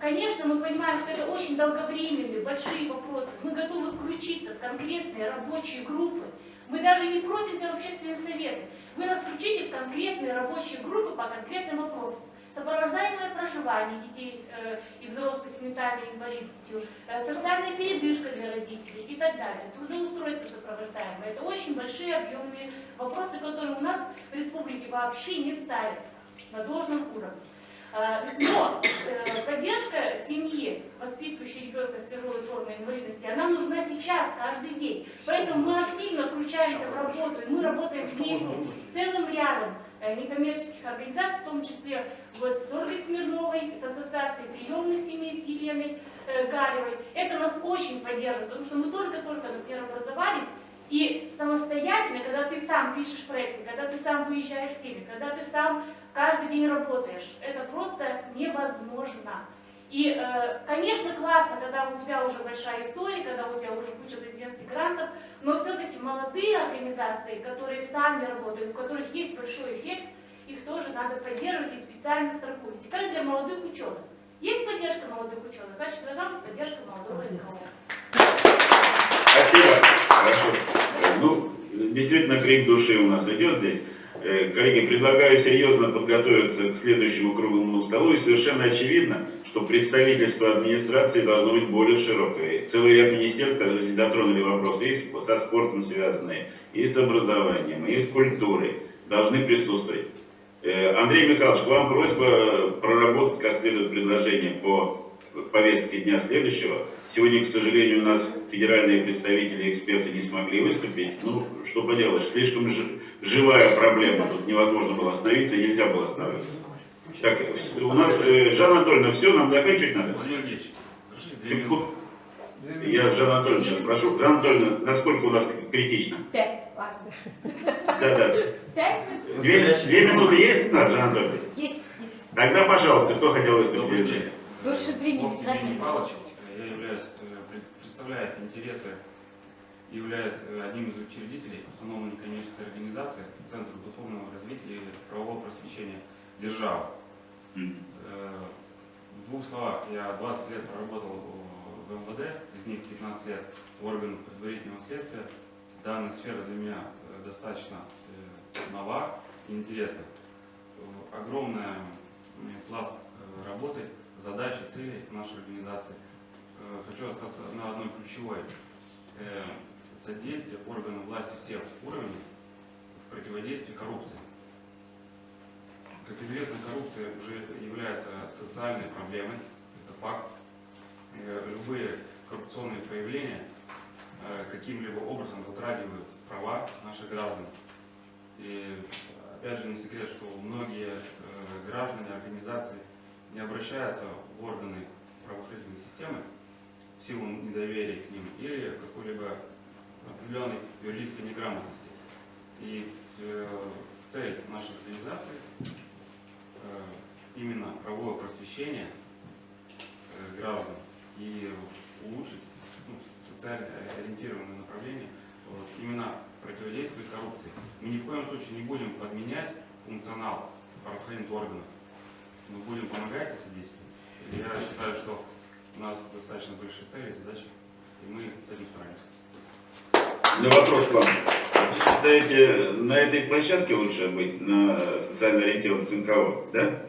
Конечно, мы понимаем, что это очень долговременные, большие вопросы. Мы готовы включиться в конкретные рабочие группы. Мы даже не просимся в общественные советы. Вы нас включите в конкретные рабочие группы по конкретным вопросам. Сопровождаемое проживание детей и взрослых с ментальной инвалидностью, социальная передышка для родителей и так далее, трудоустройство сопровождаемое. Это очень большие объемные вопросы, которые у нас в республике вообще не ставятся на должном уровне. Но поддержка семьи, воспитывающей ребенка с тяжелой формой инвалидности, она нужна сейчас, каждый день. Поэтому мы активно включаемся в работу, и мы работаем вместе с целым рядом некоммерческих организаций, в том числе вот с Ольгой Смирновой, с Ассоциацией приемных семей, с Еленой Галевой. Это нас очень поддерживает, потому что мы только-только, например, образовались, и самостоятельно, когда ты сам пишешь проекты, когда ты сам выезжаешь в семьи, когда ты сам каждый день работаешь, это просто невозможно. И, конечно, классно, когда у тебя уже большая история, когда у тебя уже куча президентских грантов, но все-таки молодые организации, которые сами работают, у которых есть большой эффект, их тоже надо поддерживать и специальную строку. Теперь для молодых ученых. Есть поддержка молодых ученых, значит, должна быть поддержка молодого НКО. Спасибо. Хорошо. Ну, действительно, крик души у нас идет здесь. Коллеги, предлагаю серьезно подготовиться к следующему круглому столу. И совершенно очевидно, что представительство администрации должно быть более широкое. Целый ряд министерств, которые затронули вопросы, и со спортом связанные, и с образованием, и с культурой, должны присутствовать. Андрей Михайлович, к вам просьба проработать как следует предложение по повестке дня следующего. Сегодня, к сожалению, у нас федеральные представители и эксперты не смогли выступить. Ну, что поделать, слишком живая проблема. Тут невозможно было остановиться, и нельзя было остановиться. Так, у нас, Жанна Анатольевна, все, нам заканчивать надо? Владимир Ильич, разрешите 2 минуты? Я Жанна Анатольевна сейчас прошу. Жанна Анатольевна, насколько у нас критично? 5, ладно. Да. 5? 2 минуты есть у нас, Жанна Анатольевна? Есть. Тогда, пожалуйста, кто хотел выступить? Добрый день. Дольше времени Вовк тратили. Евгений Павлович, я представляю интересы, являюсь одним из учредителей автономной некоммерческой организации Центра духовного развития и правового просвещения «Держава». В 2 словах, я 20 лет проработал в МВД, из них 15 лет в органах предварительного следствия. Данная сфера для меня достаточно нова и интересна. Огромный пласт работы, задач и целей нашей организации. Хочу остаться на одной ключевой. Содействие органам власти всех уровней в противодействии коррупции. Как известно, коррупция уже является социальной проблемой, это факт. Любые коррупционные проявления каким-либо образом затрагивают права наших граждан. И опять же не секрет, что многие граждане, организации не обращаются в органы правоохранительной системы в силу недоверия к ним или какой-либо определенной юридической неграмотности. И цель нашей организации именно правовое просвещение граждан и улучшить социально ориентированное направление, именно противодействие коррупции. Мы ни в коем случае не будем подменять функционал правоохранительных органов, мы будем помогать и содействовать. Я считаю, что у нас достаточно большие цели и задачи, и мы с этим справимся. Ну, вопрос к вам. Вы считаете, на этой площадке лучше быть, на социально ориентированных НКО, да?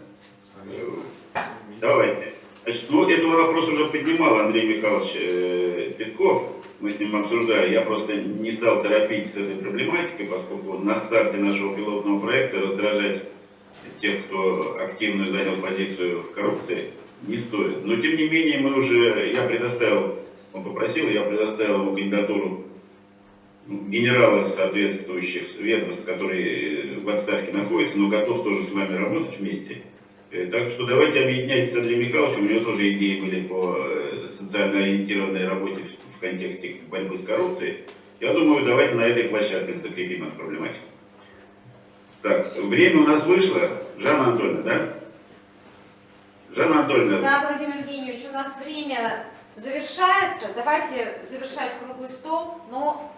Давайте. Значит, этот вопрос уже поднимал Андрей Михайлович Петков. Мы с ним обсуждали. Я просто не стал торопить с этой проблематикой, поскольку на старте нашего пилотного проекта раздражать тех, кто активно занял позицию в коррупции, не стоит. Но тем не менее, я предоставил ему кандидатуру генерала соответствующих ведомств, которые в отставке находятся, но готов тоже с вами работать вместе. Так что давайте объединяйтесь с Андреем Михайловичем, у него тоже идеи были по социально ориентированной работе в контексте борьбы с коррупцией. Я думаю, давайте на этой площадке закрепим эту проблематику. Так, время у нас вышло. Жанна Анатольевна, да? Жанна Анатольевна. Да, Владимир Евгеньевич, у нас время завершается. Давайте завершать круглый стол, но,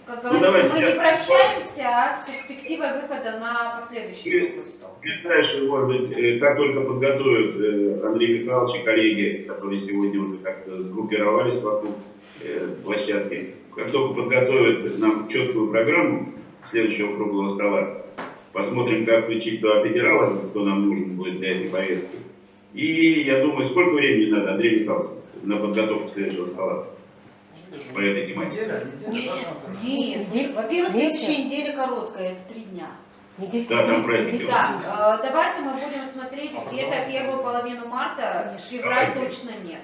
как говорится, мы не прощаемся, а с перспективой выхода на последующий круглый стол. Ближайшее, может быть, как только подготовят Андрей Михайлович и коллеги, которые сегодня уже как-то сгруппировались вокруг площадки, как только подготовят нам четкую программу следующего круглого стола, посмотрим, как включить туда федералов, кто нам нужен будет для этой повестки. И я думаю, сколько времени надо, Андрей Михайлович, на подготовку следующего стола по этой тематике? Нет, во-первых, следующая неделя короткая, это 3 дня. Да, там праздники. Да, давайте мы будем смотреть где-то первую половину марта, февраль точно нет.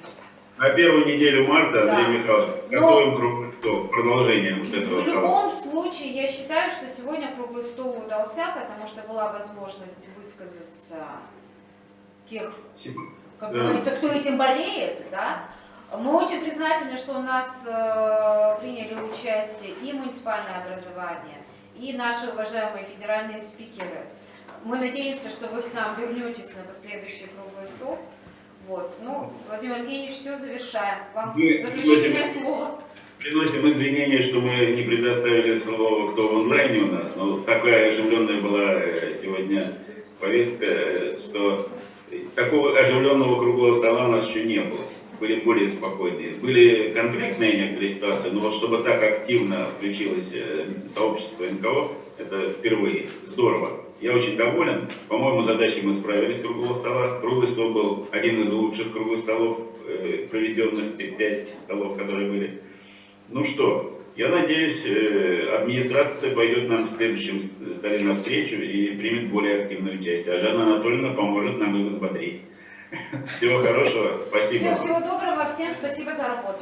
На первую неделю марта, Андрей Михайлович, готовим круглый стол, продолжение вот этого стола. В любом случае, я считаю, что сегодня круглый стол удался, потому что была возможность высказаться тех, как говорится, кто этим болеет, да. Мы очень признательны, что у нас приняли участие и муниципальное образование, и наши уважаемые федеральные спикеры. Мы надеемся, что вы к нам вернетесь на последующий круглый стол. Вот. Ну, Владимир Евгеньевич, все, завершаем. Вам заключительное слово. Приносим извинения, что мы не предоставили слово, кто в онлайне у нас, но такая оживленная была сегодня повестка, что такого оживленного круглого стола у нас еще не было. Были более спокойные. Были конфликтные некоторые ситуации, но вот чтобы так активно включилось сообщество НКО, это впервые. Здорово. Я очень доволен. По-моему, задачей мы справились круглого стола. Круглый стол был один из лучших круглых столов, проведенных, 5 столов, которые были. Ну что, я надеюсь, администрация пойдет нам в следующем столе навстречу и примет более активное участие. А Жанна Анатольевна поможет нам их взбодрить. Всего хорошего. Спасибо. Всего доброго. Всем спасибо за работу.